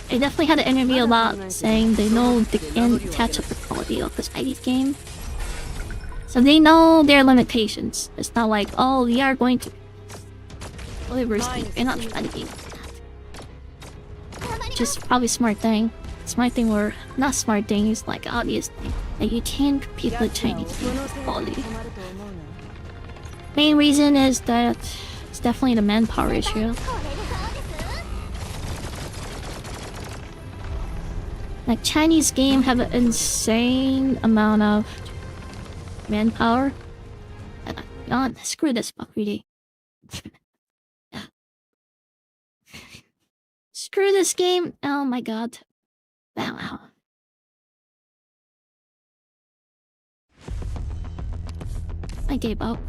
They definitely had an interview about saying they know they can catch up the quality of this ID game, so they know their limitations. It's not like, oh, we are going to universally. They're not trying to be just probably smart thing. Smart thing or not smart thing is like obvious thing that you can't compete with Chinese quality. Main reason is that it's definitely the manpower issue. Like Chinese game have an insane amount of manpower. God, screw this fuck really. Screw this game. Oh my god. Wow. I gave up.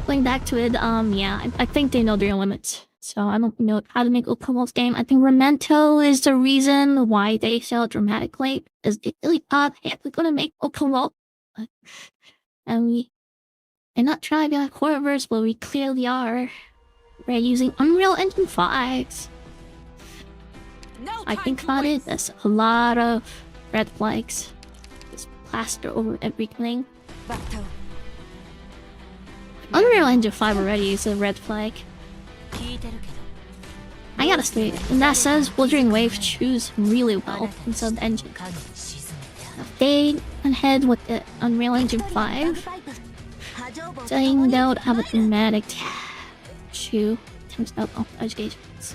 Going back to it, yeah, I think they know their limits. So I don't know how to make open world game. I think Memento is the reason why they sell dramatically. Is they really thought, hey, we're gonna make open world, and they're not trying to be like Horrorverse, but we clearly are. We're using Unreal Engine 5. I think about it, there's a lot of red flags. Just plaster over everything. Unreal Engine 5 already is a red flag. I gotta say, in that sense, Wuthering Waves choose really well instead of the engine. If they went ahead with the Unreal Engine 5, then they would have a dramatic issue in terms of optimizations.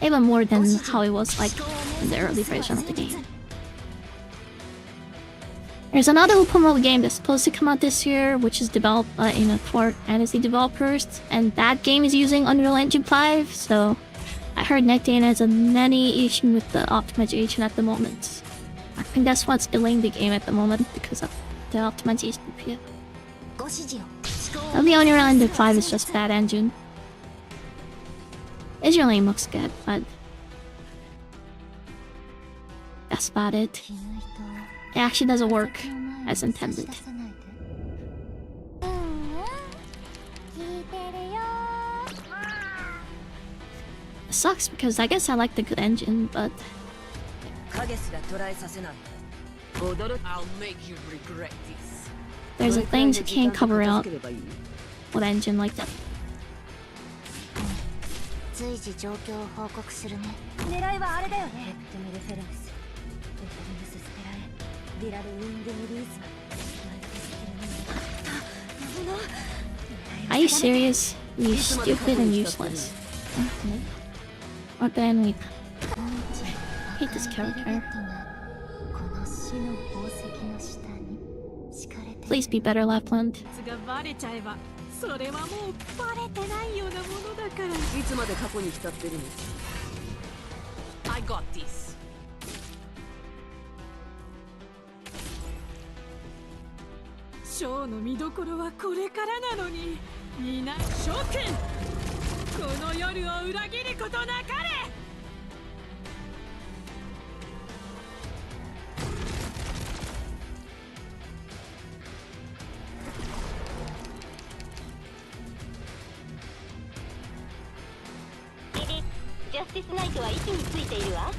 Even more than how it was like in the early version of the game. There's another open world game that's supposed to come out this year, which is developed by Core Fantasy developers, and that game is using Unreal Engine 5, so I heard Nectane has a many issue with the optimization at the moment. I think that's what's delaying the game at the moment, because of the optimization here. The Unreal Engine 5 is just bad engine. Visually looks good, but that's about it. It actually doesn't work as intended. It sucks because I guess I like the good engine, but I'll make you regret this. There's a thing you can't cover up with engine like that. 随時状況を報告するね。狙いはあれだよね。ヘクトミルフェレンス、ベタリムススペラエ、ディラルウィングムリーズマ。 Are you serious? You stupid and useless. What then we hate this character. Please be better, Lappland. がバレちゃえばそれはもうバレてないようなものだから。いつまで過去に浸ってるの？ I got this. ショーの見どころはこれからなのに、みんな諸君、この夜を裏切ることなかれ。ジャスティスナイトは位置についているわ。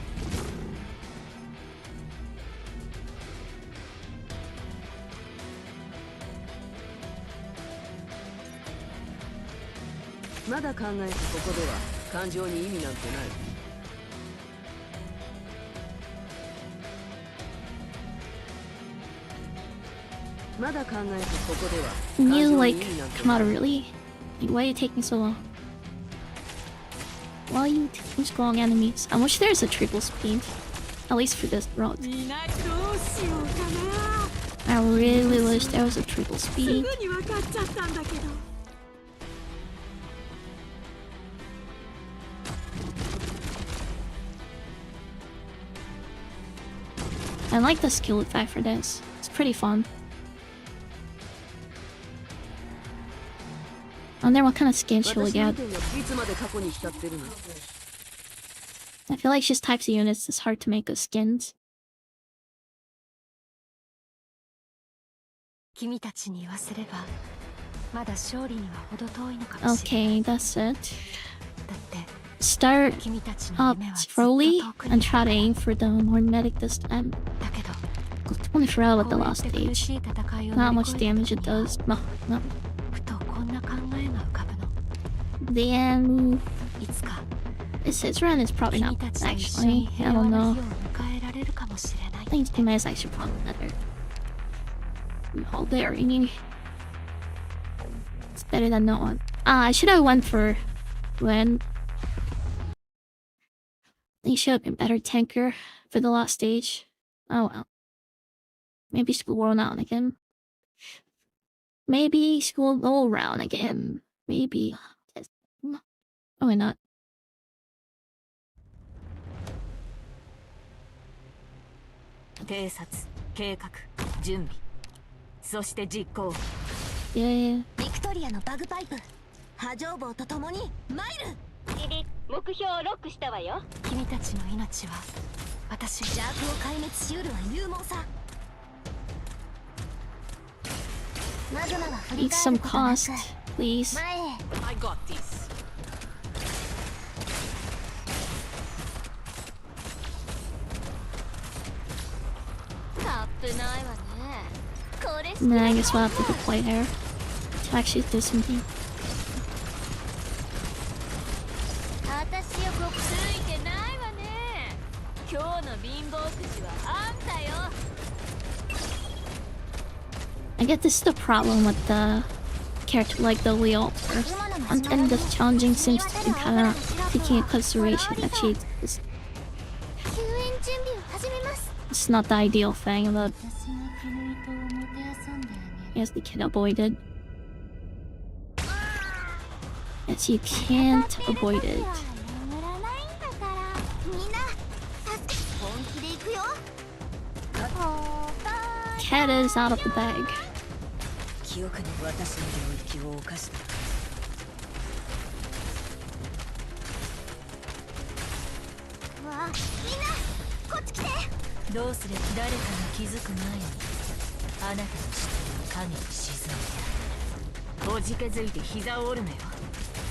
まだ考えてここでは感情に意味なんてない。まだ考えてここでは Can you like come out early? Like, why are you taking so long? Why are you taking strong enemies? I wish there's a triple speed, at least for this route. みんなどうしようかな。 I really wish there was a triple す speed. ぐに分かっちゃったんだけど。I like the skill effect for this. It's pretty fun. I wonder what kind of skin she'll get. いつまで過去に浸ってるの？ I feel like she's types of units it's hard to make with skins. 君たちに言わせればまだ勝利には程遠いのかもしれない。 Okay, that's it. だって Start 君たちの up 夢はずっと slowly 遠くに and try to aim for the magnetic this time. だけど Totally forgot about the こうやっ last て苦 stage. しい戦いを Not 乗 much り越え damage た it 時には does. No. ふとこんな考えが浮かぶの。 Then いつか this run is probably 君 not た bad ちと一緒 actually. に I 平 don't 和な know. 日を迎えられるかもしれない。 I think Team is actually probably better. Oh, there. It's better than no one. I should have went for when. They should have been better tanker for the last stage. Oh well. Maybe she will roll out again. Maybe she will roll around again. Maybe. Oh, why not? 偵察、計画、準備、そして実行。Yeah. ビクトリアのバグパイプ、波状棒とともにマイル。リリ、目標をロックしたわよ。君たちの命は私邪悪を壊滅しうるは勇猛さ。マグマは振り Need 返 some ることなく cost, please. 前へ。 I got this. タップないわね。これ And then I guess we'll have to deploy there to actually do something. 私よくついてないわね。今日の貧乏くじはあんたよ。 I guess this is the problem with the character like the Alter. And the challenging seems to be kind of taking into consideration that she is. 救援準備を始めます。 It's not the ideal thing, but 私が君ともてあそんであげる。 yes, they can avoid it. Yes, you can't avoid it. 眠らないんだからみんな本気で行くよ。 Cat is out of the bag. 記憶に私の領域を犯した。わあ、みんなこっち来て。どうすれば誰かに気づく前にあなたの視点は影に沈んでおじけづいて膝を折るのよ。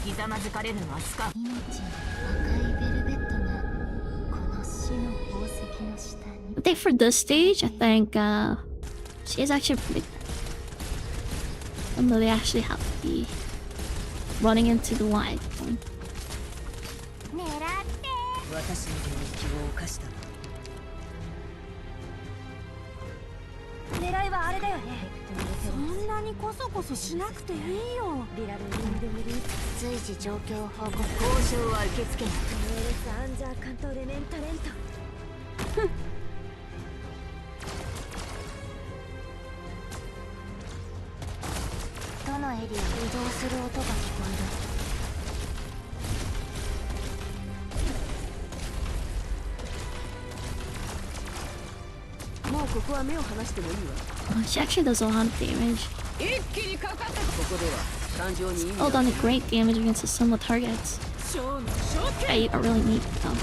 ひざまずかれるのはスカー。命の赤いベルベットがこの死の宝石の下に。I think for this stage, I think she's actually pretty good. Even though they actually have to be running into the line. 私の領域を犯した狙いはあれだよね。そんなにコソコソしなくていいよ。リラルウィンドミリ随時状況報告。交渉は受け付けない。メーレスアンジャーカントレメンタレント。どのエリア移動する音が聞こえる。 She actually does a lot of damage. Oh, done a great damage against the similar targets. I really need them.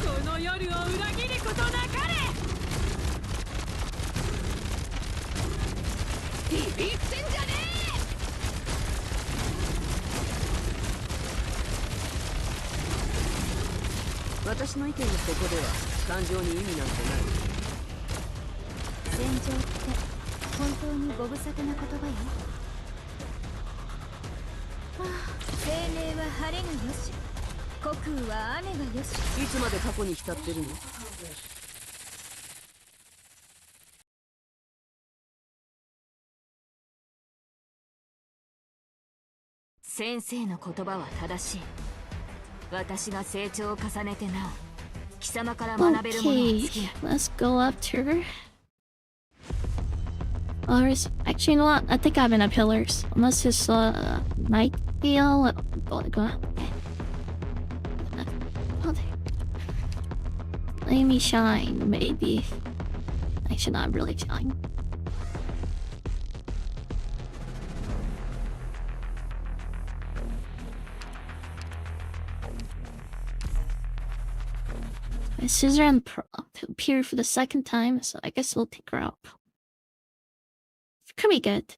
私の意見のここでは感情に意味なんてない。戦場って本当にご無沙汰な言葉よ。生命は晴れがよし、虚空は雨がよし。いつまで過去に浸ってるの？先生の言葉は正しい。私が成長を重ねてなお貴様から学べるものは尽きない。 Let's go up to her. Pillars. Actually, you know what? I think I have enough pillars. Unless it's night deal. Let me shine, maybe. I should not really shine. Scissor and Pearl to appear for the second time, so I guess we'll take her out. Could be good.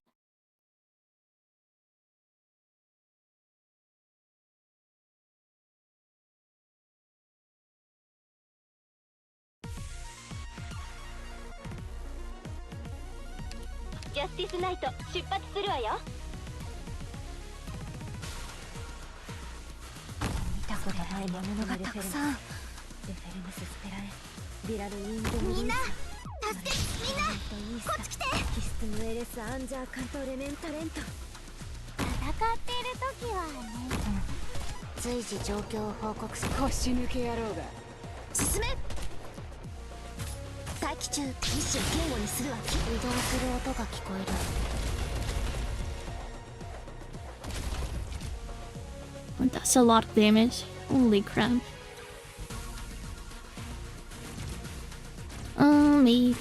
Justice Night 出発するわよ。見たことないものがたくさん。みんな助け、みんなこっち来て。キストムエレスアンジャーカントレメンタレント。戦っている時はね、随時状況を報告する。腰抜け野郎が進め。待機中、ミッション警護にするわ。移動する音が聞こえる。 That's a lot of damage. Holy crap. Me.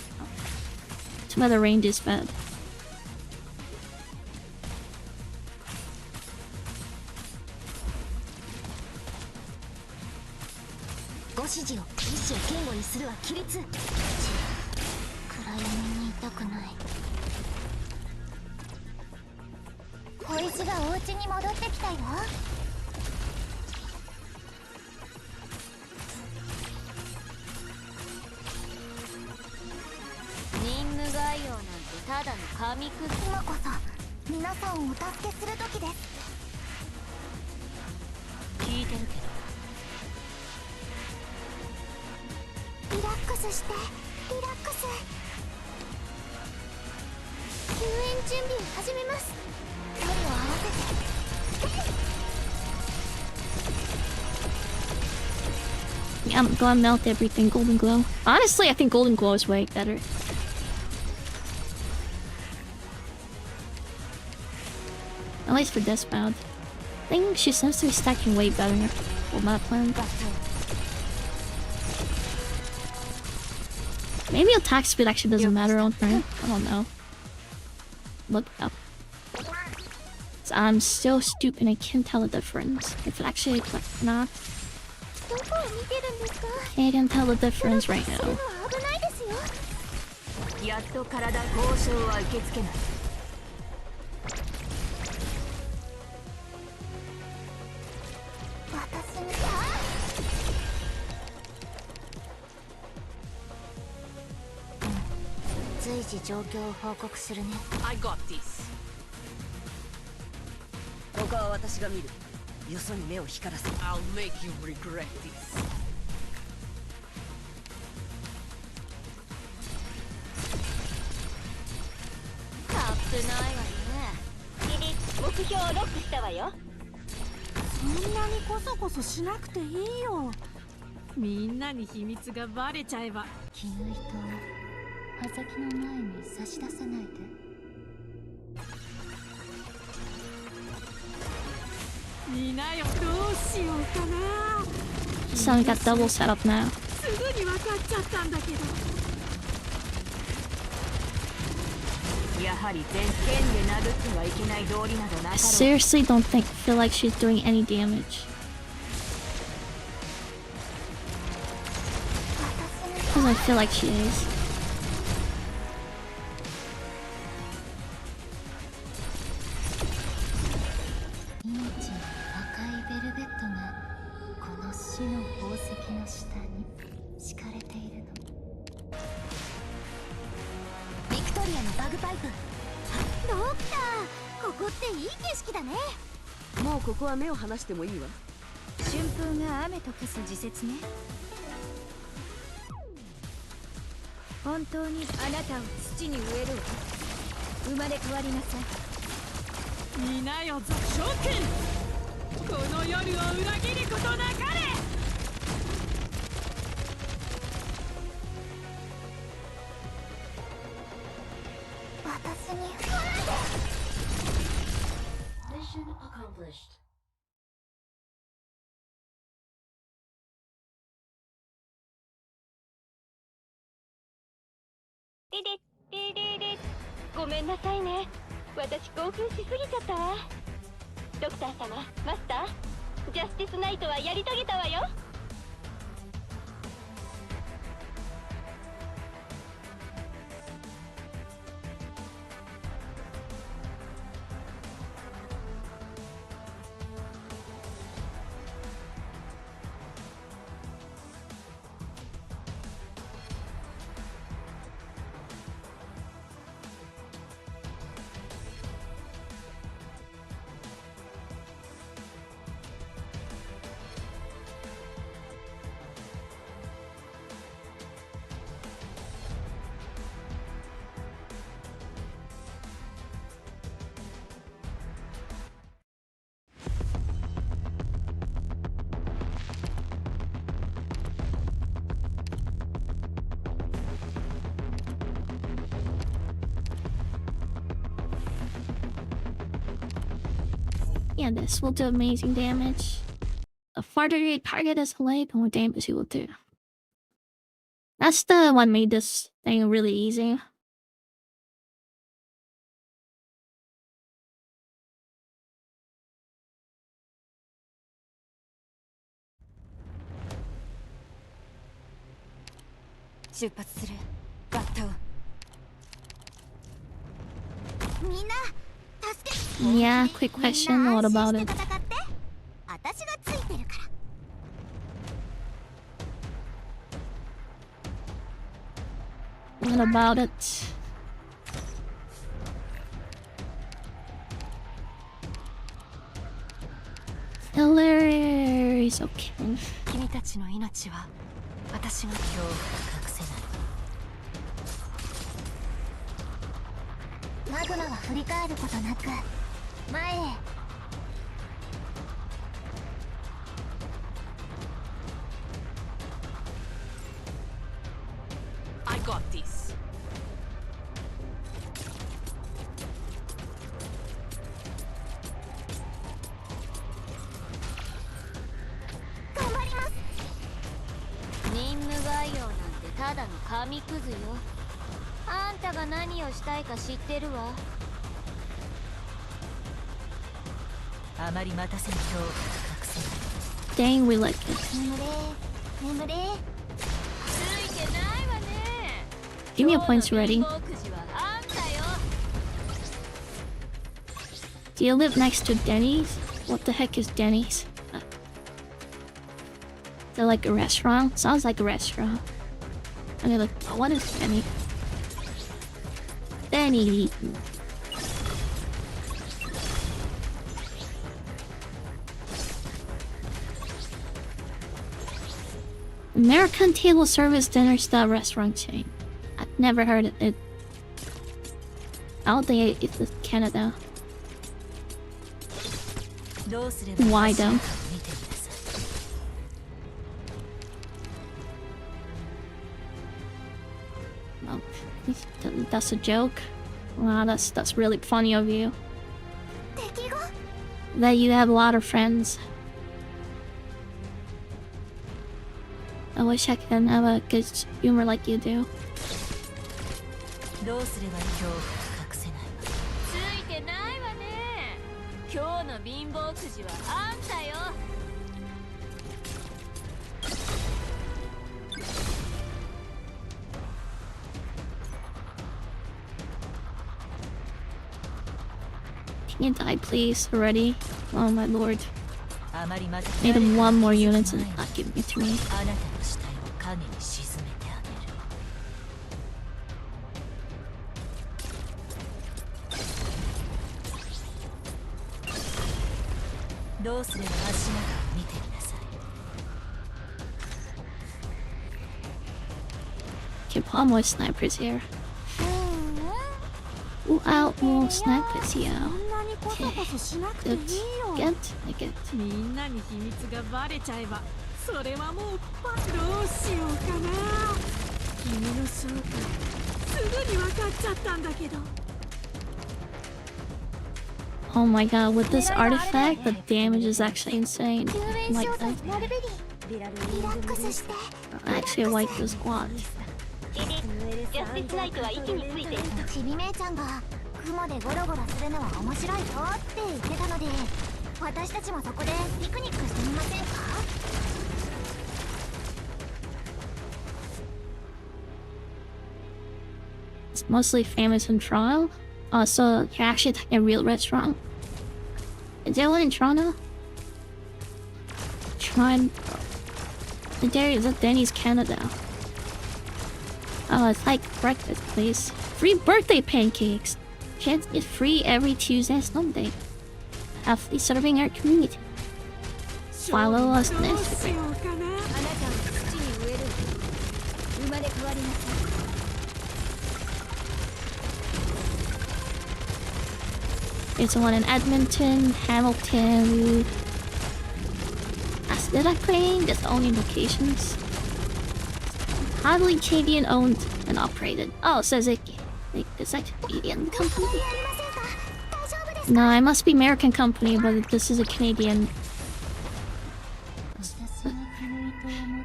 Some other range is bad. ご指示をミッション警護にするわ。起立。暗闇にいたくない。小石がお家に戻ってきたよ。任務概要なんてただの紙くず。今こそ皆さんをお助けする時です。聞いてるけど。リラックスして、リラックス。救援準備を始めます。手を合わせて。Yeah, I'm gonna melt everything golden glow. Honestly, I think golden glow is way better. At least for this mount. I think she seems to be stacking way better for Lappland. Maybe attack speed actually doesn't matter on her. I don't know. Look up. So I'm still stupid. I can't tell the difference. If it actually like not. Can't tell the difference right now. やっと体交渉は受け付けない。私に随時状況を報告するね。 I got this. 他は私が見る。よそに目を光らせ。 I'll make you regret this. カップないわね。リリ、目標をロックしたわよ。そんなにコソコソしなくていいよ。みんなに秘密がバレちゃえば。絹糸を刃先の前に差し出さないで。見なよ、どうしようかな。 Son got double set up now. すぐに分かっちゃったんだけど。やはり全剣で殴ってはいけない道理などなかろう。 I seriously don't feel like she's doing any damage. Because I feel like she is. 命の赤いベルベットがこの死の宝石の下に敷かれているの。ビクトリアのバグパイプ。ドクター、ここっていい景色だね。もうここは目を離してもいいわ。春風が雨と消す時節ね。本当にあなたを土に植えるわ。生まれ変わりなさい。見なよ、ザ・諸君。この夜を裏切ることなかれ。私に Mission accomplished. リリリリリ、ごめんなさいね。私興奮しすぎちゃったわ。ドクター様、マスター、ジャスティスナイトはやり遂げたわよ。Yeah, this will do amazing damage. The farther your target is away, the more damage you will do. That's the one made this thing really easy. Yeah, quick question, what about it? 私がついてるから。 What about it? Hillary is okay. 君たちの命は私が恐怖を隠せない。マグマは振り返ることなく前へ。I got this. 頑張ります。任務概要なんてただの紙くずよ。あんたが何をしたいか知ってるわ。あまり待たせる恐怖を隠せない。 Dang, we like it. 眠れ眠れ。ついてないわね。 Give me your points already. 宝くじはあんたよ。 Do you live next to Denny's? What the heck is Denny's? Is it like a restaurant? Sounds like a restaurant. And they're like, oh, what is Denny? Benny. American table service dinner style restaurant chain. I've never heard of it. I don't think it's in Canada. Why though? Oh, that's a joke. Wow, that's really funny of you. That you have a lot of friends. I wish I could have a good humor like you do. どうすれば恐怖を隠せない。ついてないわね。今日の貧乏くじはあんたよ。Can you die, please, already? Oh my lord. Made him one more units and not giving it to me. あなたの死体を影に沈めてあげる。どうすれば足元を見てみなさい。 Okay, put more snipers here. Ooh, out more snipers here. Okay, good. Get, I get. みんなに秘密がバレちゃえば、それはもうどうしようかな。君の正体、すぐに分かっちゃったんだけど。 Oh my god, with this artifact, the damage is actually insane. Like that. Actually, I like the squad. やってつないとは息についてちび姉ちゃんが雲でゴロゴロするのは面白いよって言ってたので私たちもそこでピクニックしてみませんか It's mostly famous in Toronto. So you're actually taking a real restaurant. Is there one in Toronto? Trying. There is a Denny's Canada. Oh, it's like breakfast place. Free birthday pancakes. Chance is free every Tuesday and Sunday. Happily serving our community. Follow us next week. There's one in Edmonton, Hamilton. Did I claim that's the only locations? Hardly Canadian owned and operated. Oh, it says it. Is that Canadian company? No, it must be American company, but this is a Canadian.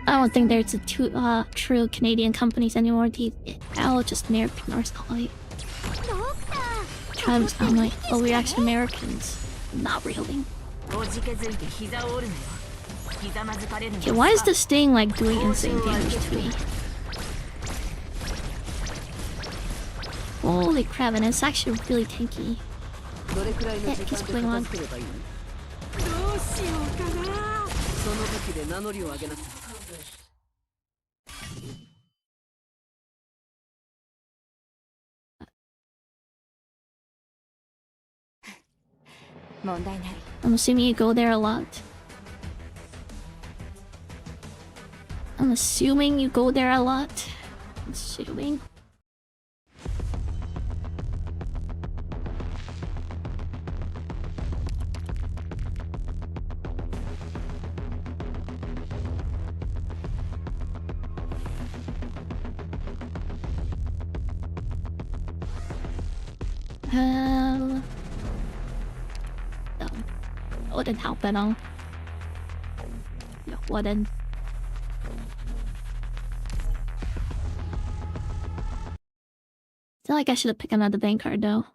I don't think there's a true Canadian companies anymore. They're all just American or something. Trying to sound like, oh, we're actually Americans. Not really. Okay, why is this thing like doing insane damage to me? Holy crap, and it's actually really tanky. Yeah, keeps going on. I'm assuming you go there a lot. I'm assuming you go there a lot. Assuming. No. Wouldn't help at all. No, wouldn't. I feel like I should have picked another bank card though.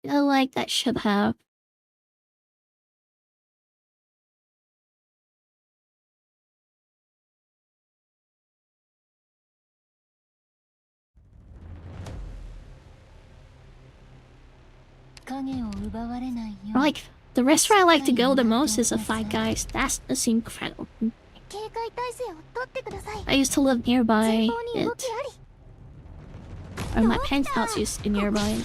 I feel like that should have. Like, the restaurant I like to go the most is a Five Guys. That's incredible. I used to live nearby it. or my penthouse is nearby.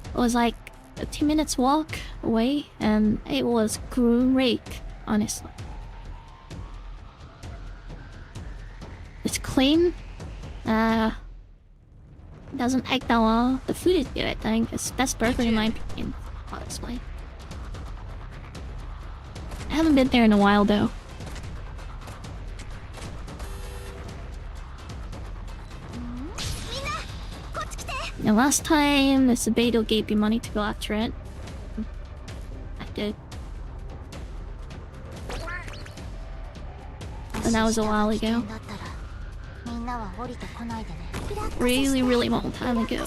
It was like a 2 minutes walk away, and it was great, honestly. It's clean. Doesn't act that well. The food is good, I think. It's best burger in my opinion, honestly. I haven't been there in a while though. And last time, the Sabato gave me money to go after it. I did. And that was a while ago. Really, really long time ago.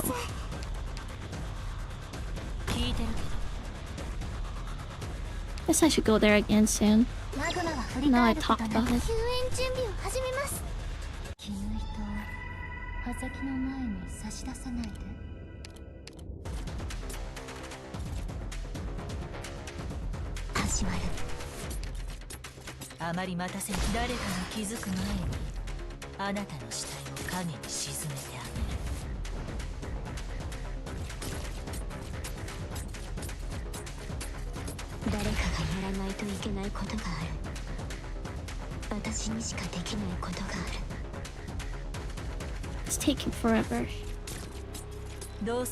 Guess I should go there again soon. Now I talked about it. It's taking forever. Oh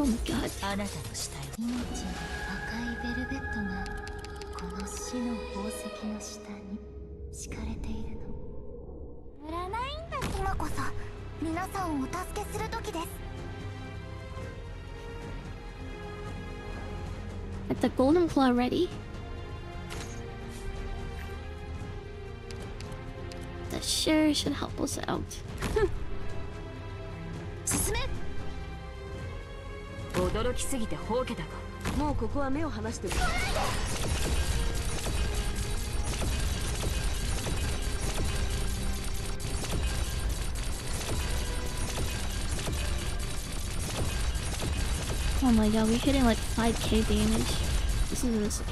my god. At the golden claw ready. That sure should help us out. Oh my god, we're hitting like 5k damage. This is insane.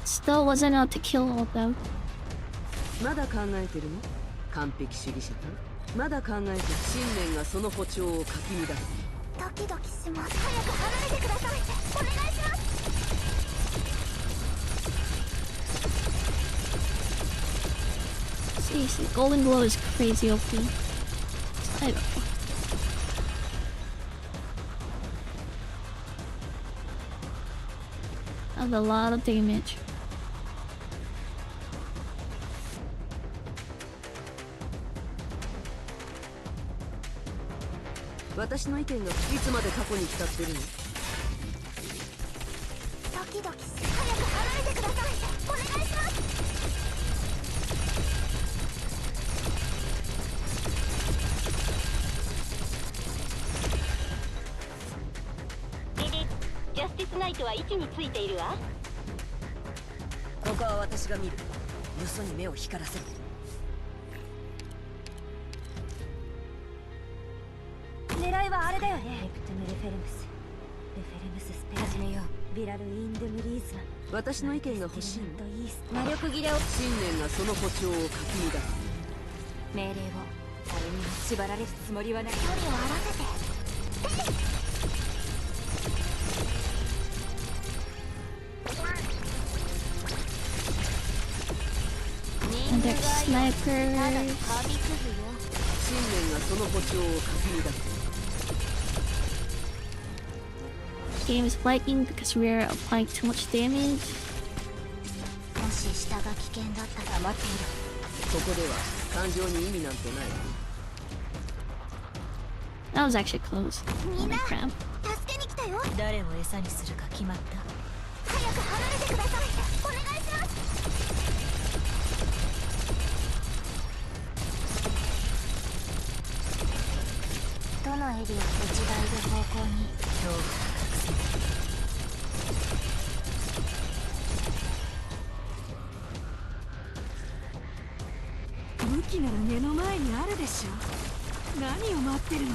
Still wasn't enough to kill all of them. まだ考えてるの？完璧主義者か？まだ考えて信念がその歩調をかき乱す。ドキドキします。早く離れてください。お願いします。Seriously, Golden Glow is crazy OP. I don't know. That's a lot of damage. I 私の意見がいつまで過去に浸ってるの？ドキドキして早く離れてください。お願いします。ジャスティスナイトは位置についているわ。ここは私が見る。よそに目を光らせる。狙いはあれだよね。レクテムレフェルムス。レフェルムススペ始めよう。ビラルインデムリーズナ。私の意見が欲しいの？魔力切れを。信念がその歩調をかき乱す。命令を。誰にも縛られるつもりはない。距離を合わせて。And there's snipers. 信念がその歩調をかき乱す。Game is lagging because we're applying too much damage. もし下が危険だったら待っている。ここでは感情に意味なんてない。That was actually close. Holy crap. 助けに来たよ。誰を餌にするか決まった。早く離れてください。お願いします。どのエリアを内側いる方向に恐怖が隠せない。武器なら目の前にあるでしょ。何を待ってるの？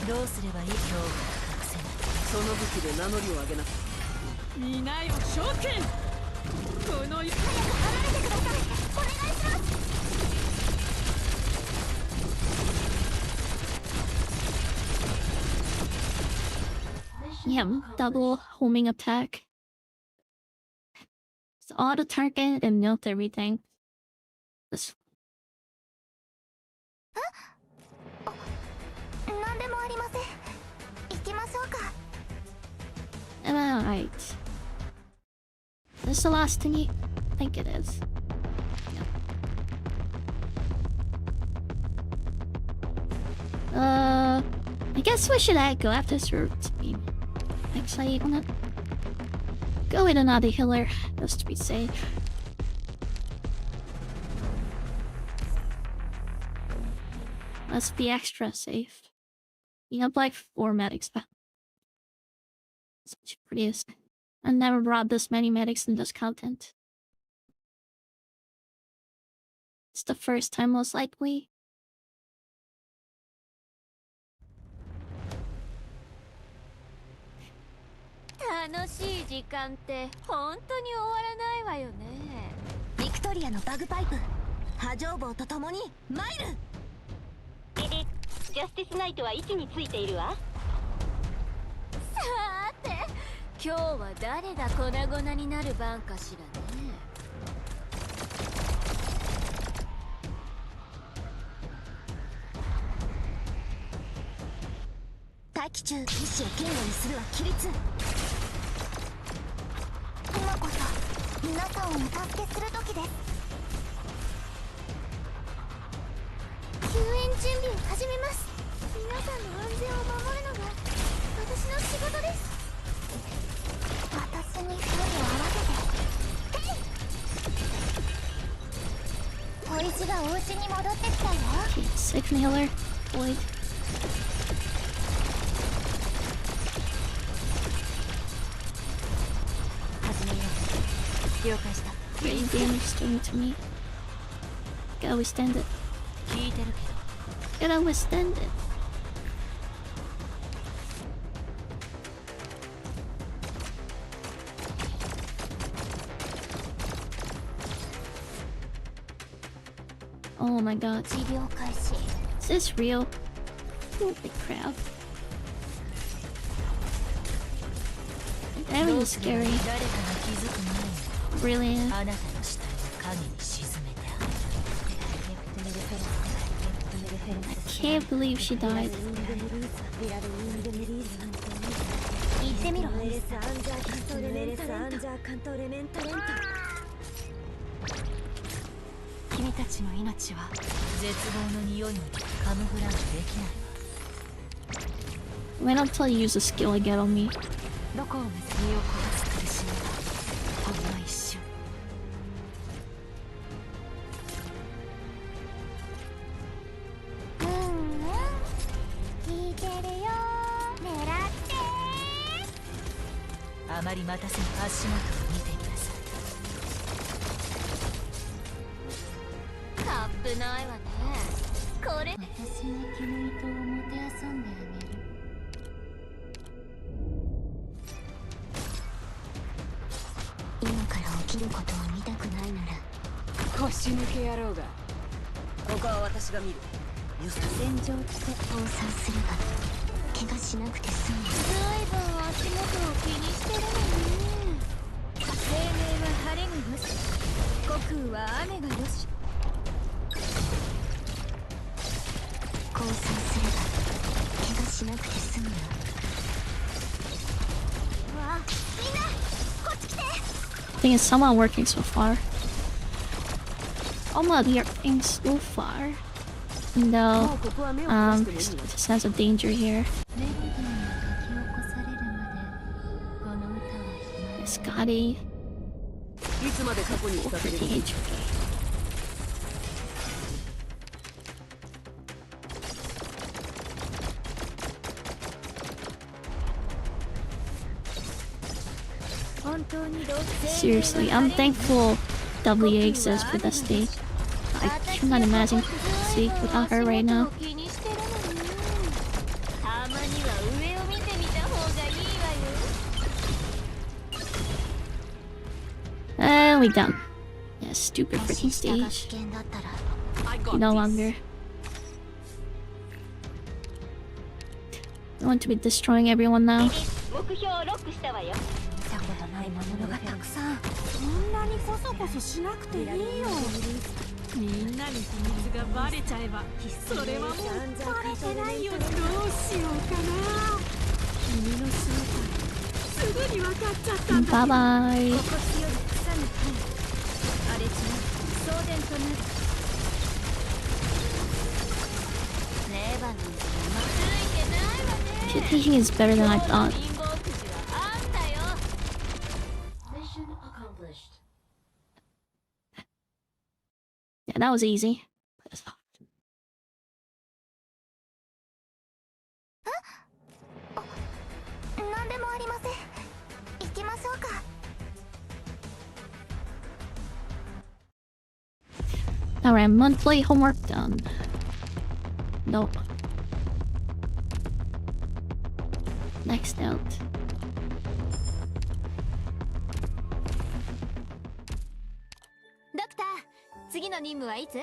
どうすればいい？恐怖が隠せない。その武器で名乗りを上げなさい。皆よ諸君、この早く離れてください。お願いします。Yeah, double homing attack. It's auto target and melt everything. This 何でもありません。行きましょうか。 am I right? This the last thingy? I think it is. Yeah. I guess we should go after this route. Actually, I'm gonna go with another healer just to be safe. Let's be extra safe. You have like 4 medics, but such prettiest. I never brought this many medics in this content. It's the first time most likely. 楽しい時間って本当に終わらないわよね。ビクトリアのバグパイプ、波状棒とともにマイル。ジャスティスナイトは位置についているわ。さーて、今日は誰が粉々になる番かしらね。待機中、意志を堅固にするは規律。今こそ皆さんをお助けする時です。救援準備を始めます。皆さんの安全を守るのが私の仕事です。私に距離を合わせて。小石がお家に戻ってきたよ。 Sick healer. Void. 始めよう。了解した。Great damage doing to me. Gotta withstand it. 聞いてるけど。 Gotta withstand it. Oh my god. 治療開始。 Is this real? Holy crap. That was scary. 誰かが気づく前 Really? にあなたの死体を影に沈めてあげる。 I can't believe she died. 言ってみろ。君たちの命は絶望の匂いもカムフラージュできない。 Wait until you use a skill again on me. どこを見身を焦がす苦しみはほんの一瞬。聞いてるよ。狙ってあまり待たせぬ足元を見てみなさい。カップないわね。これ私に君ともてあそんであげる。今から起きることを見たくないなら腰抜け野郎が。ここは私が見る。戦場着て放散すれば怪我しなくて済む。ずいぶん足元を気にしてるのね。生命は晴れがよし、虚空は雨がよし。降参すれば怪我しなくて済むよ。わあ、みんなこっち来て。 I think it's somehow working so far. All my working so far. No. Just sense of danger here. メロディーが書き起こされるまでこの歌は弾ま Scotty. いつまで過去に浸ってる。 DH. Seriously, I'm thankful WA exists for this stage. I cannot imagine Seek without her right now. 気にしてるのね。たまには上を見てみた方がいいわよ。finally done. Yeah, stupid freaking stage. No longer. I want to be destroying everyone now. ないものがたくさん。そんなにコソコソしなくていいよ。みんなに秘密がバレちゃえばそれはもうバレてないよ。どうしようかな。君の正体すぐに分かっちゃったんだけど。バイバイ。ここ強い草に入る。荒れ地は送電となる。レバノンがついてないわね。Teaching is better than I thought. Yeah, that was easy. なんでもありません。行きましょうか。Alright, monthly homework done. Nope. Next out. ドクター、次の任務はいつ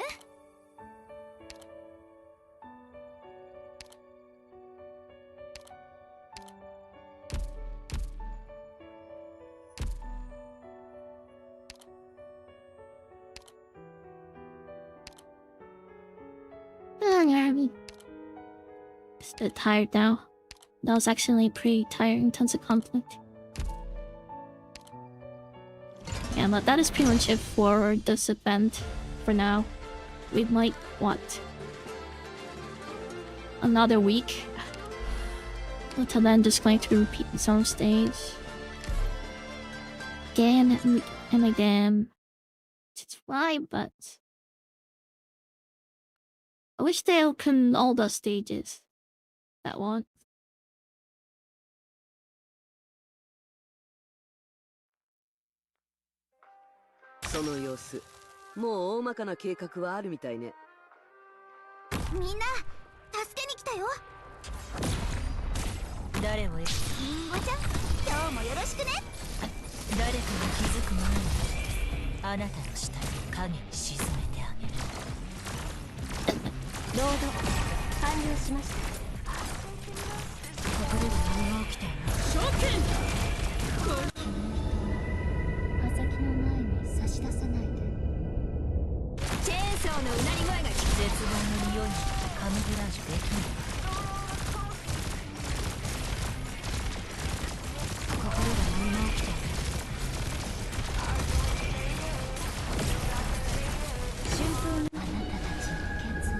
？Just a bit tired now. That was actually pretty tiring, tons of conflict. Yeah, but that is pretty much it for this event for now. We might want another week. Until then, just going to be repeating some stage again and again. It's fine, but I wish they opened all the stages at once. その様子、もう大まかな計画はあるみたいね。みんな、助けに来たよ。誰をリンゴちゃん、今日もよろしくね。誰かが気づく前にあなたの下に影に沈めてあげる。ロード完了しました。ここでは何が起きてるの？諸君！刃先の前に差し出さないで。チェーンソーのうなり声が聞く。絶望の匂いにカムフラージュできない。ここでは何が起きてる？春風のあなたたちの決意。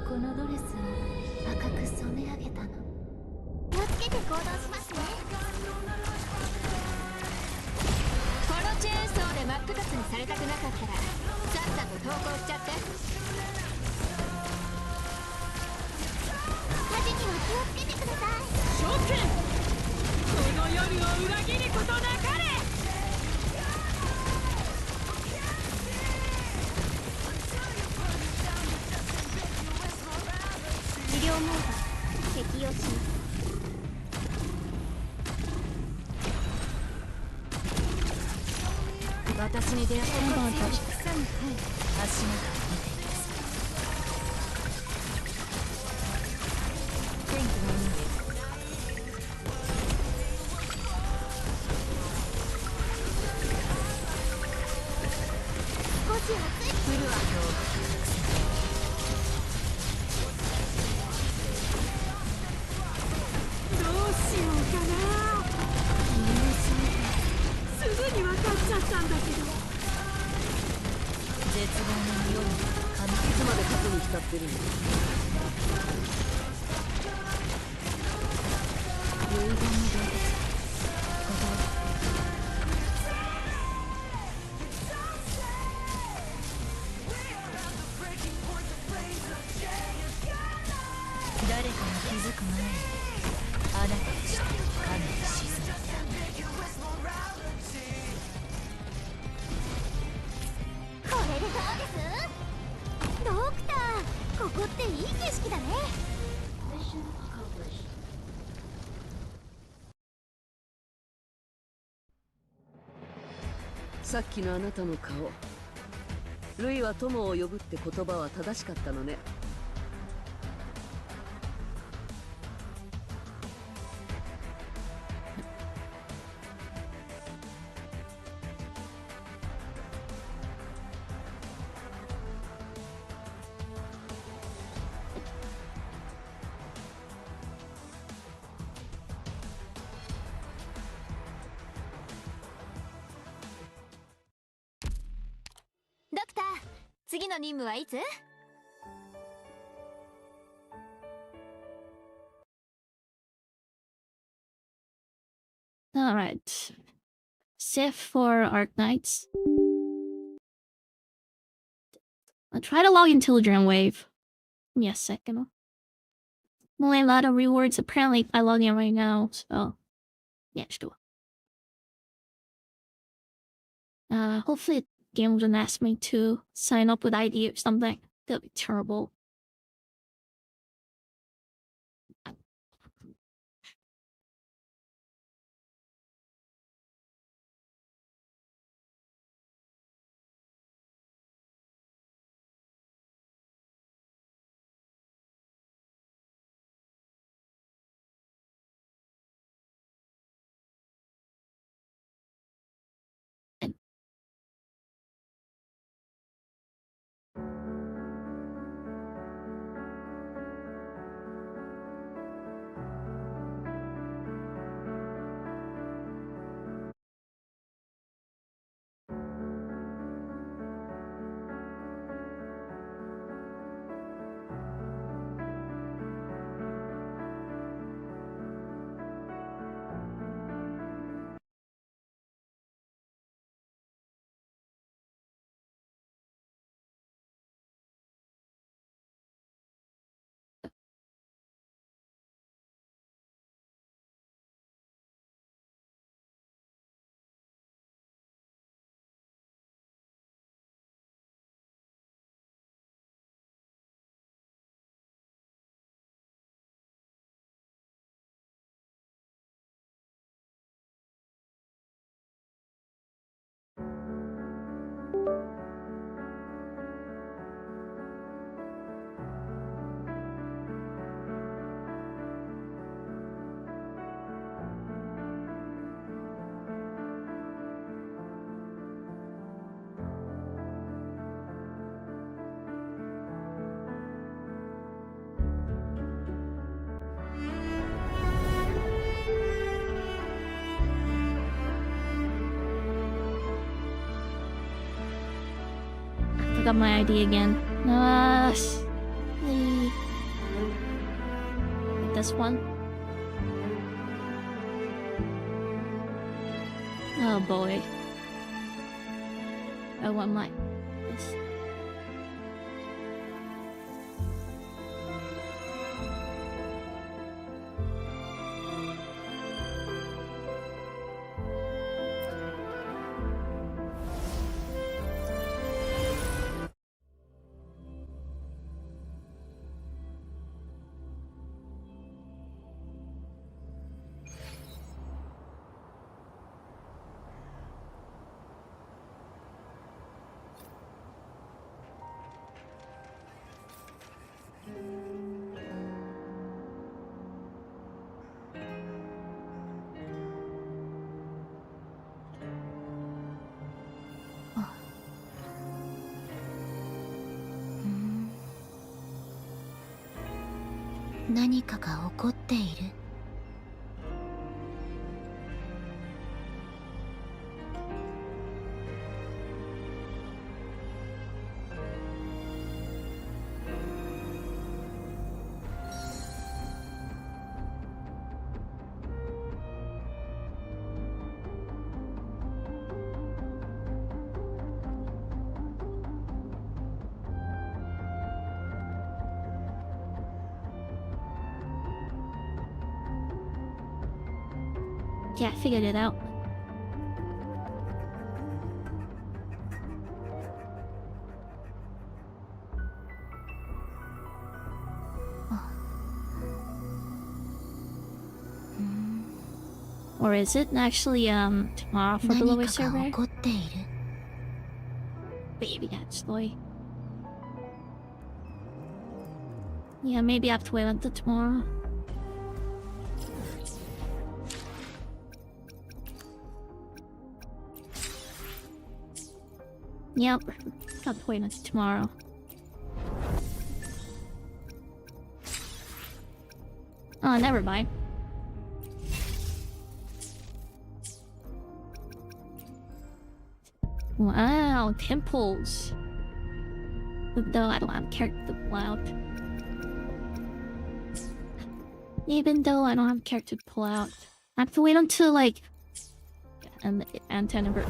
このドレスを赤く染め上げたの。気をつけて行動しますね。このチェーンソーで真っ二つにされたくなかったらさっさと投降しちゃって。火事には気をつけてください。諸君！この夜を裏切ることなかれ！治療モード適用します。私に出会った草に入る。足元を見ています。天気のいい。少し暑い。降るわ今日。どうしようかな。君の正体すぐに分かっちゃったんだけど。絶望の匂いに噛みいつまで過去に浸ってるの？遺言の洞窟。誰かが気づく前にあなたの下に影に沈めてあげる。これでどうです？ドクター、ここっていい景色だね。さっきのあなたの顔、ルイは友を呼ぶって言葉は正しかったのね。ドクター、次の任務はいつ？ Alright. Sif for Arknights. I'll try to log into Wave. Give me a second. Only a lot of rewards apparently if I log in right now, so yeah, just do it. Hopefully the game wouldn't ask me to sign up with ID or something. That'd be terrible. Got my ID again. This one. Oh boy. Oh, what am I? This. Hmm. 何かが起こっている。Yeah, I figured it out. Or is it actually tomorrow for the lower server? 何かが起こっている。baby actually. Yeah, maybe I have to wait until tomorrow. Yep, got to wait until tomorrow. Oh, never mind. Wow, temples. Though I don't have character to pull out. Even though I don't have character to pull out. I have to wait until like an anniversary.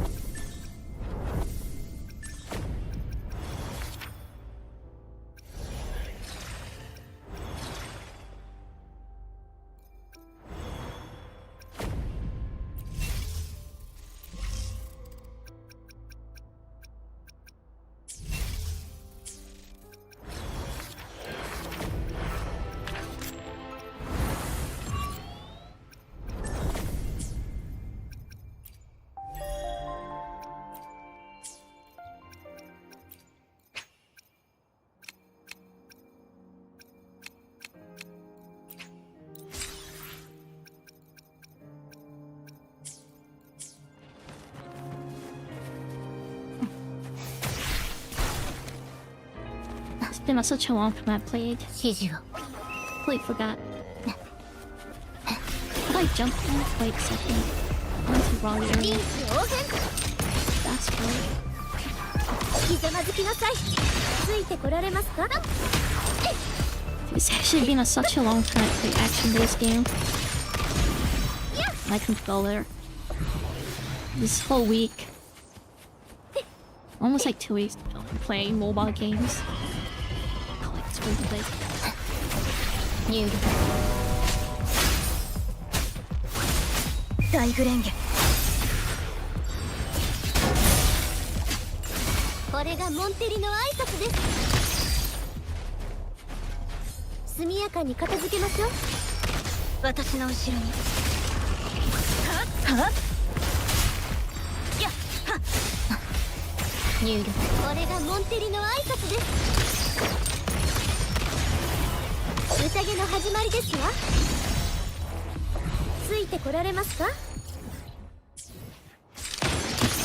It's been such a long time I played. Completely forgot. Could I jump in? Wait a second. I'm to the wrong area. That's right. It's actually been such a long time to play action-based game. I can go there. This whole week. Almost like 2 weeks playing mobile games. New. 大グレンゲ。これがモンテリの挨拶です。速やかに片付けましょう。私の後ろに。はっやっはっ入力。これがモンテリの挨拶です。宴の始まりですわ。ついてこられますか？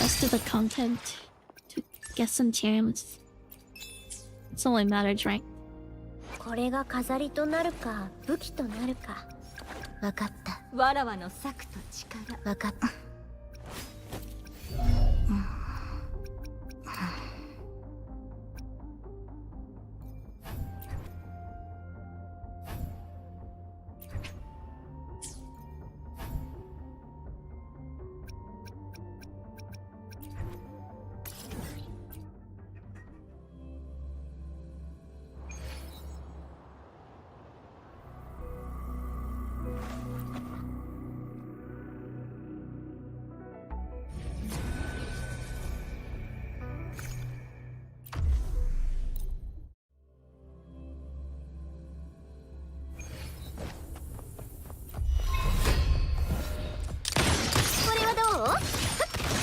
Rest of the content to get some gems. It's only matters, right? これが飾りとなるか武器となるか。わかった。わらわの策と力。わかった。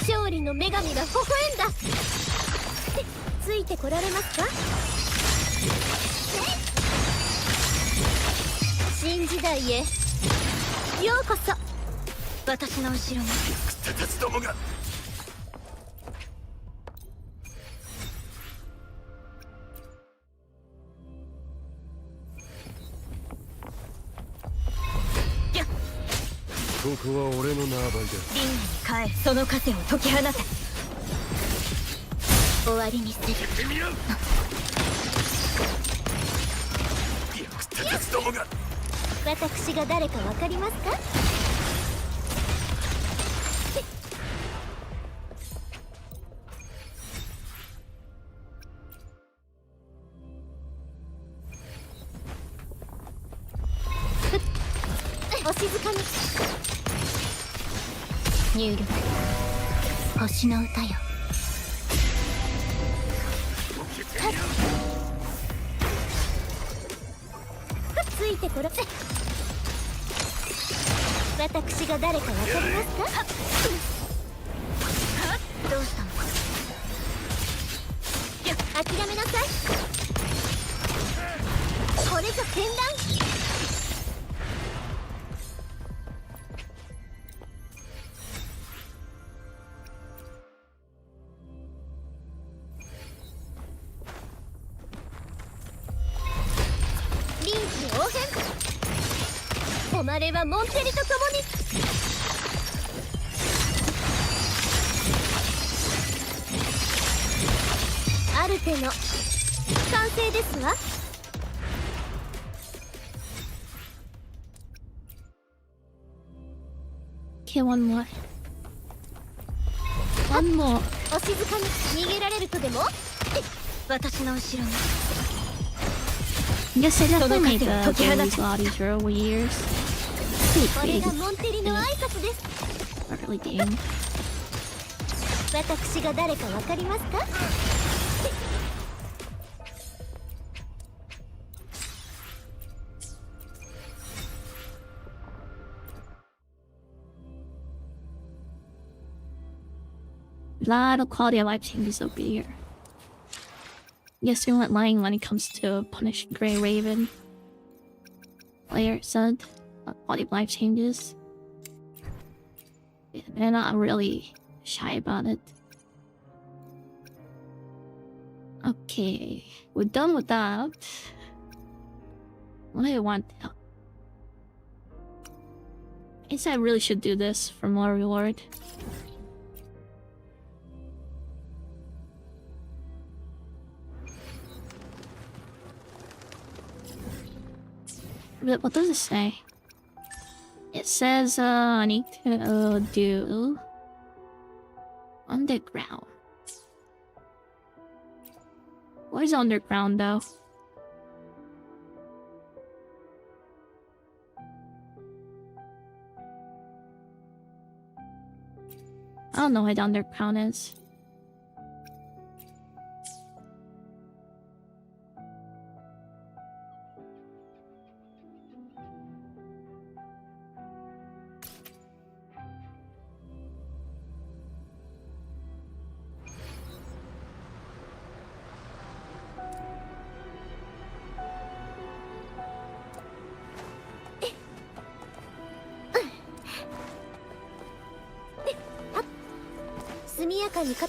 勝利の女神が微笑んだ。ついてこられますか？新時代へようこそ。私の後ろにたたちどもが。ここは俺の縄張りだ。輪廻に帰る。その枷を解き放て。終わりにする。たちどもが。私が誰かわかりますか？お静かに。入力。星の歌よ。ついてこらせ。私が誰かわかりますか？どうしたの？めなさい。これぞ天覧。臨機応変。誉れはモンテリと共に。アルテの完成ですわ。Okay, one more. One more. お静かに。逃げられるとでも。私の後ろに。 I guess I definitely made the dailies a lot easier over years. これがモンテリの挨拶です。 Early game. 私が誰かわかりますか？ A lot of quality of life changes over here. Guess you're not lying when it comes to punishing Grey Raven. Player said quality of life changes. They're not really shy about it. Okay, we're done with that. What do I want now? I guess I really should do this for more reward. But what does it say? It says I need to do underground. Where's underground though? I don't know what underground is.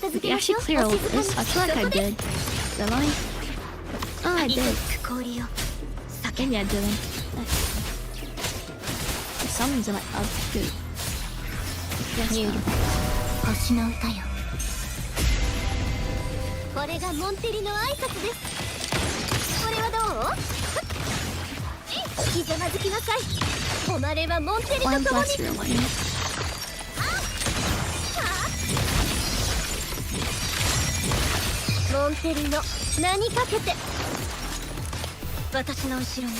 Did you actually clear all of this? I feel like I did. Did I? Oh, I did. Maybe I didn't. There's something's in my outfit. Yes, no. 星の歌よ。これがモンテリの挨拶です。これはどう？ひざまずきなさい。誉れはモンテリと共に。モンテリの名にかけて。私の後ろに。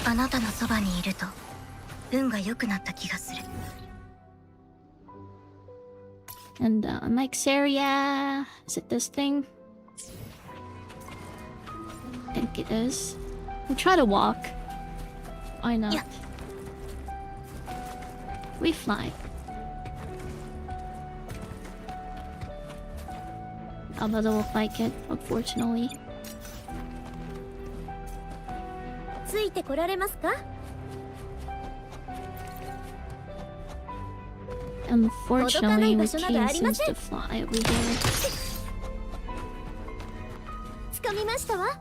あなたのそばにいると運が良くなった気がする。 And Mike's area. Is it this thing? I think it is. We'll try to walk. Why not? Yeah. We fly. Although won't like it, unfortunately. ついてこられますか？ Unfortunately, we can't seem to fly over here. つかみましたわ。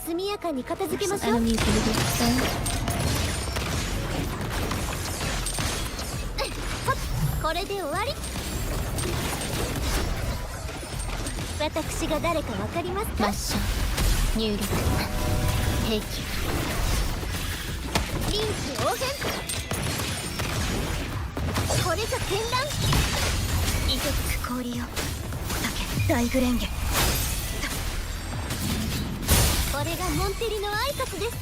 速やかに片付けましょう。これで終わり。私が誰かわかりますか？マッション、入力、兵器、臨機応変。これぞ天覧。異族氷よ、竹、大グレンゲ。これがモンテリの挨拶です。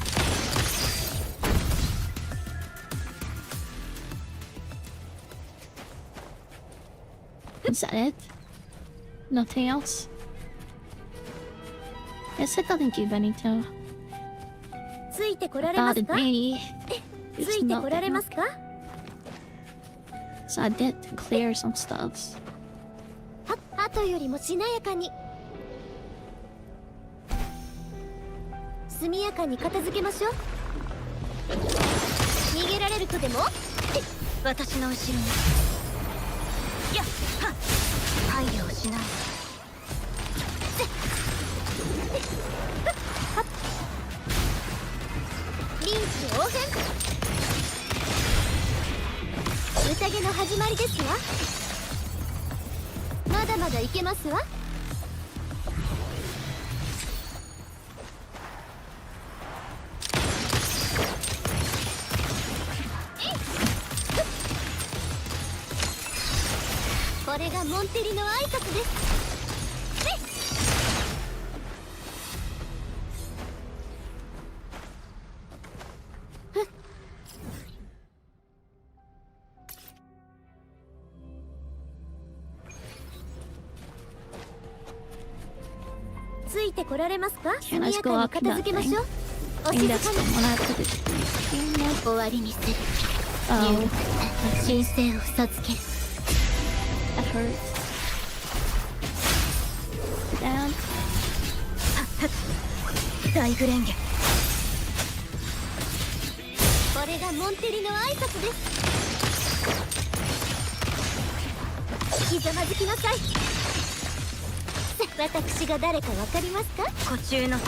Is that it? Nothing else? Guess it doesn't give any to. ついてこられます About か me. ついてこられますか So I did clear some stuffs. 後よりもしなやかに速やかに片付けましょう。逃げられるとでも私の後ろにやっはっ配慮をしない臨機応変宴の始まりですわ。まだまだいけますわ。これがモンテリの挨拶です。ついてこられますか。速やかに片付けましょう。お静かに終わりにする。神聖を授ける。That hurts. Down. 大グレンゲ。これがモンテリの挨拶です。ひざまずきなさい。私が誰かわかりますか。湖中の天。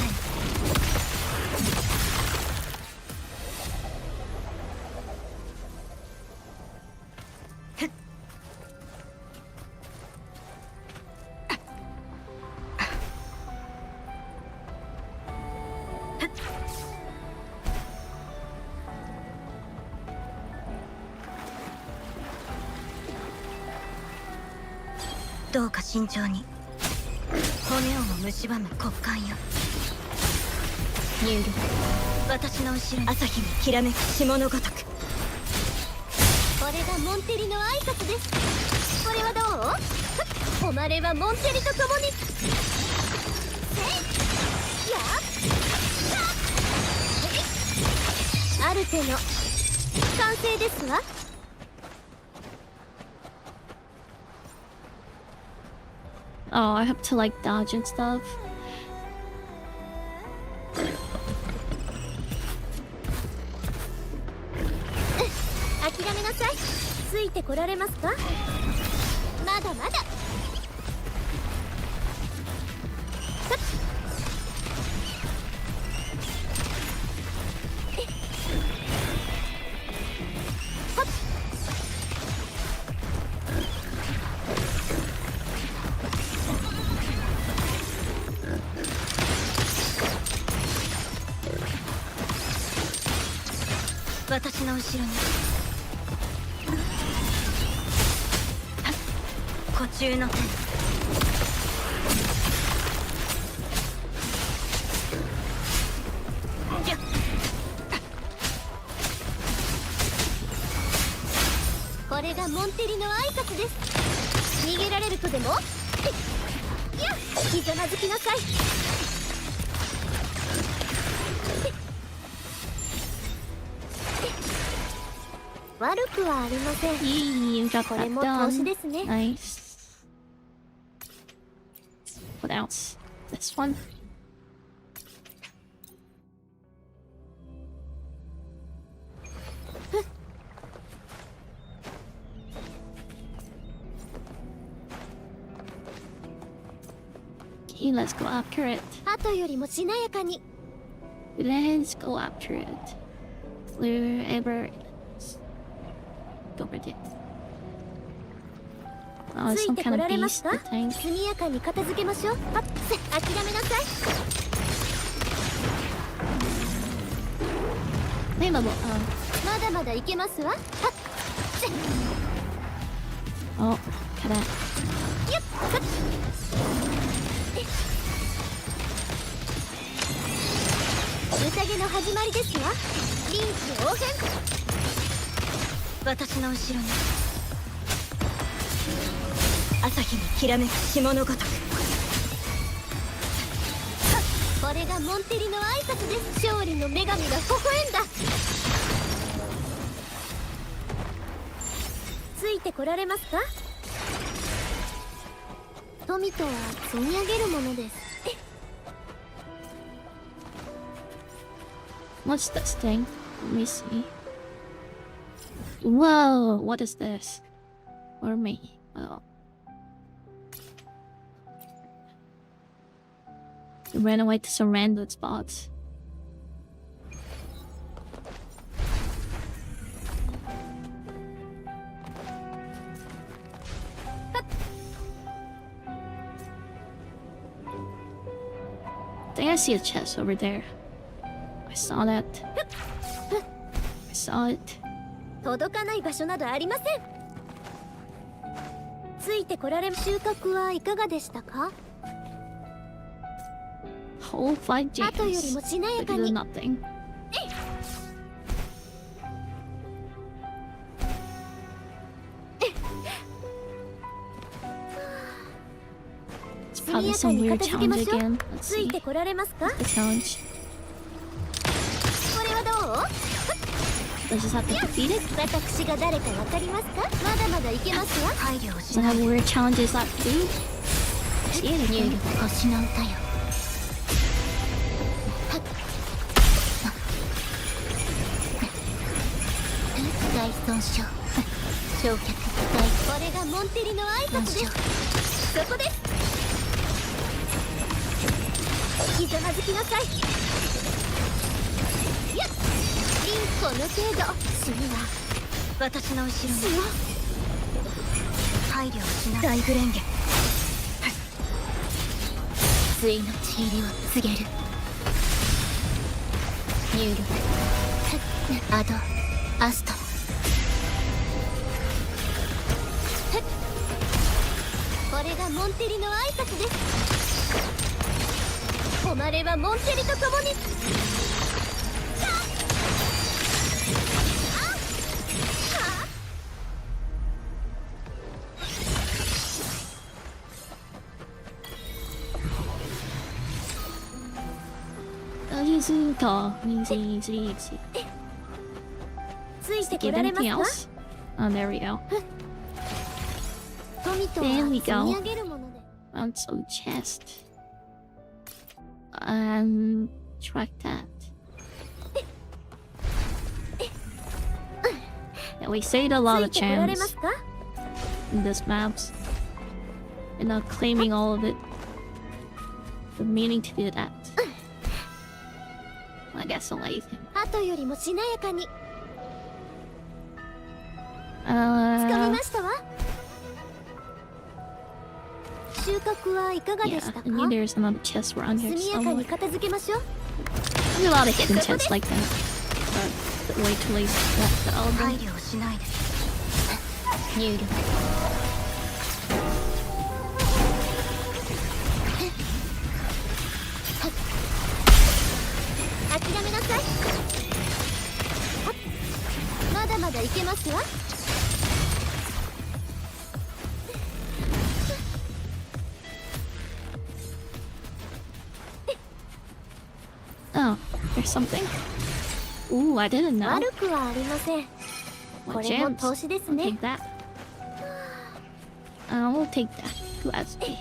どうか慎重に。骨をも蝕む骨幹よ。入力。私の後ろに朝日にきらめく霜のごとく。これがモンテリの挨拶です。これはどう。誉れはモンテリと共に。やっアルテの完成ですわ。Oh, I have to like dodge and stuff. 諦めなさい。ついてこられますか。まだまだ。私の後ろに湖中の天。これがモンテリの挨拶です。逃げられるとでも。やっひざまずきなさい。悪くはありません。You got これ that も投資 done. ですね。 Nice. What else? This one. Okay, let's go after it. 後よりもしなやかに。Let's go after it. Wherever it is. Go for it. Oh, つ some いて kind こ of られます beast, か。 I think. 速やかに片付けましょう。諦めなさい。Available. まだまだいけますわ。Oh, got that. 宴の始まりですわ。臨機応変。私の後ろに朝日にきらめく霜のごとく。これがモンテリの挨拶です。勝利の女神が微笑んだ。ついてこられますか？富とは積み上げるものです。What's this thing? Let me see. Whoa, what is this? Or me? Oh. You ran away to some random spots. I think I see a chest over there. I saw that. I saw it. 届かない場所などありません。ついてこられ収穫はいかがでしたかWhole 5 Gs. 後よりもしなやか Do に。 nothing. It's 速 probably やか some に weird 片付けま challenge しょう。 again. Let's つい see. てこられますか？ The challenge. これはどう？ Does this have to defeat it? 私が誰かわかりますか？まだまだいけますわ。配慮を Does し it ない。 have weird challenges left to do? See 入 anything? 力星の歌よ。大損傷。焼却。これがモンテリの挨拶です。そこです。ひざまずきなさい。やっ。この程度。死には私の後ろに。配慮をしない。大グレンゲ。対のち入りを告げる。入力。アドアスト。これがモンテリの挨拶です。誉れはモンテリと共に。Easy, tall. Easy, easy, easy. ついてこ Give られま anything す else? Oh, there we go. か？富とは There we 積 go. み上げるもので。 Found some chest. Track that. Yeah, we saved a lot of ついてこられま gems すか？ in this maps. And not claiming all of it. The meaning to do that. I guess I'll leave him. 後よりもしなやかに。掴み Uh, ましたわ。収穫はいかがで yeah, したか？ I mean there's another chest around 速 here やかに somewhere. 片付けましょう。 There's a lot of hidden chests like that. But way too lazy for that. But I'll 配 do. 慮をしないで。入力。諦めなさい。まだまだいけますわ。 Oh, there's something. Ooh, I didn't know. 悪くはありません。こ What れも gems? 投資です I'll ね take。that. We'll take that. Who has me?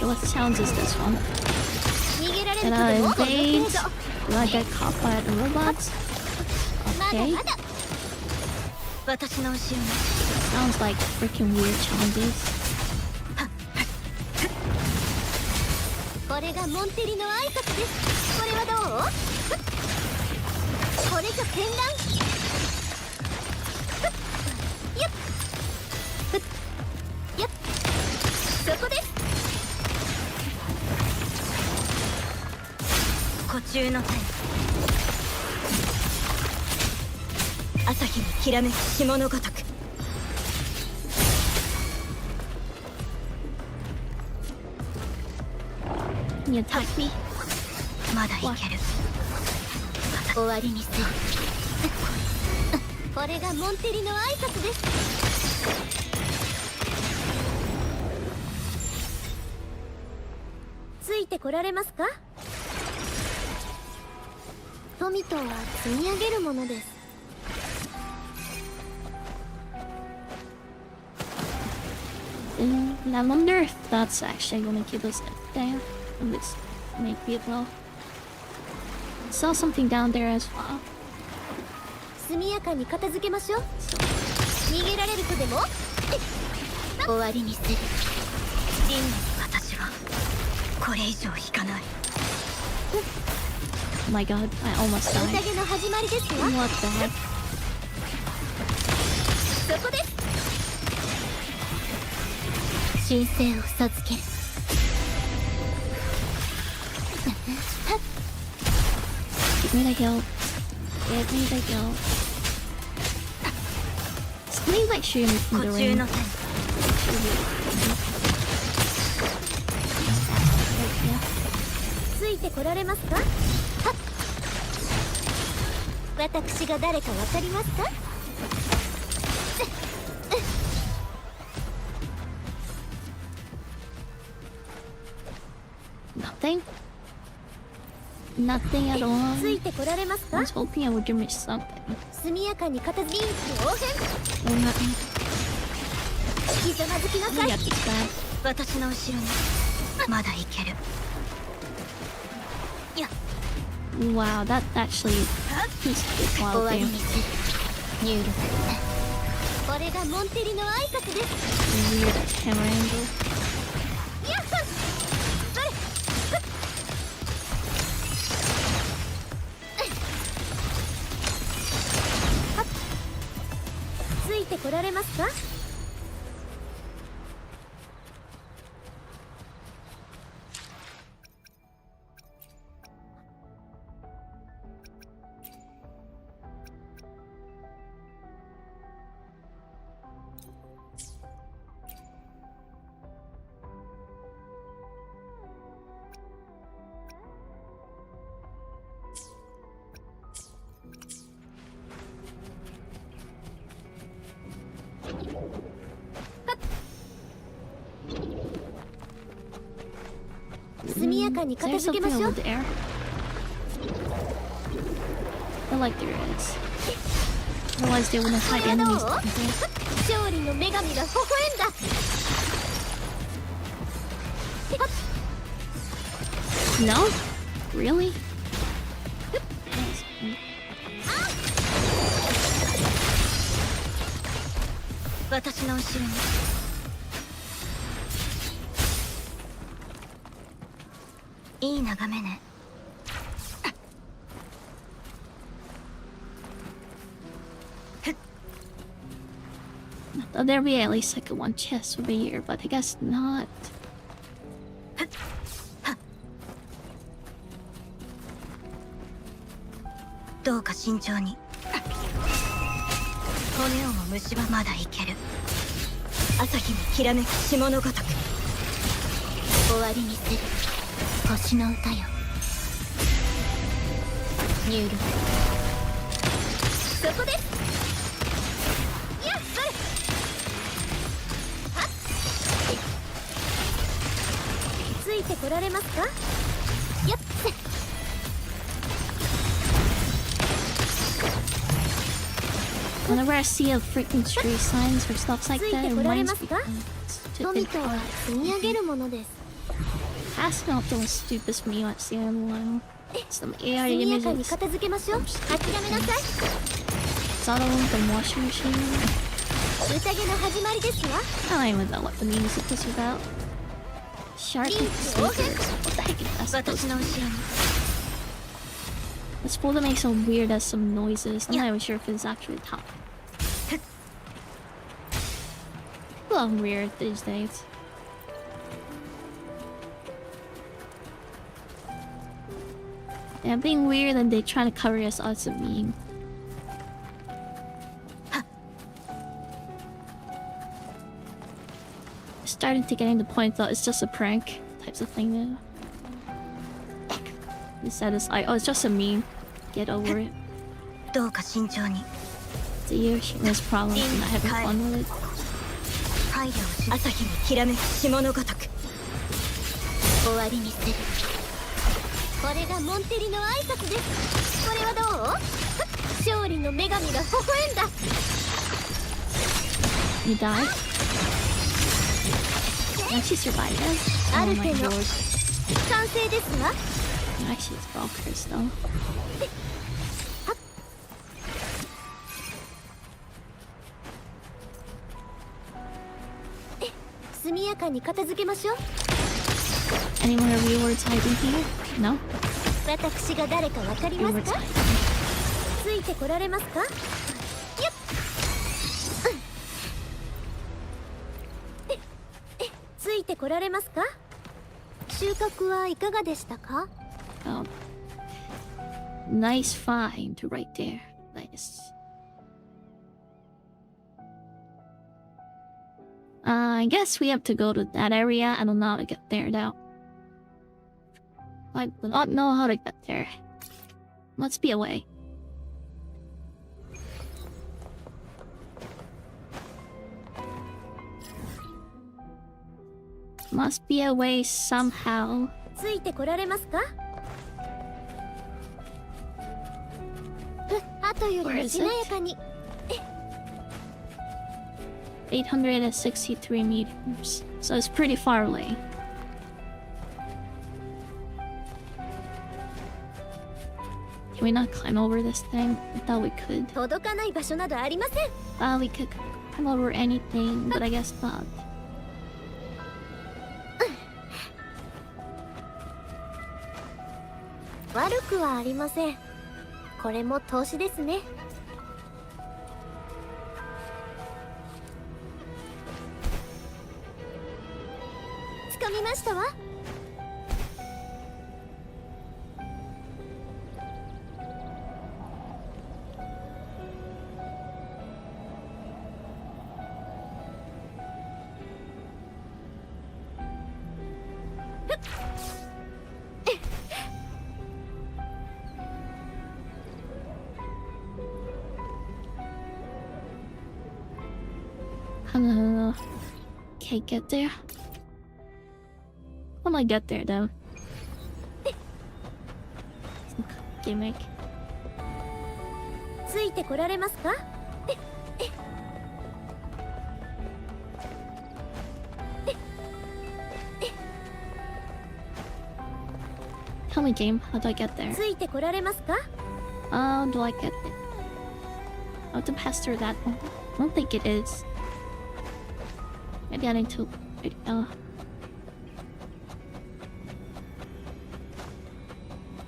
What sounds is this one? 逃げられる Can と I でもこの invade? 程度。 Do I get caught by the robots? まだ Okay. まだ。私の後ろに。 Sounds like freaking weird challenges. これがモンテリの挨拶です。これはどう？これぞ絢爛。よっ。よっ。そこです。湖中の天。朝日にきらめく霜のごとく。 Can you attack me? まだいける。終わりにする。これがモンテリの挨拶です。いてこられますか？富とは積み上げるものです。I wonder if that's actually gonna give us anything from this make people. Saw something down there as well. 速やかに片付けましょう。逃げられるとでも終わりにする。真の私はこれ以上引かない。 Oh my god, I almost died. 宴の始まりですわ。 What the heck? そこです。神聖を授ける。Give me the heal. Give me the heal. Something like shooting me from the ring. ついてこられますか？はっ。私が誰かわかりますか？Nothing? Nothing at all. ついてこられますか？ I was hoping I would give me something. 速やかに片付け。臨機応変。 Oh, nothing. ひざまずきなさい。 Yeah, it's bad. 私の後ろにまだいける。 Wow, that actually is wild 終わり there. にする。入力。これがモンテリの挨拶です。 Weird camera angle. やっほっ。それ。はっ。ついてこられますか？ 速やかに Is 片 there 付けま something しょ over う。 there? I feel like there is. Otherwise they wouldn't hide enemies like this. 勝利の女神が微笑んだ。 No? Really? 私の後ろに。いい眺めね。 Thought there'd be at least like one chest over here, but I guess not. どうか慎重に。骨をも虫はまだいける。朝日のきらめく霜のごとく。終わりにする。星の歌よ。入力。そこです。やっそれ。はっ。ついてこられますか？やっ。 Whenever I see a freaking street signs or stuff like that, it reminds me of stupid passing out those stupid memes in one. Some AI images. Subtle, the washing machine. I don't even know what the music is about. Shark and sneakers. What the heck is that supposed to be? It's supposed to make some weird as some noises. I'm not even sure if it's actually top. Well, I'm weird these days. Yeah, being weird and they trying to cover us as a meme. Starting to getting the point that it's just a prank types of thing now. Instead it's like, oh, it's just a meme. Get over it. It's a year she has problems and not having fun with it. 終わりにする。これがモンテリの挨拶です。これはどう？勝利の女神が微笑んだ。You died? No, she survived it. ア Oh ル my テの lord. 完成ですわ。No, she's bonkers though. 速やかに片付けましょう。 Any more rewards hiding here? No? 私が誰かわかります Rewards か？ hiding. ついてこられますか？よっ、ついてこられますか？収穫はいかがでしたか？ Oh. Nice find right there. Nice. I guess we have to go to that area. I don't know how to get there now. I do not know how to get there. Must be a way. Must be a way somehow. ついてこられますか？あとより Where も is しなやかに。 863 meters. So it's pretty far away. Can we not climb over this thing? I thought we could. 届かない場所などありません。 We could climb over anything, but I guess not. 悪くはありません。これも投資ですね。つかみましたわ。Can't get there. How do I get there though? Some gimmick. ついてこられますか？ Tell me, game, how do I get there? ついてこられますか？ How do I get there? I have to pass through that one. I don't think it is. Maybe I need to.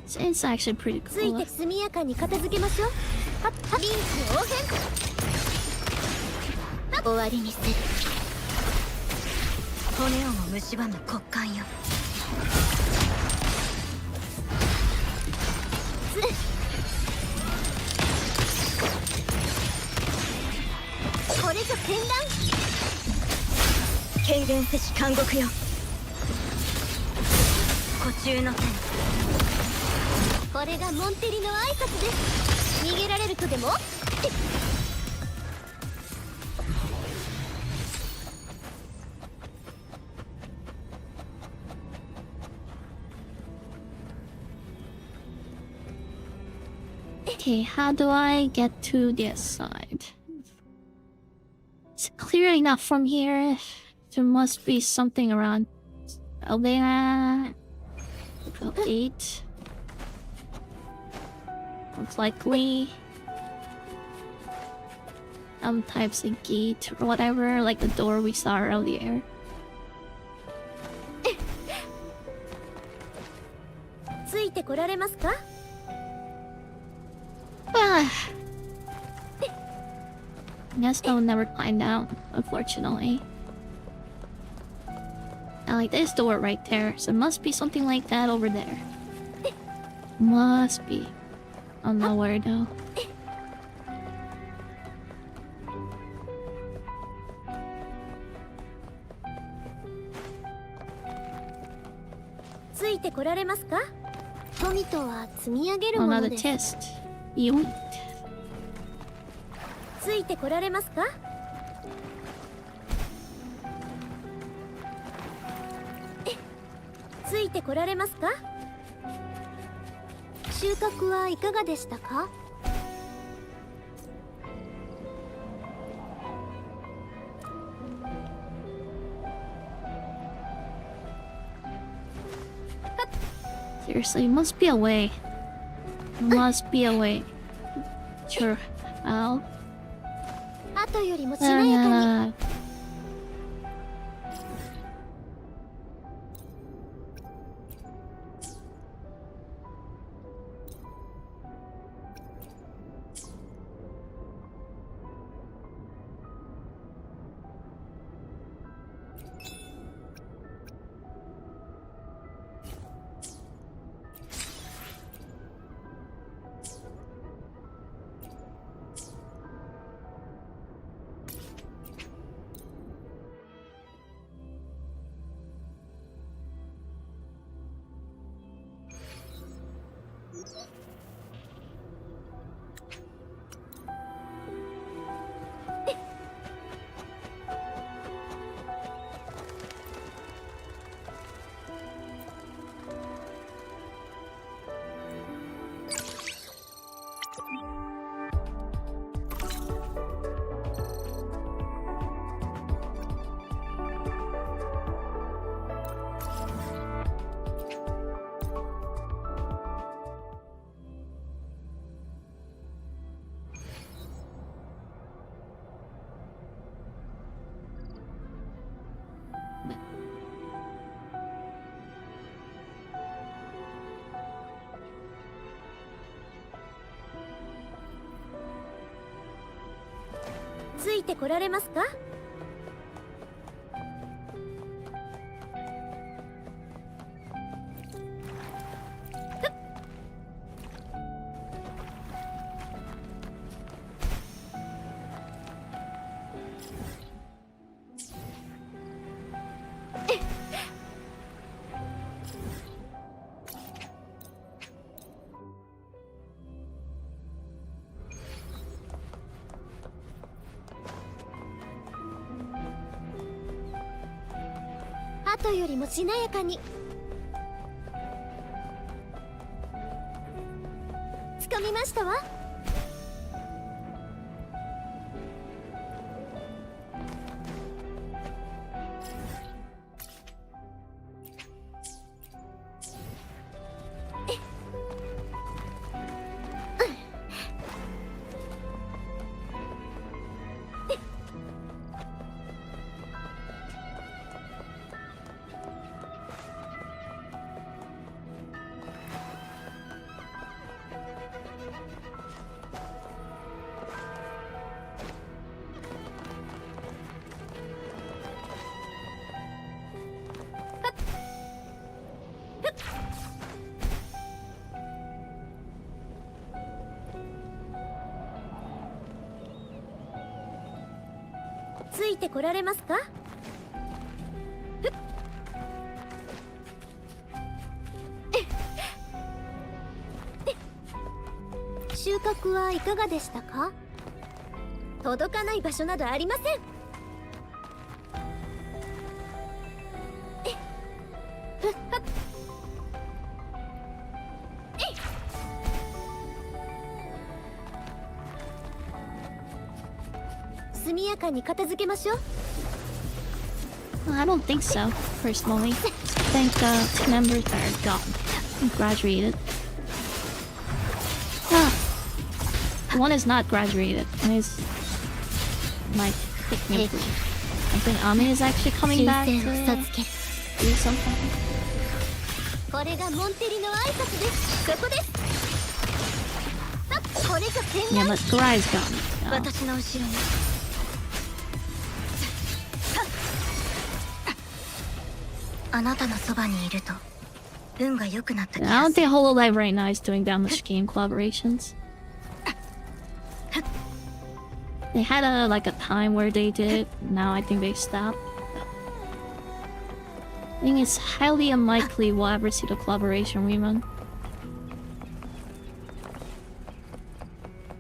It's actually pretty つい cool. て速やかに片付けましょう。臨機応変。終わりにする。骨をも蝕む骨幹よ。これぞ天覧。軽減せし監獄よ。湖中の天。これがモンテリの挨拶です。逃げられるとでも？ Okay, how do I get to this side? It's clear enough from here. There must be something around. Oh, there. 8. Most likely. Types of gate or whatever, like the door we saw earlier. ついてこられますか？ Guess I'll never climb down, unfortunately. I like this door right there, so it must be something like that over there. Must be. I'm not worried though. ついてこられますか？富とは積み上げるもの Another です。 test. Yoink. ついてこられますか？ついてこられますか？収穫はいかがでしたか？Seriously, must be a way. Must be a way. Sure. I'll. 後よりもしなやかに。ついてこられますか？後よりもしなやかに。つかみましたわ。ついてこられますか？収穫はいかがでしたか？届かない場所などありません。速やかに片付けましょう。I don't think so, personally. I think two members are gone. Graduated. One is not graduated. One is like picking up. I think Ami is actually coming back to do something. これがモンテリの挨拶です。そこです。これが洗 Yeah, 顔。 but Garai's gone. 私の後ろに。あなたのそばにいると運が良くなった気 I が don't する。 think Hololive right now is doing that much game collaborations. They had like a time where they did. Now I think they stopped. I think it's highly unlikely we'll ever see the collaboration rerun.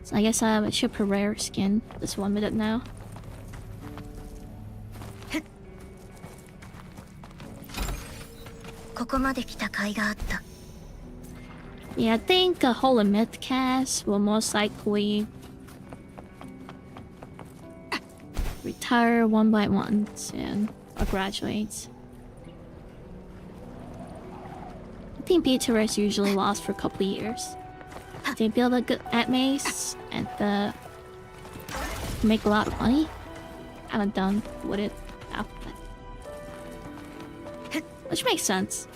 So I guess I should put rare skin this 1 minute now. ここまで来た甲斐があった。 Yeah, I think a whole myth cast will most likely retire one by one soon, or graduate. I think Beatrice usually lasts for a couple of years. They build a good maze and make a lot of money. I haven't done with it after that. Which makes sense.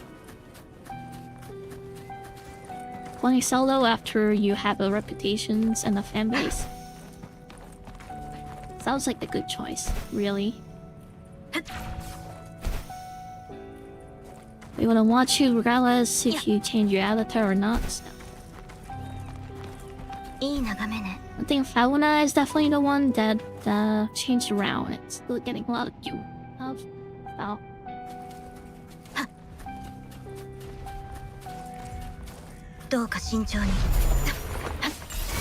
Playing solo after you have a reputation and a fan base sounds like a good choice, really. We wanna watch you regardless if you change your avatar or not. So. いい眺めね。 I think Fauna is definitely the one that changed around. It's still getting a lot of you of style.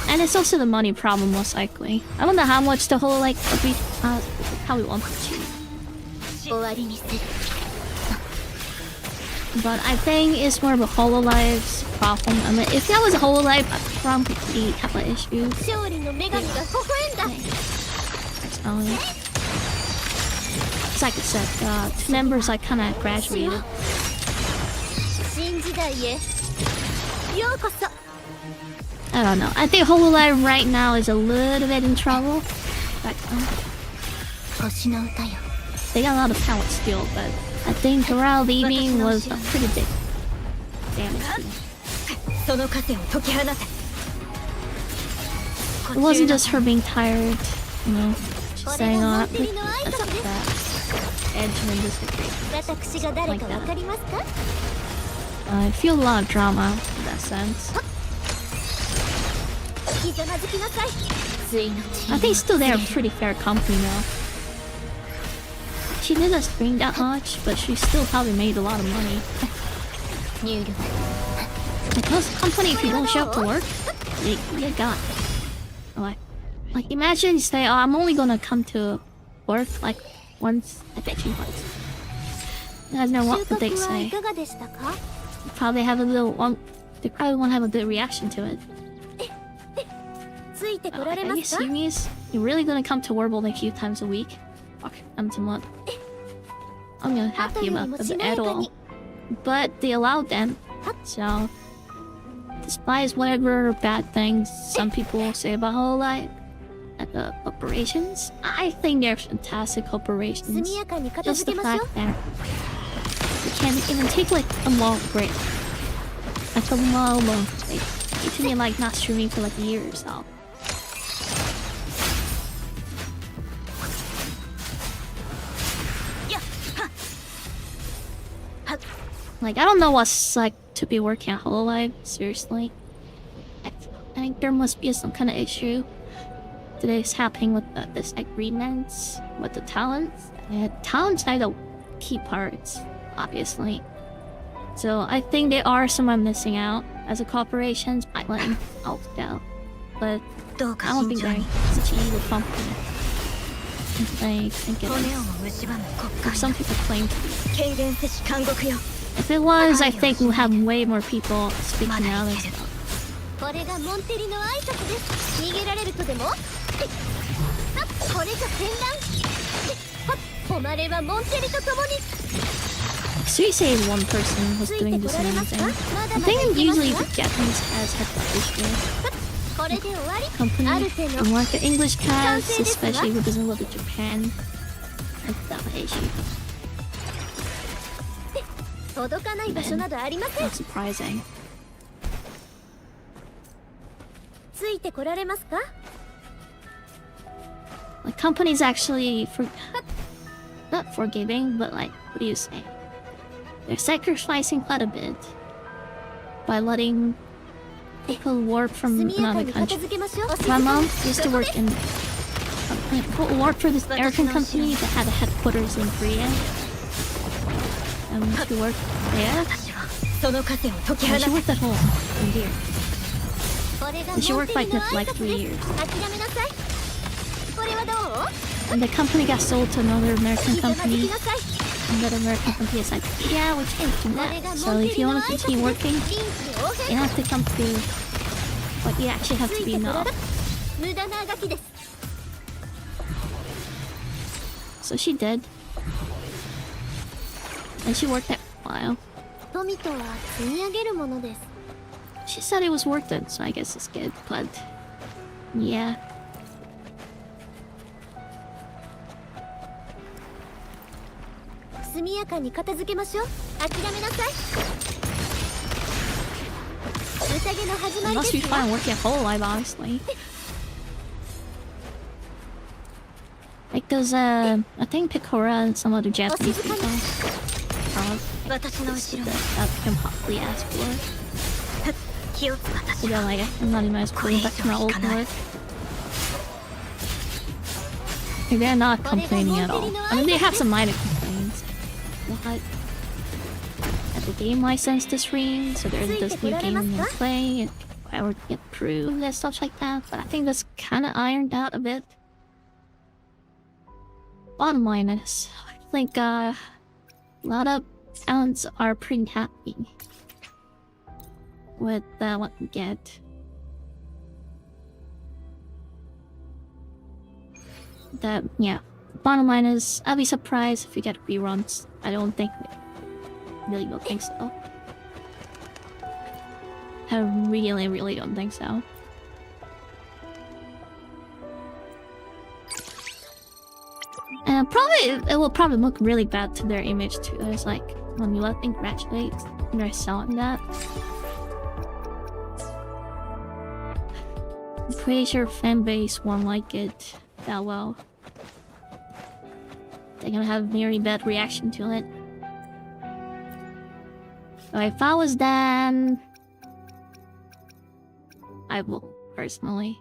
And it's also the money problem, most likely. I don't know how much the whole like probably won't achieve. But I think it's more of a HoloLive's problem. I mean, if that was a HoloLive, I'd probably have an issue. Personally. Like I said, two members like kind of graduated. I don't know. I think HoloLive right now is a little bit in trouble. But, they got a lot of talent still, but I think Corral leaving was a pretty big damage. It wasn't just her being tired, you know. She's saying, oh, that's not that. Edge and disagree. Like that. I feel a lot of drama in that sense. I think still they're a pretty fair company now. She didn't stream that much, but she still probably made a lot of money. Like most company, if you don't show up to work, you get got. Like imagine you say, oh, I'm only gonna come to work like once. I bet you once. You guys know what they say. Probably have a little one. They probably won't have a good reaction to it. Are you serious? You're really gonna come to work like a few times a week? Fuck, I'm not happy about that at all. But they allowed them, so despite whatever bad things some people say about whole life at the operations, I think they're fantastic operations. Just the fact that you can't even take like a long break. Like a long break. It should be like not streaming for like a year or so. Like, I don't know what's like to be working at HoloLive, seriously. I think there must be some kind of issue that is happening with the disagreements with the talents. Talents are the key parts, obviously. So I think there are someone missing out as a corporation by letting out down. But I don't think they're such an evil company. I think it is. Or some people claim to be. If it was, I think we'll have way more people speaking out and stuff. So you say one person was doing the same thing. I think usually the Japanese cast have that issue. Company don't like the English cast, especially who doesn't love the Japan. That's that issue. Not surprising. Like companies actually not forgiving, but like what do you say? They're sacrificing quite a bit by letting people work from another country. My mom used to work for this American company that had a headquarters in Korea. She worked there. And she worked at home in here. And she worked like 3 years. And the company got sold to another American company. And then American company is like, yeah, we can't do that. So if you want to continue working, you have to come to what you actually have to be now. So she did. And she worked there for a while. She said it was worth it, so I guess it's good, but yeah. It must be fun working a whole life, honestly. Like those, I think Picora and some other Japanese people that become hotly asked for. So they're like, I'm not even as cool back to my old work. Like, they're not complaining at all. I mean, they have some minor complaints. What? That the game license to stream, so there's this new game we can play, and whatever get approved and stuff like that. But I think that's kind of ironed out a bit. Bottom line is, I think a lot of talents are pretty happy with what we get. That, yeah. Bottom line is, I'll be surprised if we get reruns. I don't think really don't think so. I really don't think so. And it will probably look really bad to their image too. It's like, when you let them congratulate, they're selling that. I'm pretty sure fanbase won't like it that well. They're gonna have a very bad reaction to it. So if I was them, I will, personally.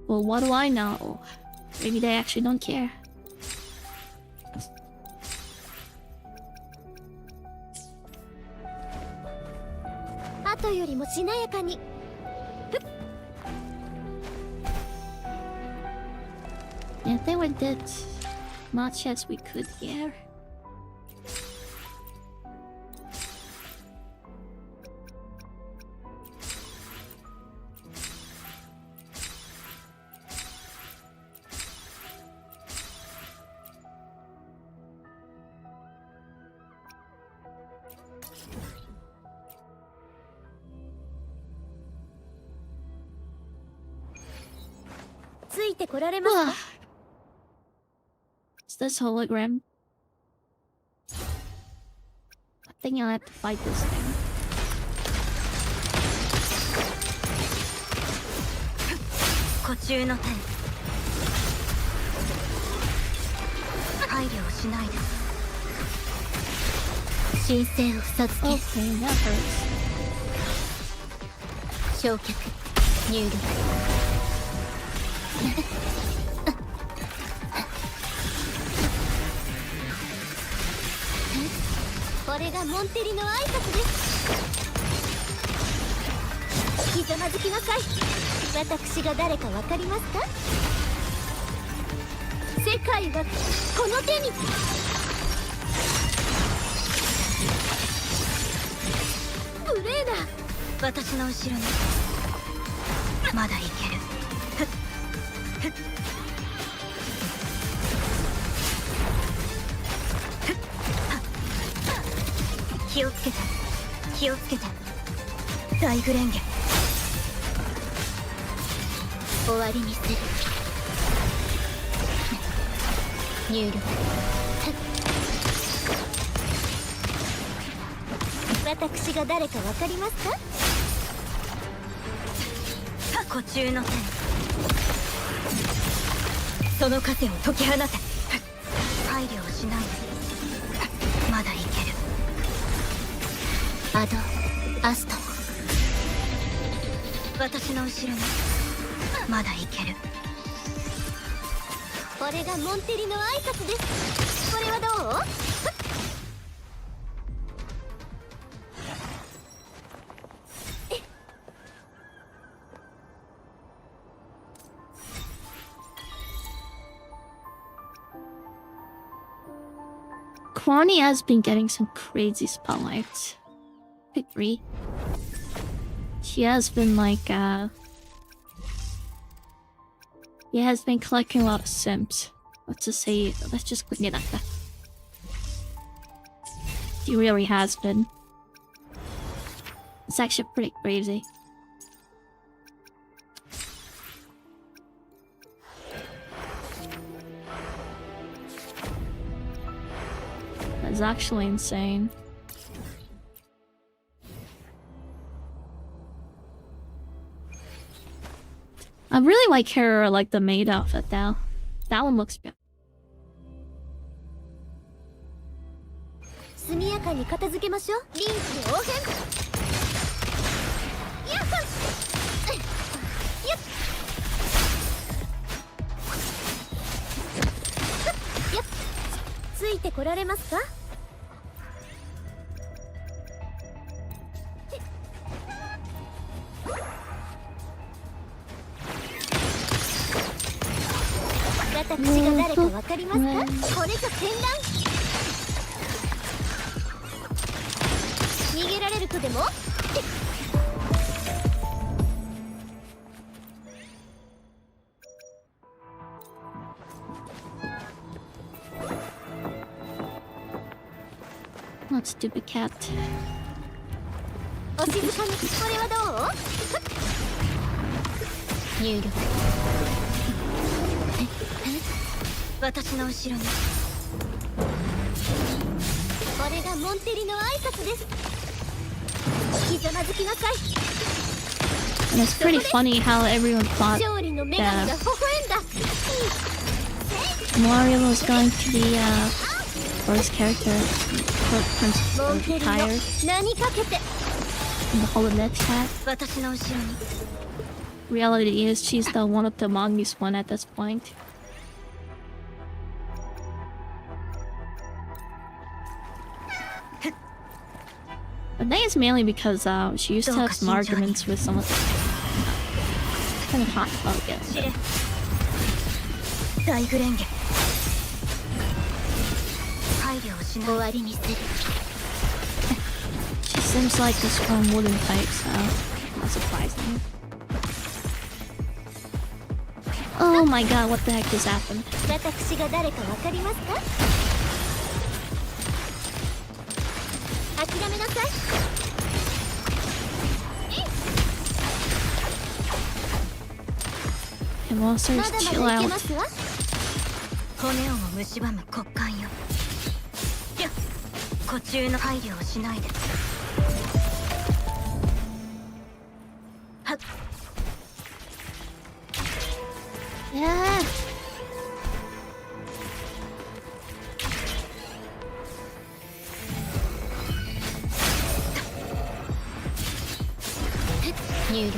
Well, what do I know? Maybe they actually don't care. I think we did much as we could here. Is this hologram? I think I'll have to fight this thing. Okay, that hurts. これがモンテリの挨拶です。ひざまずきなさい。私が誰かわかりますか？世界はこの手に。ブレーナ。私の後ろに。まだいける。気をつけて気をつけて大フレンゲ終わりにする入力私が誰かわかりますか？呼吸の線その枷を解き放て配慮をしないでまだいけるアドアスト私の後ろにまだいけるこれがモンテリの挨拶ですこれはどう？ Kwani has been getting some crazy spotlights. Pick 3. She has been like, he has been collecting a lot of simps. Let's just clean it up. He really has been. It's actually pretty crazy. That's actually insane. I really like her, like the maid outfit though. That one looks good. 速やかに片付けましょう。臨機応変。やっほい。やっ。やっ。ついてこられますか？私が誰かわかりますか？これぞ天覧。逃げられるとでも？ Not stupid cat. お静かに。これはどう？入力。私の後ろに。これがモンテリの挨拶です。ひざまずきなさい。 And it's pretty funny how everyone thought 勝利の女神が微笑んだ。 Mario was going to be first character Prince retired 何かけて。 in the holonet chat. 私の後ろに。 Reality is she's the one of the mongoose one at this point. I think it's mainly because she used to have some arguments with some of the kind of hot about it. 大グレンゲ。配慮をしない。終わりにする。 She seems like a strong wooden type, so not surprising. Oh my god, what the heck just happened? 私が誰かわかりますか？諦めなさい。Hey, monsters, まだま chill だいけ out. ますわ。骨をも蝕む骨幹よ。やっ、呼吸の配慮をしないで。はっ。Yeah. 入力。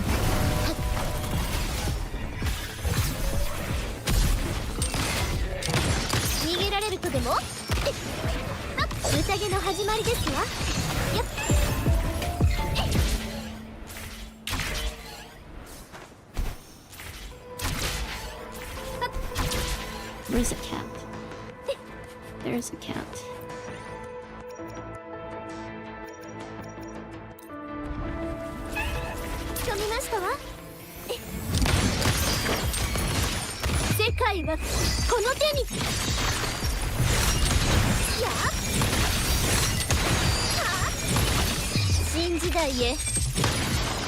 逃げられるとでも？宴の始まりですわ。やっ。 Where's the cat? There's a cat. 掴みましたわ。世界はこの手に。やあ。はあ。新時代へ。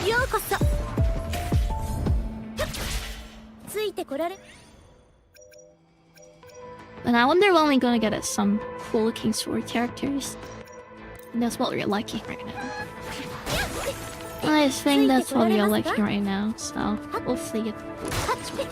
ようこそ。ついてこられ。 And I wonder when we're gonna get some cool looking sword characters. And that's what we're liking right now. I think that's what we are liking right now, so hopefully it works well.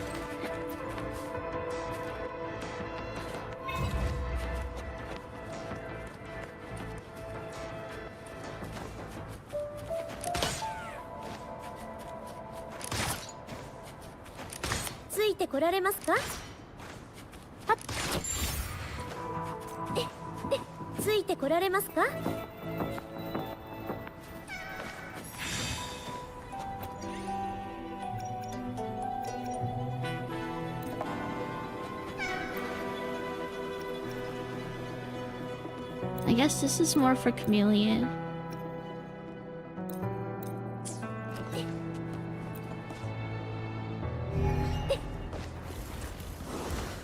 guess this is more for Chameleon.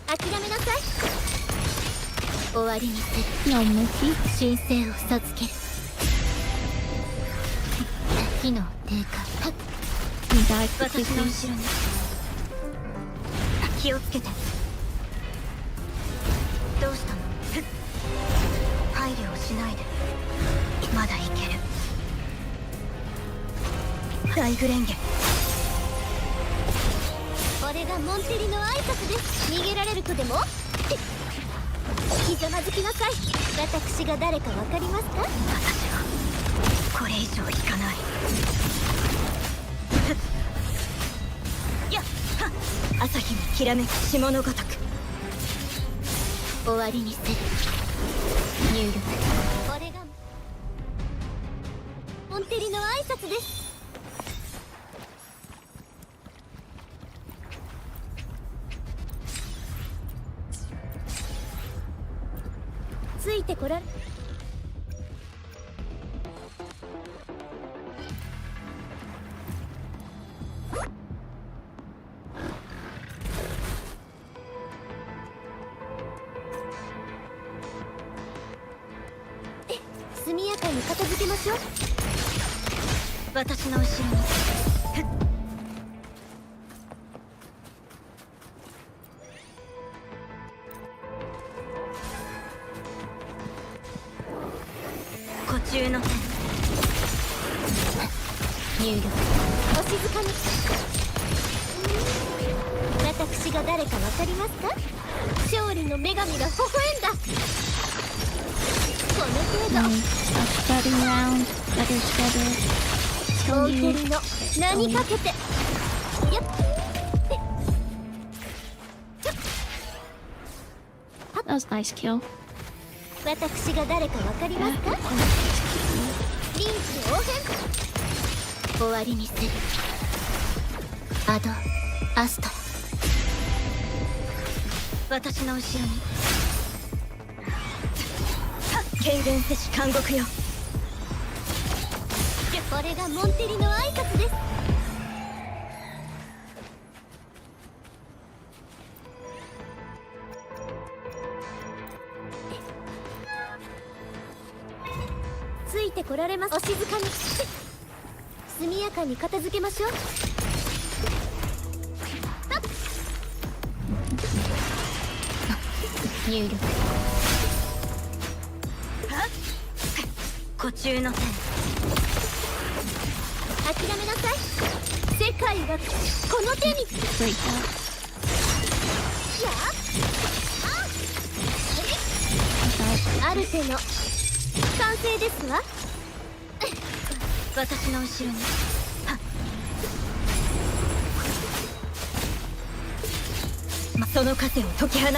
諦めなさい。終わりにする。 No, Mookie. 神聖を授ける。機能低下。 He died 私の quickly. 後ろに気をつけて。どうしたの？配慮をしないで。まだいける。大グレンゲ。これがモンテリの挨拶です。逃げられるとでも？ひざまずきなさい。私が誰かわかりますか？私はこれ以上引かない。やっはっ、朝日のきらめく霜のごとく終わりにする。入力。これがモンテリの挨拶です。ついてこられ。速やかに片付けましょう。私の後ろに。湖中の手。入力。お静かに。私が誰かわかりますか？勝利の女神が微笑んだ。この程度。Stop starting round. Better, better. モンテリの名にかけて。やっ。 That was a nice kill. 私が誰かわかりますか？臨機応変。終わりにする。アド・アストラ。私の後ろに。軽減せし監獄よ。これがモンテリの挨拶です。ついてこられます。お静かに。速やかに片付けましょう。入力。湖中の天。諦めなさい。世界はこの手に。 Break out. やあアルテの完成ですわ。私の後ろに。その枷を解き放て。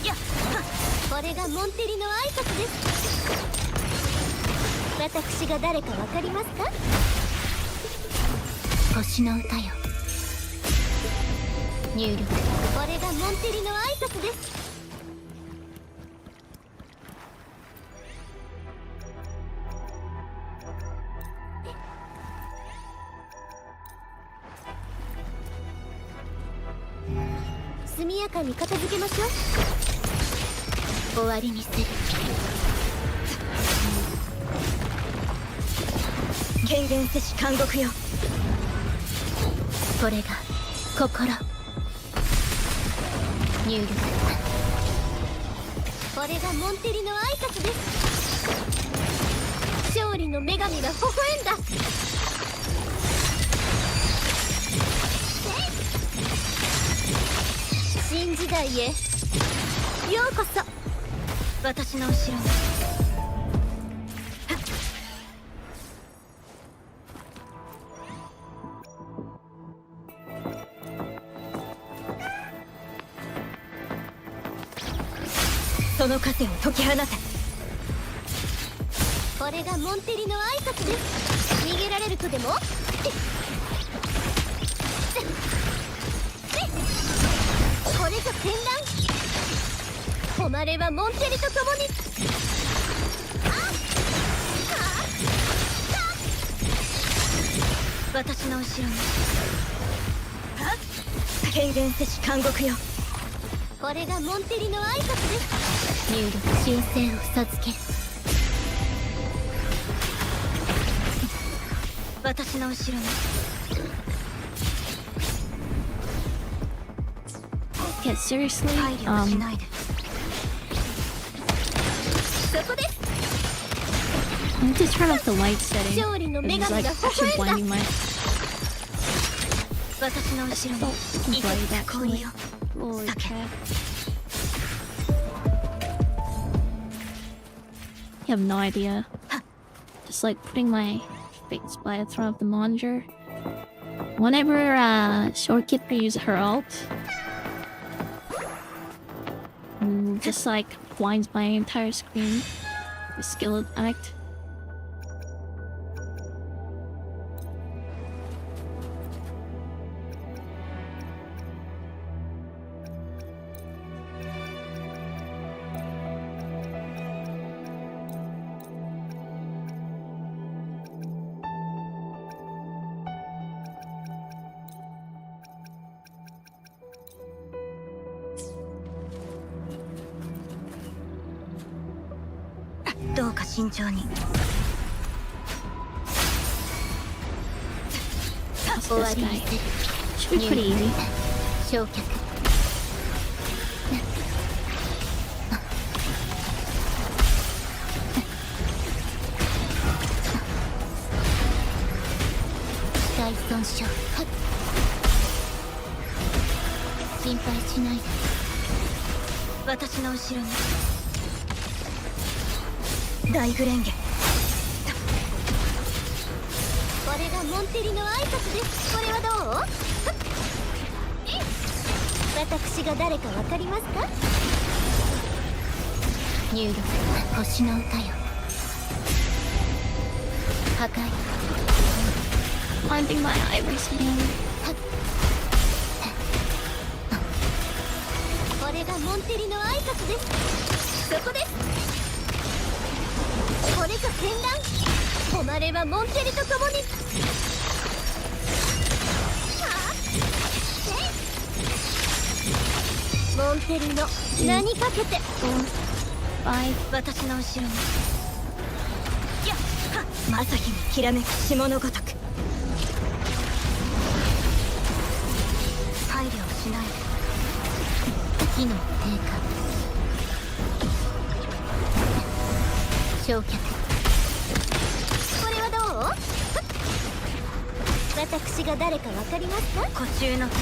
やこれがモンテリの挨拶です。私が誰かわかりますか？星の歌よ。入力。これがモンテリの挨拶です。速やかに片付けましょう。終わりにする。権限せし監獄よ。これが心。入力。これがモンテリの挨拶です。勝利の女神が微笑んだ。新時代へようこそ。私の後ろに。その枷を解き放て。これがモンテリの挨拶です。逃げられるとでも？これぞ戦乱。誉れはモンテリと共に。私の後ろに軽減せし監獄よ。これがモンテリの挨拶です。入力申請を授ける。私の後ろに Yeah, seriously? 配慮はしないで。そこです。 I need to turn off the light setting. 勝利の女 It's 神 like が微 actually 笑ん blinding だ。 my 私の後ろ so に bright 氷 actually. よ。 Holy Suck it. crap. You have no idea. Just like putting my face by the front of the monitor. Whenever Shortkeeper uses her ult, just like blinds my entire screen. The skill act. Please どうか慎重に。 What's 終わ this りに guy? す Should be pretty easy. る。焼却。大損傷。心配しないで。私の後ろに大グレンゲ。これがモンテリの挨拶です。これはどう？私が誰かわかりますか？入力星の歌よ。破壊。 Finding my iris again. これがモンテリの挨拶です。そこです。これぞ戦乱。誉れはモンテリと共に。モンテリの名にかけて。私の後ろに。やっ朝日にきらめく霜のごとく。配慮をしないで。機能低下。焼却。これはどう？私が誰かわかりますか？呼吸の手。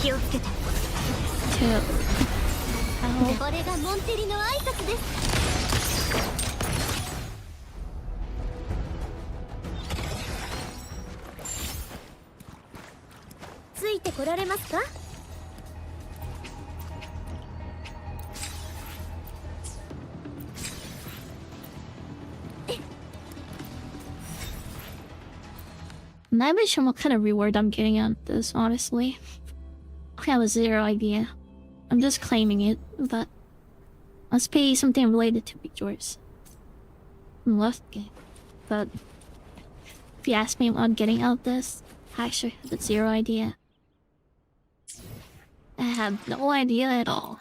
気をつけて。これがモンテリの挨拶です。ついてこられますか？ I'm not even sure what kind of reward I'm getting out of this, honestly. I have a zero idea. I'm just claiming it, but must be something related to Victor's last game. But if you ask me what I'm getting out of this, I actually have zero idea. I have no idea at all.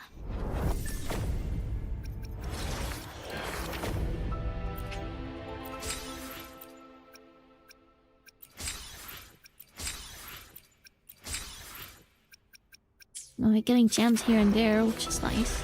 I'm getting gems here and there, which is nice.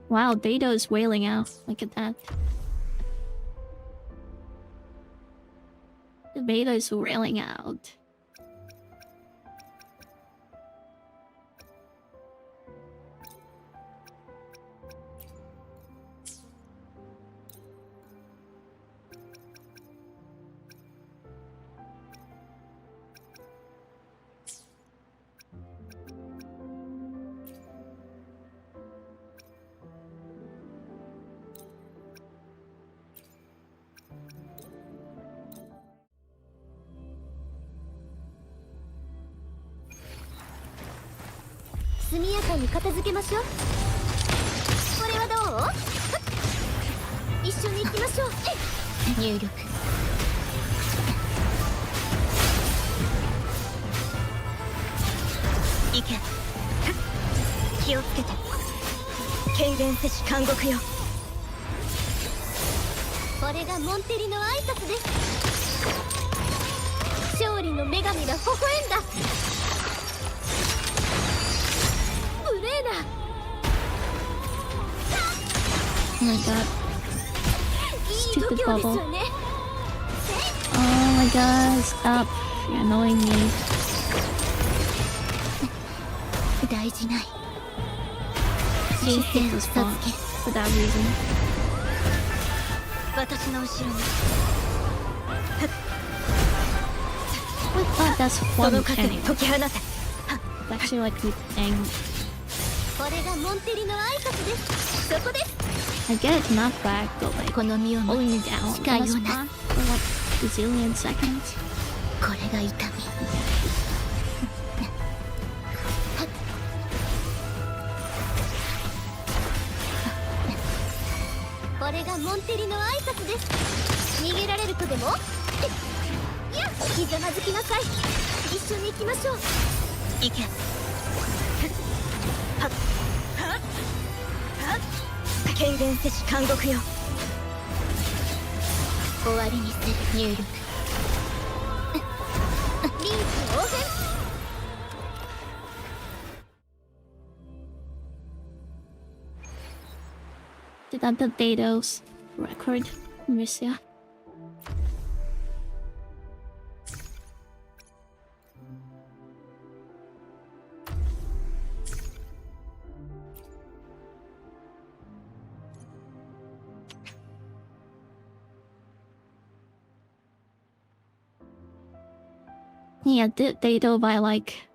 Wow, Dato's wailing out. Look at that. The Beta's wailing out. 速やかに片付けましょう。これはどう？一緒に行きましょう。入力。行け。気をつけて。権限せし監獄よ。これがモンテリの挨拶です。勝利の女神が微笑んだ。ブレーナ。 Oh my god. いい Stupid 度胸です bubble. わね。 Oh my god, stop. You're annoying me. 大事ない。 I should take this spot for that reason. 私の後ろに。 I thought that's そ one の枷 enemy. 解き放て。 It's actually like the thing. これがモンテリの挨拶です。そこです。 I get knocked back, but like この身を持 holding つ me down 誓い on を the な spot for like a zillion seconds. これが痛み。これがモンテリの挨拶です。逃げられるとでも？いや、ひざまずきなさい。一緒に行きましょう。行け。権限せし監獄よ。終わりにする入力。臨機応変。 Did that potatoes record? Miss ya. Yeah, dado by like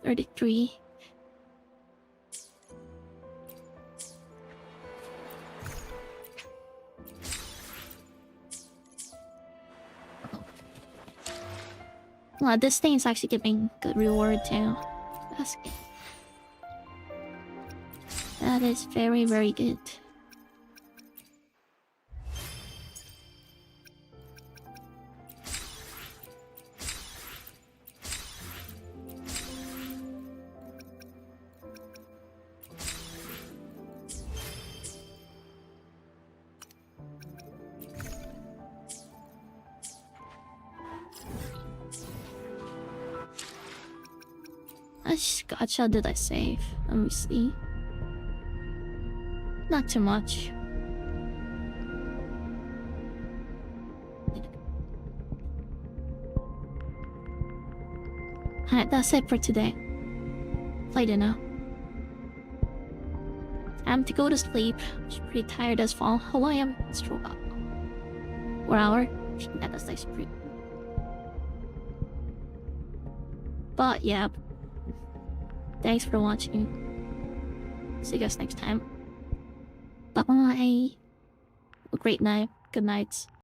33. Well, this thing is actually giving good reward too. That's good. That is very, very good. Which gacha did I save? Let me see. Not too much. Alright, that's it for today. Later now. Time to go to sleep. I'm pretty tired as fall. How I am? It's 4 hour. Yeah, that's nice. Pretty. But yeah. Thanks for watching. See you guys next time. Bye. Have a great night. Good night.